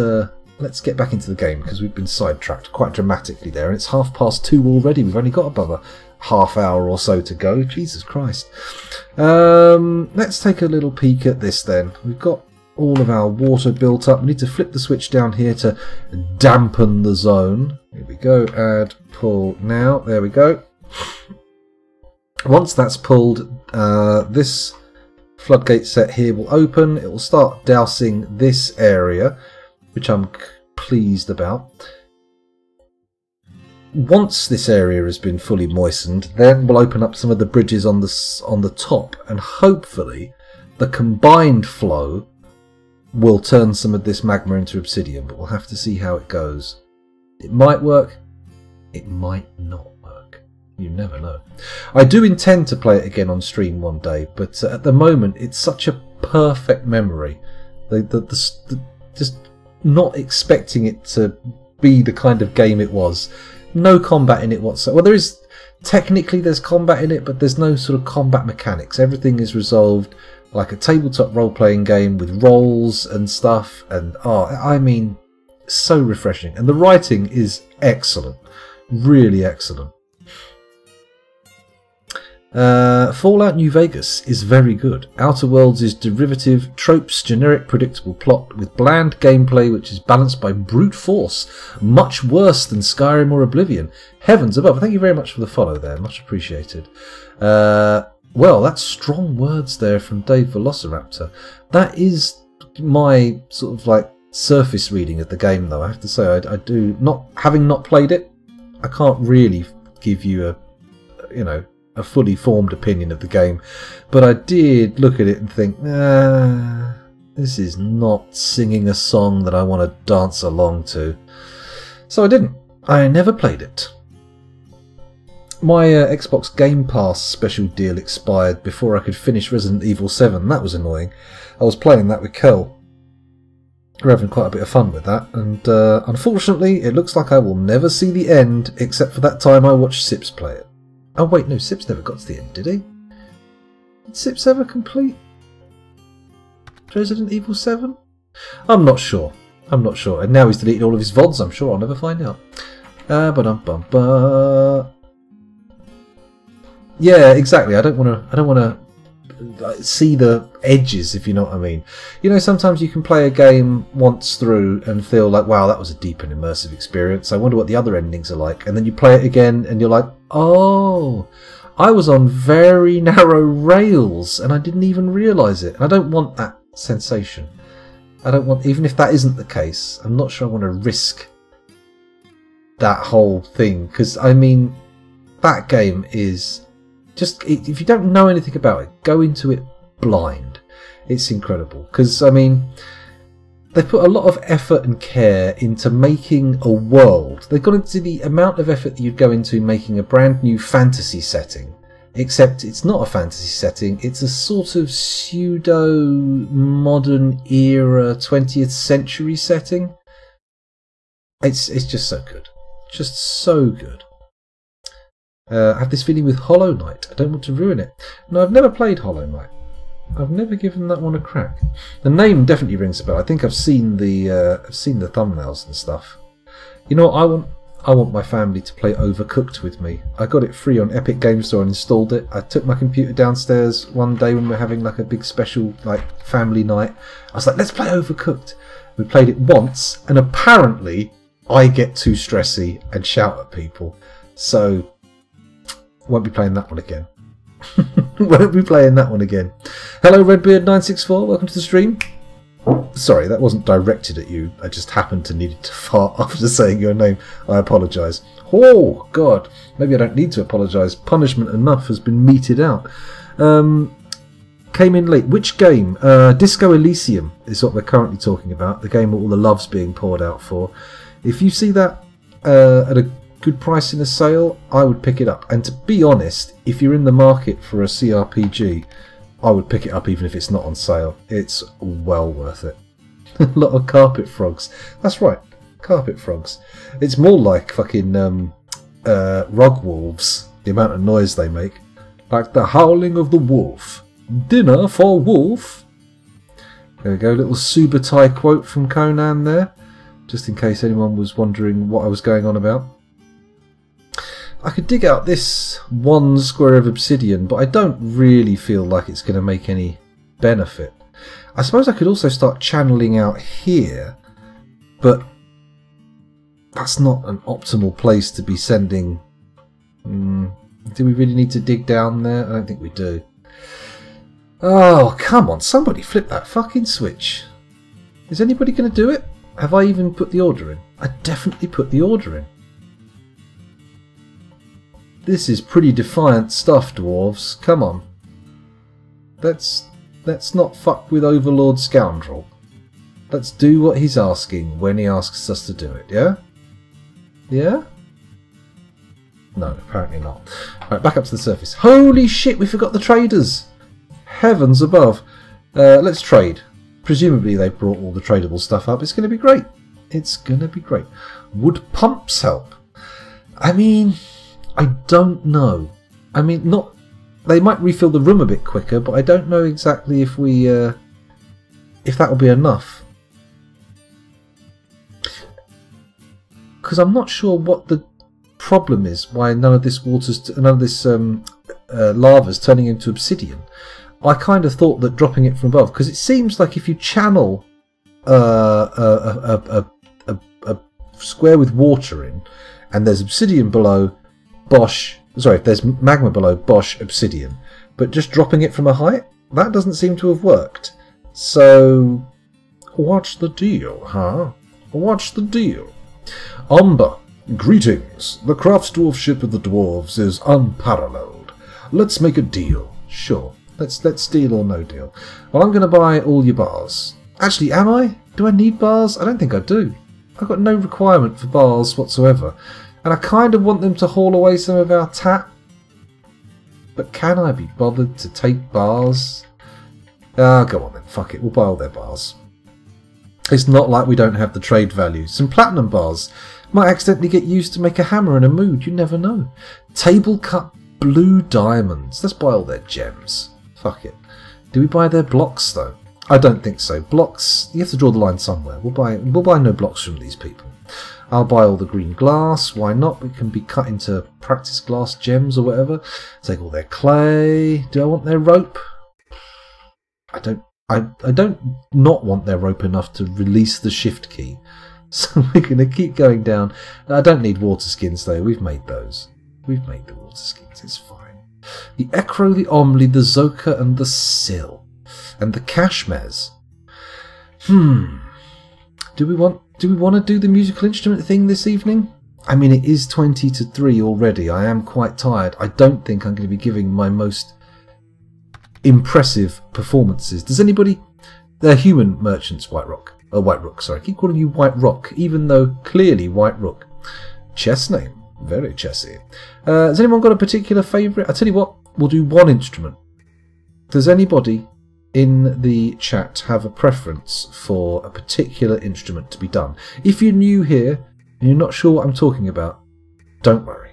get back into the game because we've been sidetracked quite dramatically there, and it's 2:30 already. We've only got above a half hour or so to go. Jesus Christ. Let's take a little peek at this then. We've got all of our water built up. We need to flip the switch down here to dampen the zone. Here we go. Add pull now. There we go. Once that's pulled, this floodgate set here will open. It will start dousing this area, which I'm pleased about. Once this area has been fully moistened, then we'll open up some of the bridges on the top, and hopefully the combined flow will turn some of this magma into obsidian, but we'll have to see how it goes. It might work, it might not work. You never know. I do intend to play it again on stream one day, but at the moment it's such a perfect memory. Just not expecting it to be the kind of game it was. No combat in it whatsoever. Well, there's combat in it, but there's no sort of combat mechanics. Everything is resolved like a tabletop role-playing game with roles and stuff, and I mean, so refreshing. And the writing is excellent, really excellent. Fallout New Vegas is very good. Outer Worlds is derivative, tropes, generic, predictable plot with bland gameplay which is balanced by brute force. Much worse than Skyrim or Oblivion. Heavens above. Thank you very much for the follow there. Much appreciated. Well, that's strong words there from Dave Velociraptor. That is my sort of like surface reading of the game, though. I have to say, I do not, having not played it, I can't really give you a fully formed opinion of the game, but I did look at it and think, this is not singing a song that I want to dance along to. So I didn't. I never played it. My Xbox Game Pass special deal expired before I could finish Resident Evil 7. That was annoying. I was playing that with Kel. We're having quite a bit of fun with that, and unfortunately it looks like I will never see the end except for that time I watched Sips play it. Oh wait, no, Sips never got to the end, did he? Did Sips ever complete Resident Evil 7? I'm not sure. And now he's deleted all of his VODs, I'm sure I'll never find out. Yeah, exactly. I don't want to see the edges, if you know what I mean. You know, sometimes you can play a game once through and feel like, wow, that was a deep and immersive experience. I wonder what the other endings are like. And then you play it again and you're like, oh, I was on very narrow rails and I didn't even realise it. And I don't want that sensation. I don't want, even if that isn't the case, I'm not sure I want to risk that whole thing. Because, I mean, that game is just, if you don't know anything about it, go into it blind. It's incredible. Because, I mean, they put a lot of effort and care into making a world. They've gone into the amount of effort that you'd go into making a brand new fantasy setting. Except it's not a fantasy setting, it's a sort of pseudo-modern era 20th century setting. It's just so good. Just so good. I have this feeling with Hollow Knight. I don't want to ruin it. No, I've never played Hollow Knight. I've never given that one a crack. The name definitely rings a bell. I think I've seen the thumbnails and stuff. You know what I want my family to play Overcooked with me. I got it free on Epic Games Store and installed it. I took my computer downstairs one day when we were having like a big special like family night. I was like, let's play Overcooked. We played it once, and apparently I get too stressy and shout at people. So won't be playing that one again. Won't be playing that one again. Hello Redbeard964, welcome to the stream. Sorry, that wasn't directed at you. I just happened to need to fart after saying your name. I apologise. Oh, God. Maybe I don't need to apologise. Punishment enough has been meted out. Came in late. Which game? Disco Elysium is what we're currently talking about. The game all the love's being poured out for. If you see that at a good price in a sale, I would pick it up. And to be honest, if you're in the market for a CRPG, I would pick it up even if it's not on sale. It's well worth it. A lot of carpet frogs. That's right, carpet frogs. It's more like fucking rug wolves, the amount of noise they make. Like the howling of the wolf. Dinner for wolf. There we go, little Subotai quote from Conan there, just in case anyone was wondering what I was going on about. I could dig out this 1 square of obsidian, but I don't really feel like it's going to make any benefit. I suppose I could also start channeling out here, but that's not an optimal place to be sending Do we really need to dig down there? I don't think we do. Oh, come on. Somebody flip that fucking switch. Is anybody going to do it? Have I even put the order in? I definitely put the order in. This is pretty defiant stuff, dwarves. Come on. Let's not fuck with Overlord Scoundrel. Let's do what he's asking when he asks us to do it, yeah? Yeah? No, apparently not. Right, back up to the surface. Holy shit, we forgot the traders! Heavens above. Let's trade. Presumably they've brought all the tradable stuff up. It's going to be great. It's going to be great. Would pumps help? I mean, I don't know. I mean, not. They might refill the room a bit quicker, but I don't know exactly if we, if that will be enough. Because I'm not sure what the problem is. Why none of this lava's turning into obsidian. I kind of thought that dropping it from above, because it seems like if you channel a square with water in, and there's obsidian below, bosh. Sorry, if there's magma below, bosh, obsidian. But just dropping it from a height, that doesn't seem to have worked. So, what's the deal, huh? What's the deal? Umber, greetings. The crafts dwarf ship of the dwarves is unparalleled. Let's make a deal. Sure. Let's deal or no deal. Well, I'm going to buy all your bars. Actually, am I? Do I need bars? I don't think I do. I've got no requirement for bars whatsoever. And I kind of want them to haul away some of our tap. But can I be bothered to take bars? Go on then. Fuck it. We'll buy all their bars. It's not like we don't have the trade value. Some platinum bars might accidentally get used to make a hammer in a mood. You never know. Table cut blue diamonds. Let's buy all their gems. Fuck it. Do we buy their blocks though? I don't think so. Blocks, you have to draw the line somewhere. We'll buy no blocks from these people. I'll buy all the green glass. Why not? It can be cut into practice glass gems or whatever. Take all their clay. Do I want their rope? I don't not want their rope enough to release the shift key. So we're going to keep going down. I don't need water skins though. We've made those. We've made the water skins. It's fine. The Ekro, the Omli, the Zoka, and the Sill, and the Kashmez. Do we want to do the musical instrument thing this evening? I mean, it is 20 to 3 already. I am quite tired. I don't think I'm going to be giving my most impressive performances. Does anybody? They're human merchants, White Rock. White Rook. Sorry, I keep calling you White Rock, even though clearly White Rook. Chess name. Very chessy. Has anyone got a particular favourite? I'll tell you what, we'll do one instrument. Does anybody in the chat have a preference for a particular instrument to be done? If you're new here and you're not sure what I'm talking about, don't worry.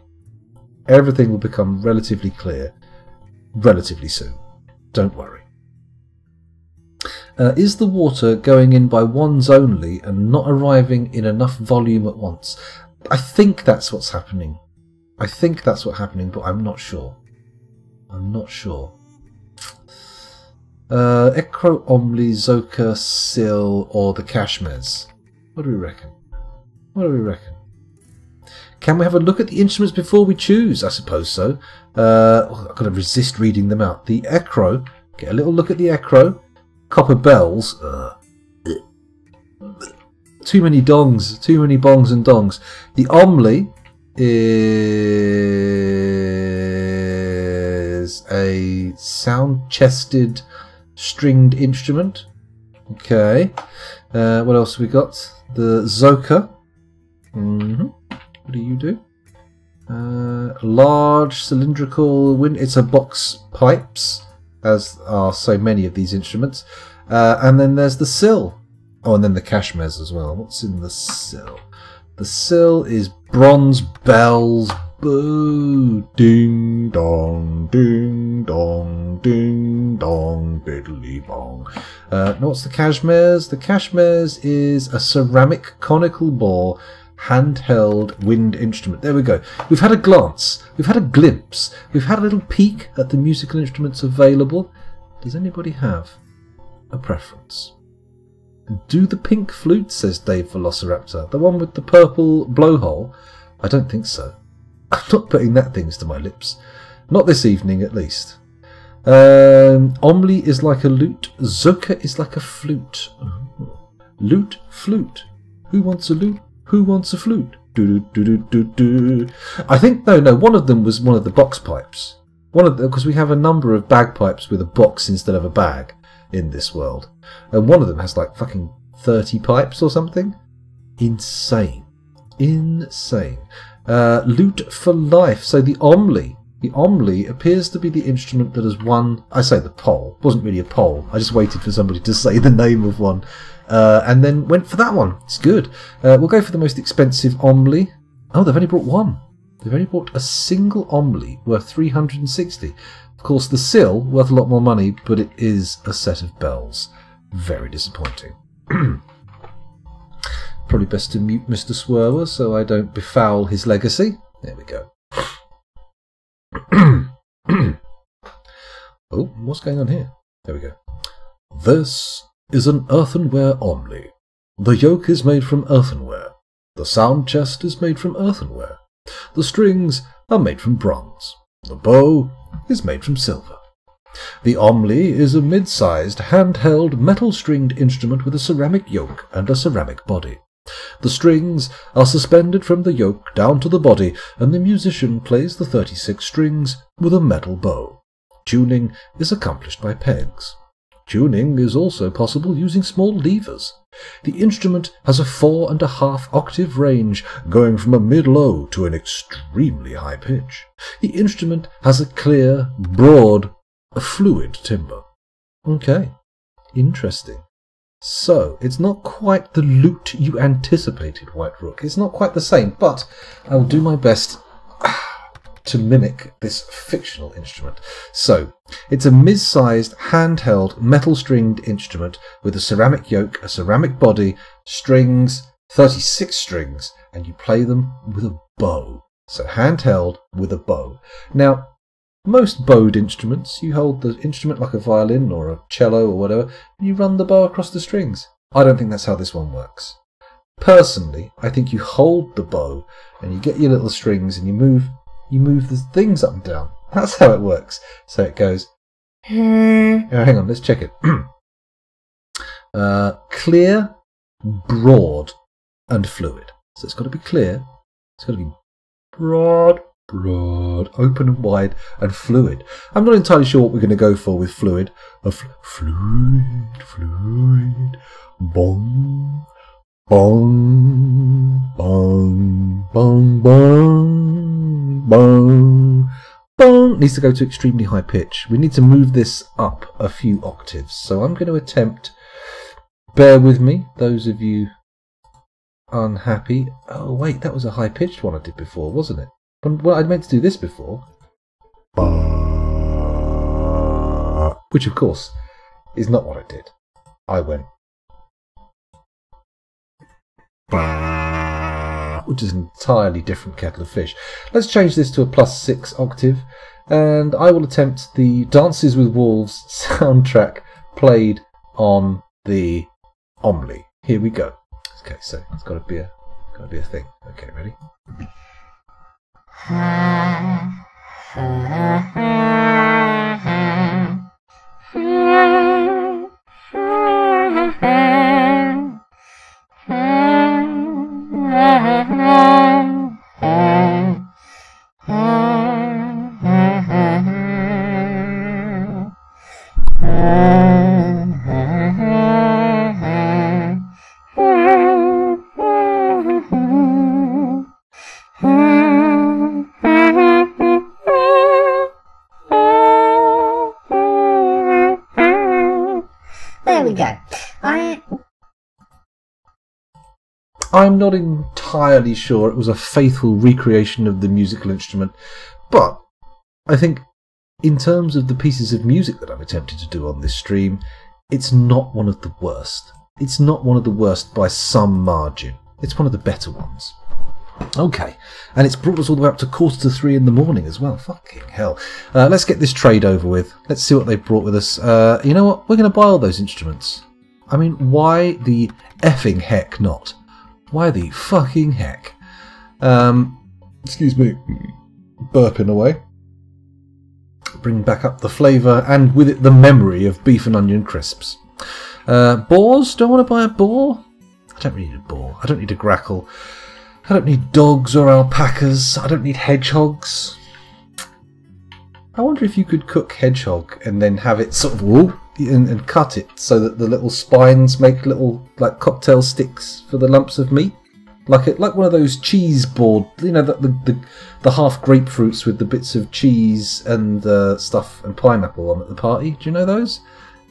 Everything will become relatively clear relatively soon. Don't worry. Is the water going in by ones only and not arriving in enough volume at once? I think that's what's happening. I think that's what's happening, but I'm not sure. I'm not sure. Ekro, Omli, Zoka, Sill, or the Kashmez. What do we reckon? What do we reckon? Can we have a look at the instruments before we choose? I suppose so. I've got to resist reading them out. The Ekro. Get a little look at the Ekro. Copper bells. Too many dongs. Too many bongs and dongs. The Omli is a sound-chested stringed instrument. Okay. What else have we got? The Zoka. What do you do? Large cylindrical wind. It's a box pipes, as are so many of these instruments. And then there's the Sill. Oh, and then the Kashmez as well. What's in the Sill? The Sill is bronze bells. Boo! Ding dong, ding dong, ding dong, biddly bong. What's the Kashmez? The Kashmez is a ceramic conical bore handheld wind instrument. There we go. We've had a glance. We've had a glimpse. We've had a little peek at the musical instruments available. Does anybody have a preference? Do the pink flute, says Dave Velociraptor. The one with the purple blowhole? I don't think so. I'm not putting that things to my lips. Not this evening, at least. Omli is like a lute. Zoka is like a flute. Lute, flute. Who wants a lute? Who wants a flute? Do do do do do. I think no. One of them was one of the box pipes. Because we have a number of bagpipes with a box instead of a bag in this world, and one of them has like fucking 30 pipes or something. Insane. Lute for life. So the Omli. The Omli appears to be the instrument that has won. I say the poll. It wasn't really a poll. I just waited for somebody to say the name of one. And then went for that one. It's good. We'll go for the most expensive Omli. Oh, they've only brought one. They've only bought a single Omli worth 360. Of course, the Sill worth a lot more money, but it is a set of bells. Very disappointing. Probably best to mute Mr. Swerwer so I don't befoul his legacy. There we go. Oh, what's going on here? There we go. This is an earthenware Omli. The yoke is made from earthenware. The sound chest is made from earthenware. The strings are made from bronze. The bow is made from silver. The Omli is a mid-sized, handheld, metal-stringed instrument with a ceramic yoke and a ceramic body. The strings are suspended from the yoke down to the body, and the musician plays the 36 strings with a metal bow. Tuning is accomplished by pegs. Tuning is also possible using small levers. The instrument has a 4.5 octave range, going from a mid-low to an extremely high pitch. The instrument has a clear, broad, fluid timbre. Okay, interesting. So, it's not quite the lute you anticipated, White Rook. It's not quite the same, but I will do my best to mimic this fictional instrument. So, it's a mid-sized, handheld, metal-stringed instrument with a ceramic yoke, a ceramic body, strings, 36 strings, and you play them with a bow. So, handheld with a bow. Now, most bowed instruments, you hold the instrument like a violin or a cello or whatever, and you run the bow across the strings. I don't think that's how this one works. Personally, I think you hold the bow and you get your little strings and you move the things up and down. That's how it works. So it goes. Hang on, let's check it. Clear, broad, and fluid. So it's got to be clear. It's got to be broad, open and wide, and fluid. I'm not entirely sure what we're going to go for with fluid. Fluid, bong, bong, bong, bong, bong, bong, bong. Needs to go to extremely high pitch. We need to move this up a few octaves. So I'm going to attempt, bear with me, those of you unhappy. Oh wait, that was a high pitched one I did before, wasn't it? Well, I meant to do this before. Which, of course, is not what I did. I went. Which is an entirely different kettle of fish. Let's change this to a +6 octave, and I will attempt the Dances with Wolves soundtrack played on the Omli. Here we go. Okay, so it's got to be a thing. Okay, ready? There we go. I'm not entirely sure it was a faithful recreation of the musical instrument, but I think in terms of the pieces of music that I've attempted to do on this stream, it's not one of the worst. It's not one of the worst by some margin. It's one of the better ones. Okay, and it's brought us all the way up to 2:45 in the morning as well. Fucking hell. Let's get this trade over with. Let's see what they've brought with us. You know what? We're going to buy all those instruments. I mean, why the effing heck not? Why the fucking heck? Excuse me. Burping away. Bring back up the flavour and with it the memory of beef and onion crisps. Boars? Do I want to buy a boar? I don't really need a boar. I don't need a grackle. I don't need dogs or alpacas. I don't need hedgehogs. I wonder if you could cook hedgehog and then have it sort of and cut it so that the little spines make little like cocktail sticks for the lumps of meat, like one of those cheese board, you know, the half grapefruits with the bits of cheese and stuff and pineapple on at the party. Do you know those?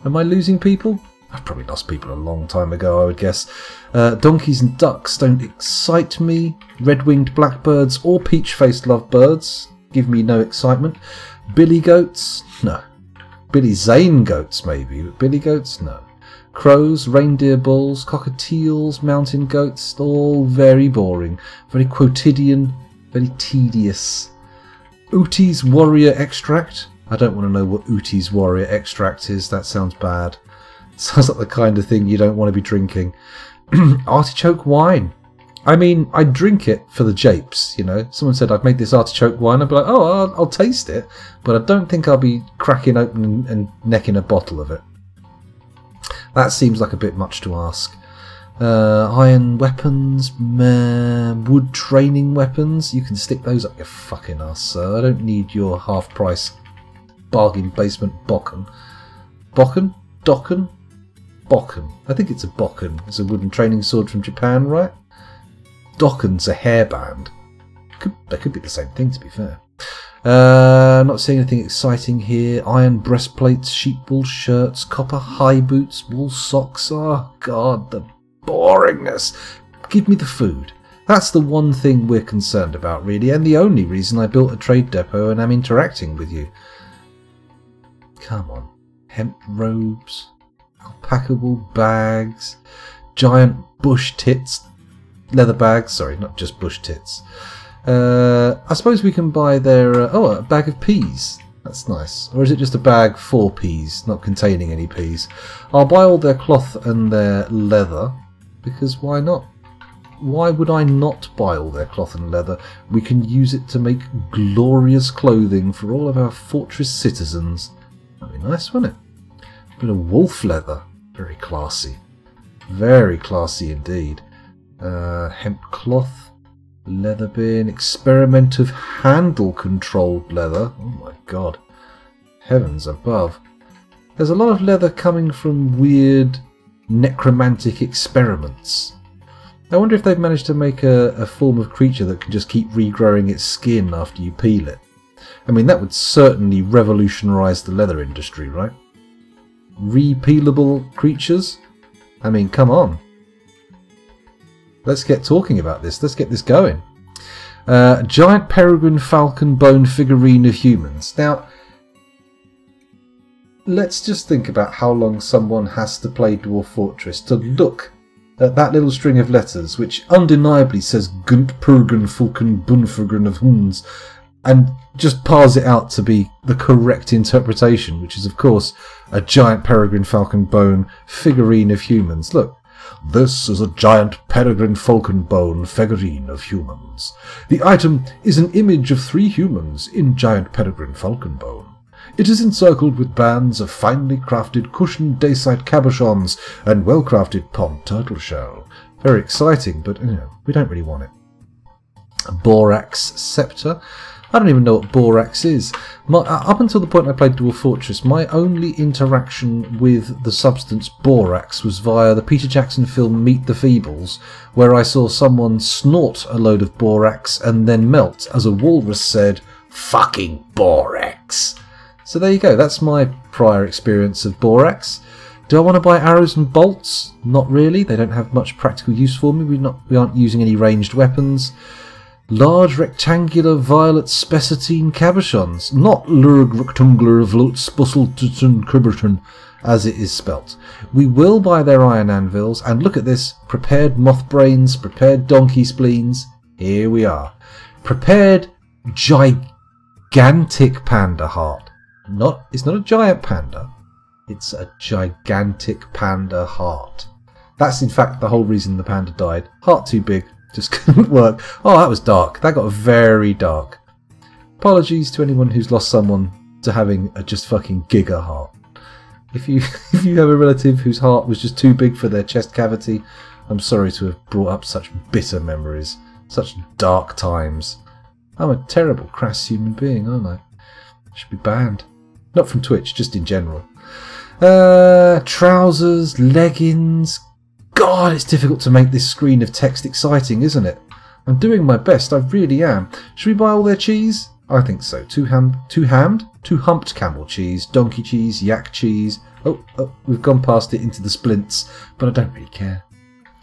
Am I losing people? I've probably lost people a long time ago, I would guess. Donkeys and ducks don't excite me. Red-winged blackbirds or peach-faced lovebirds give me no excitement. Billy goats? No. Billy Zane goats, maybe, but billy goats? No. Crows, reindeer bulls, cockatiels, mountain goats, all very boring. Very quotidian, very tedious. Ooty's warrior extract? I don't want to know what Ooty's warrior extract is. That sounds bad. Sounds like the kind of thing you don't want to be drinking. Artichoke wine. I mean, I'd drink it for the japes, you know. Someone said I'd make this artichoke wine. I'd be like, oh, I'll taste it. But I don't think I'll be cracking open and necking a bottle of it. That seems like a bit much to ask. Iron weapons, wood training weapons. You can stick those up your fucking ass, sir. I don't need your half-price bargain basement bokken. Bokken? Dokken? Bokken. I think it's a bokken. It's a wooden training sword from Japan, right? Dokken's a hairband. They could be the same thing, to be fair. Not seeing anything exciting here. Iron breastplates, sheep wool shirts, copper high boots, wool socks. Oh, God, the boringness. Give me the food. That's the one thing we're concerned about, really, and the only reason I built a trade depot and am interacting with you. Come on. Hemp robes, alpaca wool bags, giant bush tits, leather bags, sorry, not just bush tits. I suppose we can buy their, a bag of peas. That's nice. Or is it just a bag for peas, not containing any peas? I'll buy all their cloth and their leather, because why not? Why would I not buy all their cloth and leather? We can use it to make glorious clothing for all of our fortress citizens. That'd be nice, wouldn't it? A bit of wolf leather. Very classy. Very classy indeed. Hemp cloth, leather bin, experiment of handle controlled leather. Oh my god. Heavens above. There's a lot of leather coming from weird necromantic experiments. I wonder if they've managed to make a form of creature that can just keep regrowing its skin after you peel it. I mean, that would certainly revolutionise the leather industry, right? Repealable creatures? I mean, come on. Let's get talking about this. Let's get this going. Giant peregrine falcon bone figurine of humans. Now, let's just think about how long someone has to play Dwarf Fortress to look at that little string of letters, which undeniably says Gunt Peregrine Falcon Bunfigrin of Huns, and just parse it out to be the correct interpretation, which is, of course, a giant peregrine falcon bone figurine of humans. Look. This is a giant peregrine falcon bone figurine of humans. The item is an image of 3 humans in giant peregrine falcon bone. It is encircled with bands of finely crafted cushioned dacite cabochons and well-crafted pond turtle shell. Very exciting, but we don't really want it. A borax scepter. I don't even know what borax is. Up until the point I played Dwarf Fortress, my only interaction with the substance borax was via the Peter Jackson film Meet the Feebles, where I saw someone snort a load of borax and then melt as a walrus said, "Fucking borax." So there you go, that's my prior experience of borax. Do I want to buy arrows and bolts? Not really, they don't have much practical use for me. We aren't using any ranged weapons. Large rectangular violet spessatine cabochons, not lurg rectangular vloot spusseltuten criberton, as it is spelt. We will buy their iron anvils, and look at this, prepared moth brains, prepared donkey spleens, here we are. Prepared gigantic panda heart. It's not a giant panda, it's a gigantic panda heart. That's in fact the whole reason the panda died. Heart too big. Just couldn't work. Oh, that was dark. That got very dark. Apologies to anyone who's lost someone to having a just fucking giga heart. If you have a relative whose heart was just too big for their chest cavity, I'm sorry to have brought up such bitter memories, such dark times. I'm a terrible, crass human being, aren't I? I should be banned. Not from Twitch, just in general. Trousers, leggings. God, it's difficult to make this screen of text exciting, isn't it? I'm doing my best, I really am. Should we buy all their cheese? I think so. Two humped camel cheese, donkey cheese, yak cheese. Oh, we've gone past it into the splints, but I don't really care.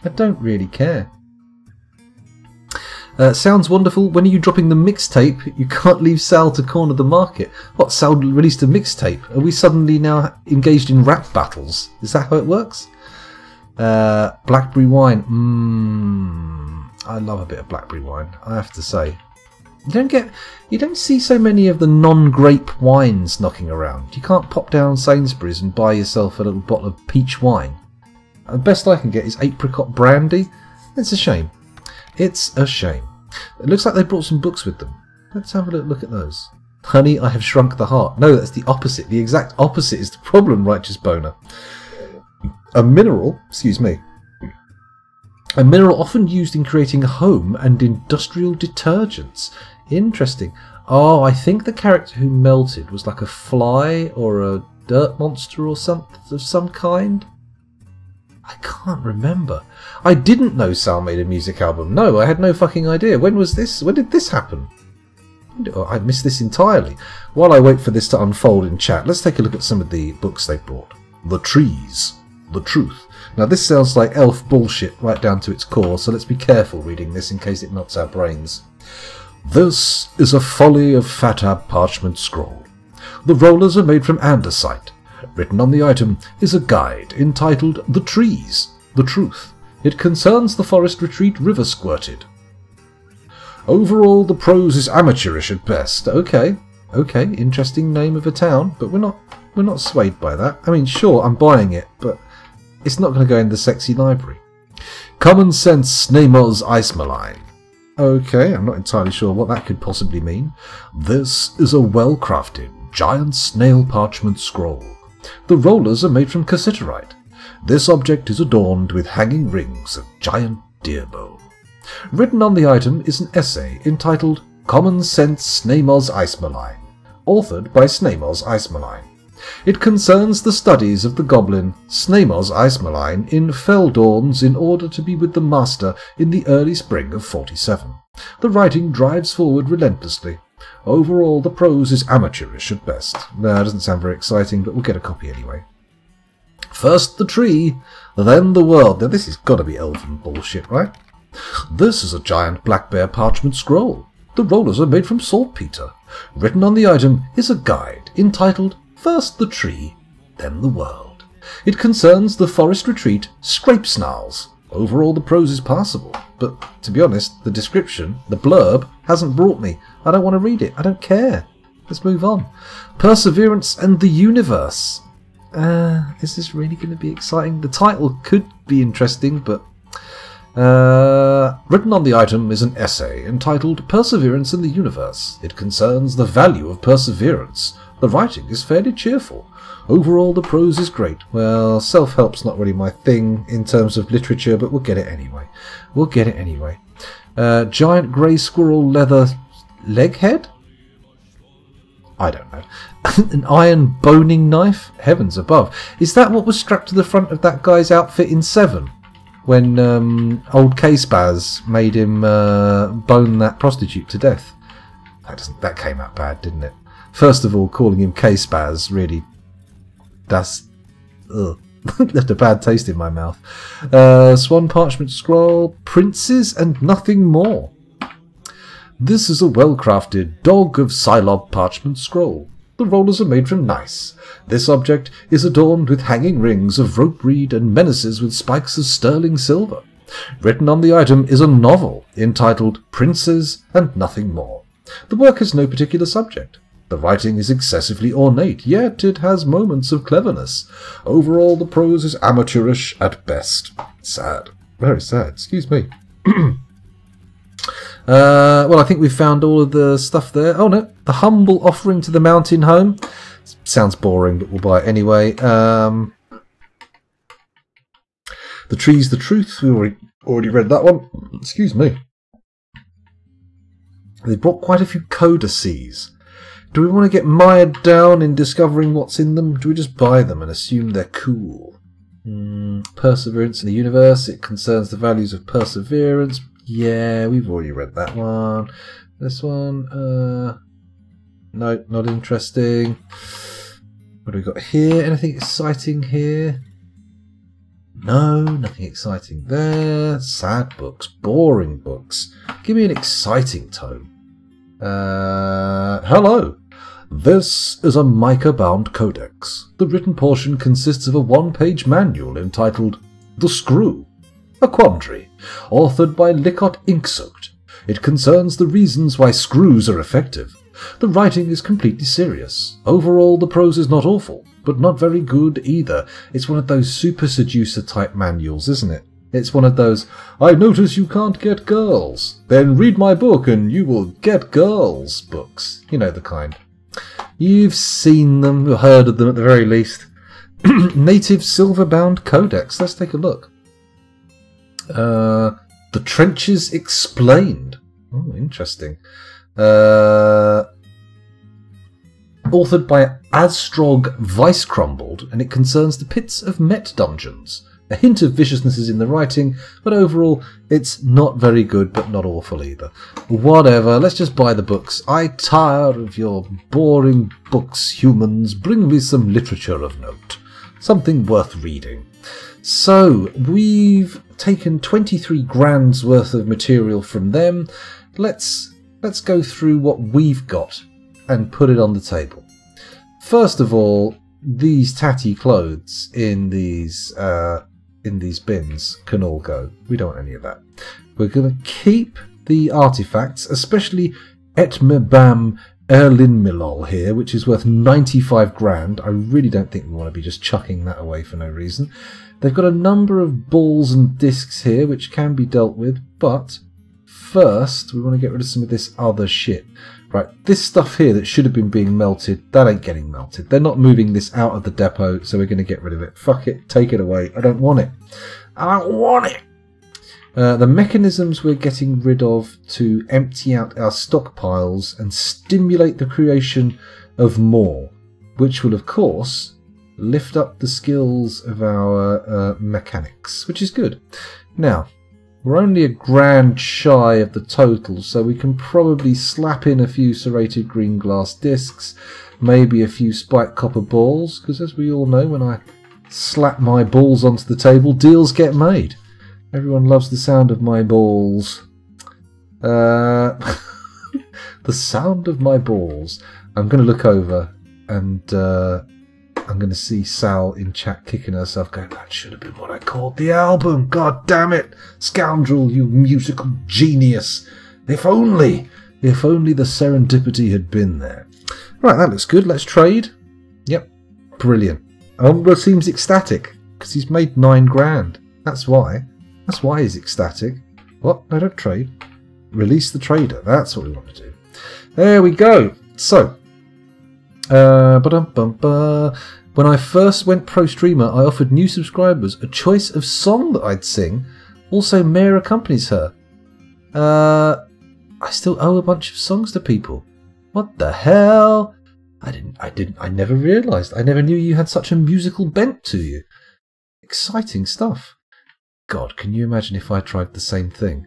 I don't really care. Sounds wonderful. When are you dropping the mixtape? You can't leave Sal to corner the market. What, Sal released a mixtape? Are we suddenly now engaged in rap battles? Is that how it works? Blackberry wine. I love a bit of blackberry wine, I have to say. You don't see so many of the non-grape wines knocking around. You can't pop down Sainsbury's and buy yourself a little bottle of peach wine. The best I can get is apricot brandy. It's a shame. It's a shame. It looks like they brought some books with them. Let's have a little look at those. Honey, I have shrunk the heart. No, that's the opposite. The exact opposite is the problem, righteous boner. A mineral, a mineral often used in creating home and industrial detergents. Interesting. Oh, I think the character who melted was like a fly or a dirt monster or something of some kind. I can't remember. I didn't know Sal made a music album. No, I had no fucking idea. When was this? When did this happen? I missed this entirely. While I wait for this to unfold in chat, let's take a look at some of the books they brought. The Trees. The Truth. Now this sounds like elf bullshit right down to its core, so let's be careful reading this in case it melts our brains. This is a folly of fatab parchment scroll. The rollers are made from andesite. Written on the item is a guide entitled The Trees, The Truth. It concerns the forest retreat River Squirted. Overall, the prose is amateurish at best. Okay, interesting name of a town, but we're not swayed by that. I mean, sure, I'm buying it, but it's not going to go in the sexy library. Common Sense Snamo's Icemaline. Okay, I'm not entirely sure what that could possibly mean. This is a well-crafted, giant snail parchment scroll. The rollers are made from cassiterite. This object is adorned with hanging rings of giant deer bone. Written on the item is an essay entitled Common Sense Snamo's Icemaline, authored by Snamo's Icemaline. It concerns the studies of the goblin Snamo's Icemaline in Feldorns in order to be with the master in the early spring of 47. The writing drives forward relentlessly. Overall, the prose is amateurish at best. No, it doesn't sound very exciting, but we'll get a copy anyway. First the tree, then the world. Now this has got to be elven bullshit, right? This is a giant black bear parchment scroll. The rollers are made from saltpeter. Written on the item is a guide entitled First the Tree, then the World. It concerns the forest retreat Scrape Snarls. Overall, the prose is passable, but to be honest, the description, the blurb, hasn't brought me. I don't want to read it. I don't care. Let's move on. Perseverance and the Universe. Is this really going to be exciting? The title could be interesting, but... written on the item is an essay entitled Perseverance in the Universe. It concerns the value of perseverance. The writing is fairly cheerful. Overall, the prose is great. Well, self-help's not really my thing in terms of literature, but we'll get it anyway. Giant grey squirrel leather leg head? I don't know. An iron boning knife? Heavens above. Is that what was strapped to the front of that guy's outfit in 7? When old K-Spaz made him bone that prostitute to death? That came out bad, didn't it? First of all, calling him K-Spaz really... That's... Ugh. Left a bad taste in my mouth. Swan Parchment Scroll, Princes and Nothing More. This is a well-crafted Dog of Psylob Parchment Scroll. The rollers are made from nice. This object is adorned with hanging rings of rope reed and menaces with spikes of sterling silver. Written on the item is a novel entitled Princes and Nothing More. The work has no particular subject. The writing is excessively ornate, yet it has moments of cleverness. Overall, the prose is amateurish at best. Sad. Very sad. Excuse me. Well, I think we've found all of the stuff there. Oh no, the humble offering to the mountain home. Sounds boring, but we'll buy it anyway. The tree's the truth. We already read that one. Excuse me. They brought quite a few codices. Do we want to get mired down in discovering what's in them? Do we just buy them and assume they're cool? Perseverance in the universe. It concerns the values of perseverance. Yeah, we've already read that one. This one, no, not interesting. What do we got here? Anything exciting here? No, nothing exciting there. Sad books, boring books. Give me an exciting tome. Hello. This is a mica-bound codex. The written portion consists of a one-page manual entitled The Screw, a quandary, authored by Licot Inksoaked. It concerns the reasons why screws are effective. The writing is completely serious. Overall, the prose is not awful, but not very good either. It's one of those super seducer type manuals, isn't it? It's one of those, I notice you can't get girls. Then read my book and you will get girls books. You know the kind. You've seen them, or heard of them at the very least. Native silver-bound codex. Let's take a look. The Trenches Explained. Oh, interesting. Authored by Astrog Vicecrumbled, and it concerns the pits of Met dungeons. A hint of viciousness is in the writing, but overall it's not very good, but not awful either. Whatever, let's just buy the books. I tire of your boring books, humans. Bring me some literature of note. Something worth reading. So, we've taken 23 grand's worth of material from them. Let's go through what we've got and put it on the table. First of all, these tatty clothes in these bins can all go. We don't want any of that. We're going to keep the artifacts, especially Etmebam Erlin Milol here, which is worth 95 grand. I really don't think we want to be just chucking that away for no reason. They've got a number of balls and discs here, which can be dealt with, but first we want to get rid of some of this other shit. Right, this stuff here that should have been being melted, that ain't getting melted. They're not moving this out of the depot, so we're going to get rid of it. Fuck it, take it away. I don't want it. I don't want it! The mechanisms we're getting rid of to empty out our stockpiles and stimulate the creation of more, which will, of course, lift up the skills of our mechanics, which is good. Now, we're only a grand shy of the total, so we can probably slap in a few serrated green glass discs, maybe a few spiked copper balls, because as we all know, when I slap my balls onto the table, deals get made. Everyone loves the sound of my balls. The sound of my balls. I'm going to look over and I'm going to see Sal in chat kicking herself going, that should have been what I called the album. God damn it. Scoundrel, you musical genius. If only the serendipity had been there. Right, that looks good. Let's trade. Yep. Brilliant. Umbra seems ecstatic because he's made 9 grand. That's why. That's why he's ecstatic. What? No, don't trade. Release the trader. That's what we want to do. There we go. So, when I first went pro streamer, I offered new subscribers a choice of song that I'd sing. Also, Mare accompanies her. I still owe a bunch of songs to people. What the hell? I never realised. I never knew you had such a musical bent to you. Exciting stuff. God, can you imagine if I tried the same thing?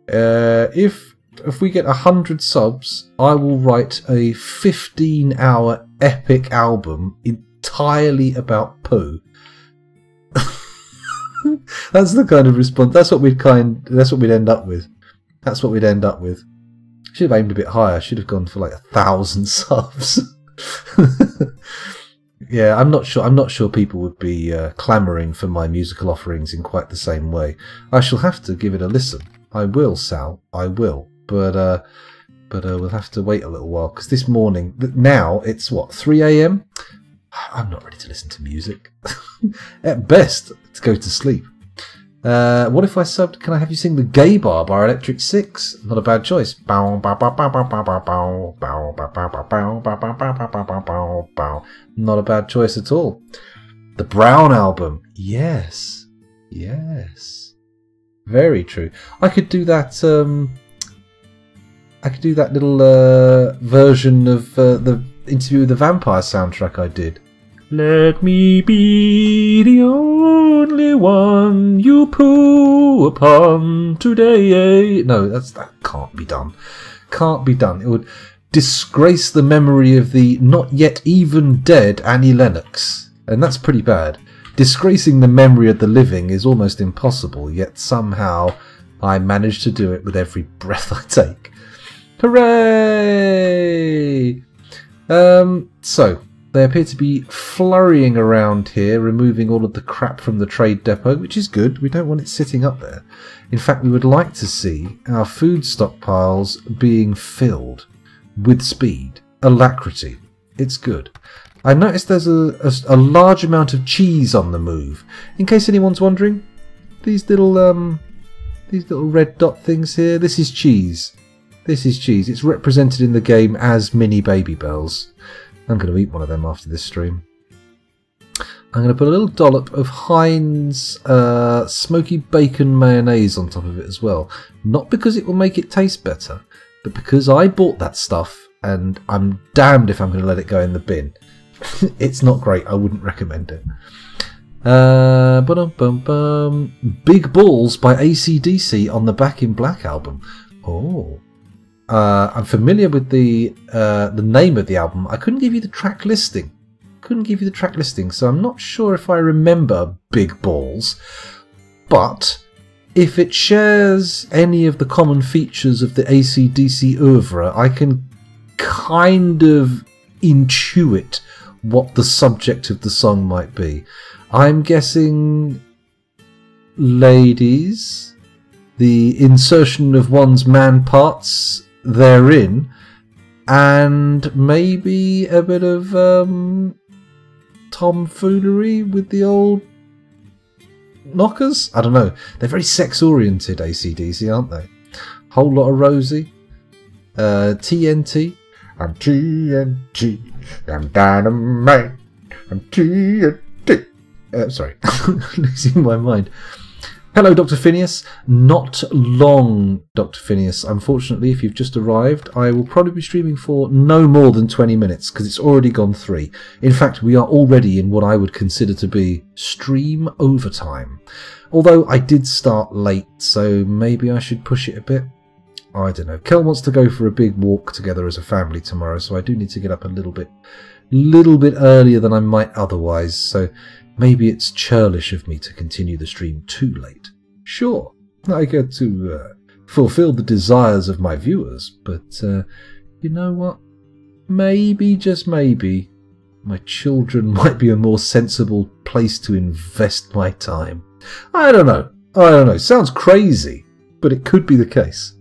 If we get 100 subs, I will write a 15-hour epic album entirely about poo. That's the kind of response. That's what we'd end up with. That's what we'd end up with. Should have aimed a bit higher. Should have gone for like 1,000 subs. Yeah, I'm not sure people would be clamouring for my musical offerings in quite the same way. I shall have to give it a listen. I will, Sal. I will. But we'll have to wait a little while because this morning, now it's what, 3 a.m. I'm not ready to listen to music. At best, to go to sleep. What if I subbed? Can I have you sing the Gay Bar by Electric Six? Not a bad choice. Not a bad choice at all. The Brown Album. Yes. Yes. Very true. I could do that. I could do that little version of the Interview with the Vampire soundtrack I did. Let me be the only one you poo upon today. No, that can't be done. Can't be done. It would disgrace the memory of the not yet even dead Annie Lennox. And that's pretty bad. Disgracing the memory of the living is almost impossible, yet somehow I manage to do it with every breath I take. Hooray! So, they appear to be flurrying around here, removing all of the crap from the trade depot, which is good. We don't want it sitting up there. In fact, we would like to see our food stockpiles being filled with speed, alacrity. It's good. I noticed there's a large amount of cheese on the move. In case anyone's wondering, these little red dot things here, this is cheese. This is cheese. It's represented in the game as mini baby bells. I'm going to eat one of them after this stream. I'm going to put a little dollop of Heinz smoky bacon mayonnaise on top of it as well. Not because it will make it taste better, but because I bought that stuff and I'm damned if I'm going to let it go in the bin. It's not great. I wouldn't recommend it. Big Balls by AC/DC on the Back in Black album. Oh. I'm familiar with the name of the album. I couldn't give you the track listing. So I'm not sure if I remember Big Balls. But if it shares any of the common features of the AC/DC oeuvre, I can kind of intuit what the subject of the song might be. I'm guessing ladies, the insertion of one's man parts therein, and maybe a bit of tomfoolery with the old knockers. I don't know. They're very sex-oriented, AC/DC, aren't they? Whole lot of Rosie. TNT. I'm TNT. I'm dynamite. I'm TNT. Sorry, losing my mind. Hello, Dr. Phineas. Not long, Dr. Phineas. Unfortunately, if you've just arrived, I will probably be streaming for no more than 20 minutes because it's already gone 3. In fact, we are already in what I would consider to be stream overtime. Although I did start late, so maybe I should push it a bit. I don't know. Kel wants to go for a big walk together as a family tomorrow, so I do need to get up a little bit earlier than I might otherwise, so maybe it's churlish of me to continue the stream too late. Sure, I get to fulfill the desires of my viewers, but you know what? Maybe, just maybe, my children might be a more sensible place to invest my time. I don't know. Sounds crazy, but it could be the case.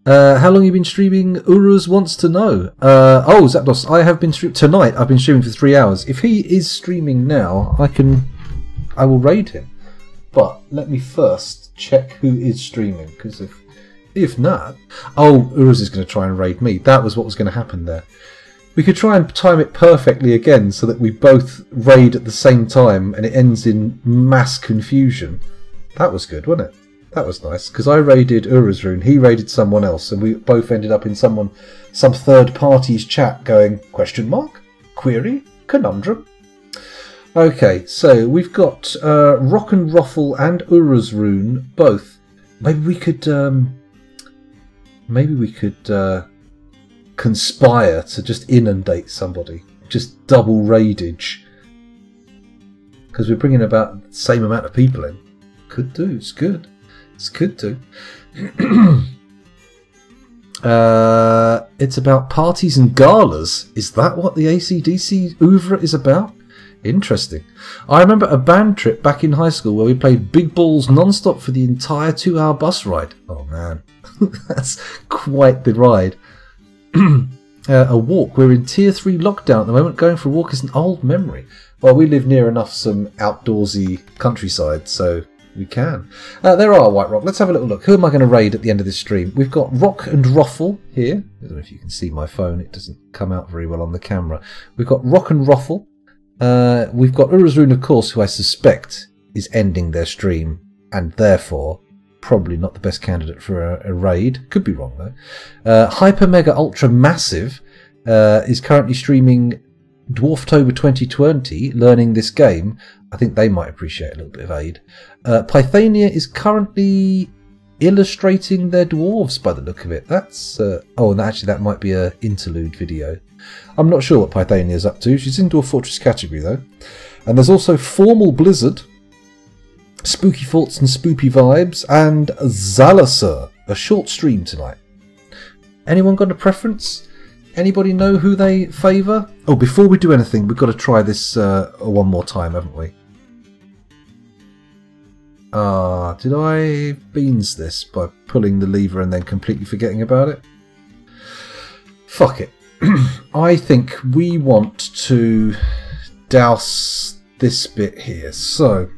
How long have you been streaming? Uruz wants to know. Oh, Zapdos, I have been streaming tonight. I've been streaming for 3 hours. If he is streaming now, I will raid him. But let me first check who is streaming, because if not, oh, Uruz is going to try and raid me. That was what was going to happen there. We could try and time it perfectly again, so that we both raid at the same time, and it ends in mass confusion. That was good, wasn't it? That was nice, because I raided Uruzrun, he raided someone else, and we both ended up in some third party's chat going, question mark? Query? Conundrum? Okay, so we've got Rock and Ruffle and Uruzrun both. Maybe we could conspire to just inundate somebody. Just double raidage. Because we're bringing about the same amount of people in. Could do, it's good. It's good too. It's about parties and galas. Is that what the AC/DC oeuvre is about? Interesting. I remember a band trip back in high school where we played Big Balls non-stop for the entire 2-hour bus ride. Oh man, that's quite the ride. A walk. We're in Tier 3 lockdown at the moment. Going for a walk is an old memory. Well, we live near enough some outdoorsy countryside, so we can. There are White Rock. Let's have a little look. Who am I going to raid at the end of this stream? We've got Rock and Ruffle here. I don't know if you can see my phone. It doesn't come out very well on the camera. We've got Rock and Ruffle. We've got Urazrun, of course, who I suspect is ending their stream, and therefore probably not the best candidate for a raid. Could be wrong, though. Hyper Mega Ultra Massive is currently streaming Dwarftober 2020, learning this game. I think they might appreciate a little bit of aid. Pythania is currently illustrating their dwarves by the look of it. That's and actually that might be a interlude video. I'm not sure what Pythania is up to. She's into a fortress category though. And there's also Formal Blizzard, Spooky Thoughts and Spoopy Vibes, and Zalasur. A short stream tonight. Anyone got a preference? Anybody know who they favour? Oh, before we do anything, we've got to try this one more time, haven't we? Did I beans this by pulling the lever and then completely forgetting about it? Fuck it. I think we want to douse this bit here. So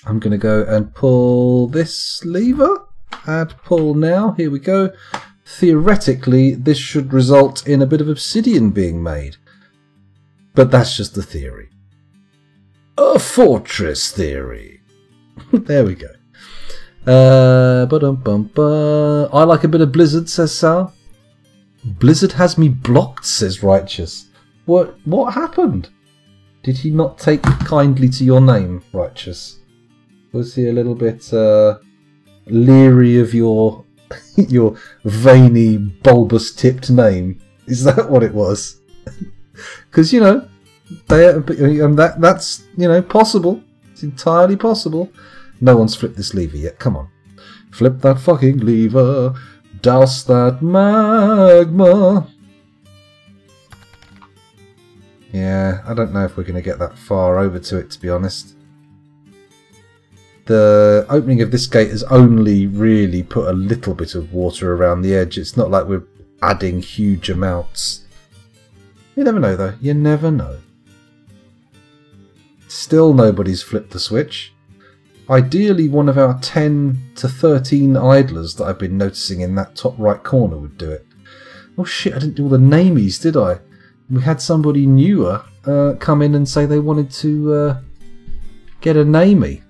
I'm going to go and pull this lever. Add pull now. Here we go. Theoretically, this should result in a bit of obsidian being made. But that's just the theory. A fortress theory. There we go. I like a bit of Blizzard, says Sal. Blizzard has me blocked, says Righteous. What happened? Did he not take kindly to your name, Righteous? Was he a little bit leery of your your veiny, bulbous-tipped name? Is that what it was? Because, you know, that's, you know, possible. It's entirely possible. No one's flipped this lever yet. Come on. Flip that fucking lever. Douse that magma. Yeah, I don't know if we're going to get that far over to it, to be honest. The opening of this gate has only really put a little bit of water around the edge. It's not like we're adding huge amounts. You never know, though. You never know. Still nobody's flipped the switch. Ideally, one of our 10 to 13 idlers that I've been noticing in that top right corner would do it. Oh shit, I didn't do all the namies, did I? We had somebody newer come in and say they wanted to get a namie.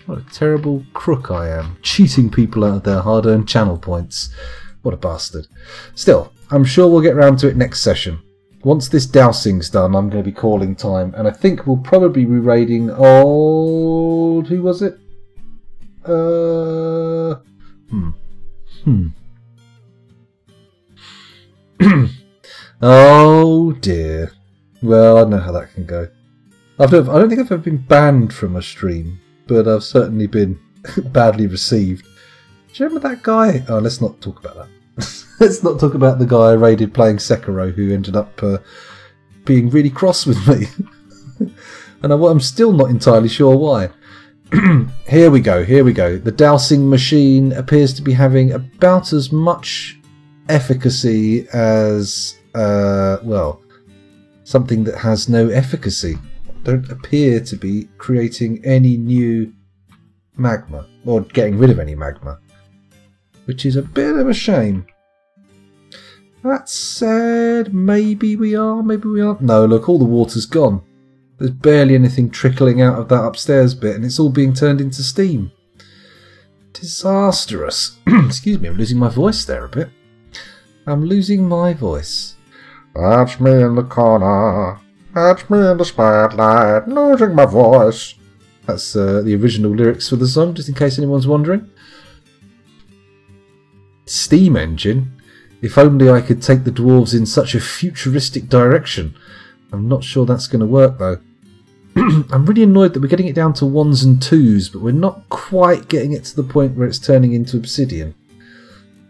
What a terrible crook I am. Cheating people out of their hard-earned channel points. What a bastard. Still, I'm sure we'll get round to it next session. Once this dousing's done, I'm going to be calling time. And I think we'll probably be raiding old... Who was it? Oh dear. Well, I know how that can go. I don't think I've ever been banned from a stream, but I've certainly been badly received. Do you remember that guy? Oh, let's not talk about that. Let's not talk about the guy I raided playing Sekiro who ended up being really cross with me. And I'm still not entirely sure why. Here we go, here we go. The dowsing machine appears to be having about as much efficacy as, well, something that has no efficacy. Don't appear to be creating any new magma, or getting rid of any magma, which is a bit of a shame. That said, maybe we are, maybe we aren't. No, look, all the water's gone. There's barely anything trickling out of that upstairs bit, and it's all being turned into steam. Disastrous. Excuse me, I'm losing my voice there a bit. I'm losing my voice. That's me in the corner. That's me in the spotlight, losing my voice. That's the original lyrics for the song, just in case anyone's wondering. Steam engine? If only I could take the dwarves in such a futuristic direction. I'm not sure that's going to work, though. I'm really annoyed that we're getting it down to 1s and 2s, but we're not quite getting it to the point where it's turning into obsidian.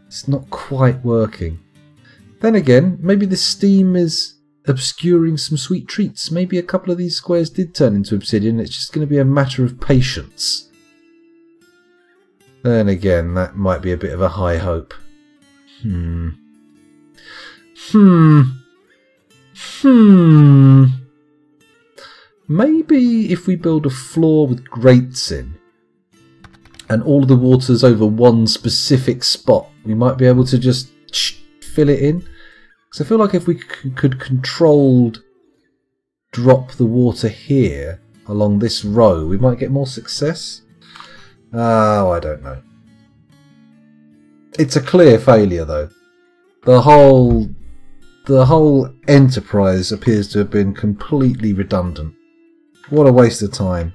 It's not quite working. Then again, maybe the steam is obscuring some sweet treats. Maybe a couple of these squares did turn into obsidian. It's just going to be a matter of patience. Then again, that might be a bit of a high hope. Maybe if we build a floor with grates in, and all of the water's over one specific spot, we might be able to just fill it in. Because I feel like if we could controlled drop the water here along this row, we might get more success. Oh, I don't know. It's a clear failure, though. The whole enterprise appears to have been completely redundant. What a waste of time.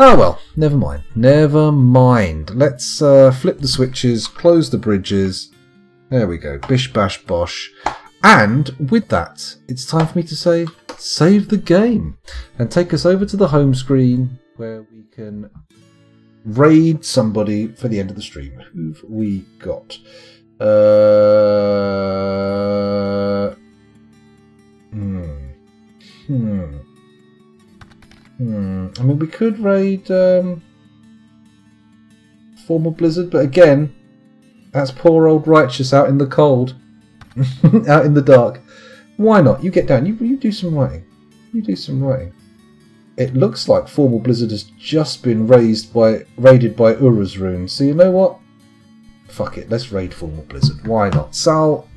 Oh well, never mind. Never mind. Let's flip the switches, close the bridges. There we go. Bish bash bosh. And with that, it's time for me to say, save the game. And take us over to the home screen where we can raid somebody for the end of the stream. Who've we got? I mean, we could raid Formal Blizzard, but again, that's poor old Righteous out in the cold, out in the dark. Why not? You get down. You do some writing. You do some writing. It looks like Formal Blizzard has just been raided by Ura's rune. So you know what? Fuck it. Let's raid Formal Blizzard. Why not? Sal,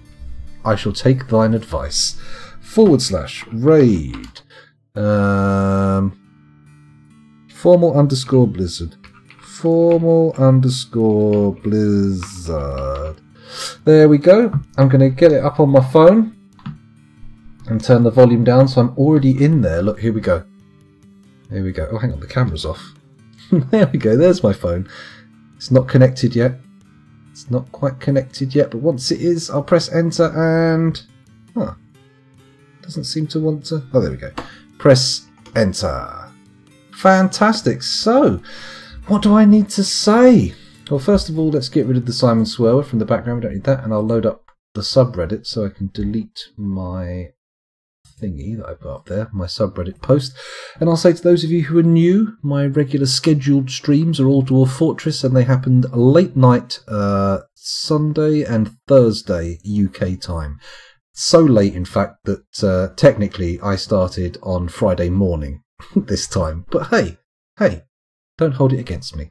I shall take thine advice. /raid. Formal_Blizzard. Formal_Blizzard. There we go. I'm going to get it up on my phone and turn the volume down so I'm already in there. Look, here we go. Here we go. Oh, hang on, the camera's off. There we go. There's my phone. It's not connected yet. It's not quite connected yet, but once it is, I'll press enter and... Huh. Doesn't seem to want to... Oh, there we go. Press enter. Fantastic. So, what do I need to say? Well, first of all, let's get rid of the Simon Swerwer from the background. We don't need that. And I'll load up the subreddit so I can delete my thingy that I've got up there, my subreddit post. And I'll say to those of you who are new, my regular scheduled streams are all Dwarf Fortress, and they happened late night Sunday and Thursday UK time. So late, in fact, that technically I started on Friday morning this time. But hey, don't hold it against me.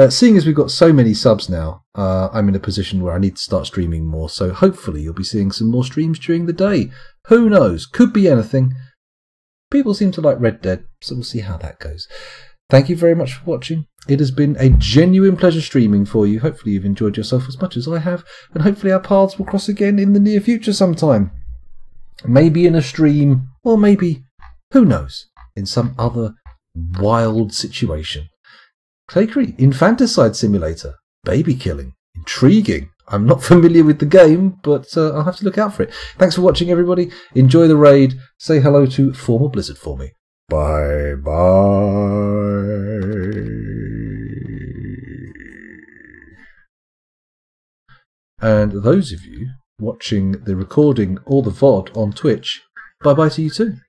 Seeing as we've got so many subs now, I'm in a position where I need to start streaming more. So hopefully you'll be seeing some more streams during the day. Who knows? Could be anything. People seem to like Red Dead, so we'll see how that goes. Thank you very much for watching. It has been a genuine pleasure streaming for you. Hopefully you've enjoyed yourself as much as I have, and hopefully our paths will cross again in the near future sometime. Maybe in a stream, or maybe, who knows, in some other wild situation. Clakery, Infanticide Simulator, baby killing, intriguing. I'm not familiar with the game, but I'll have to look out for it. Thanks for watching, everybody. Enjoy the raid. Say hello to Formal Blizzard for me. Bye-bye. And those of you watching the recording or the VOD on Twitch, bye-bye to you too. Bye.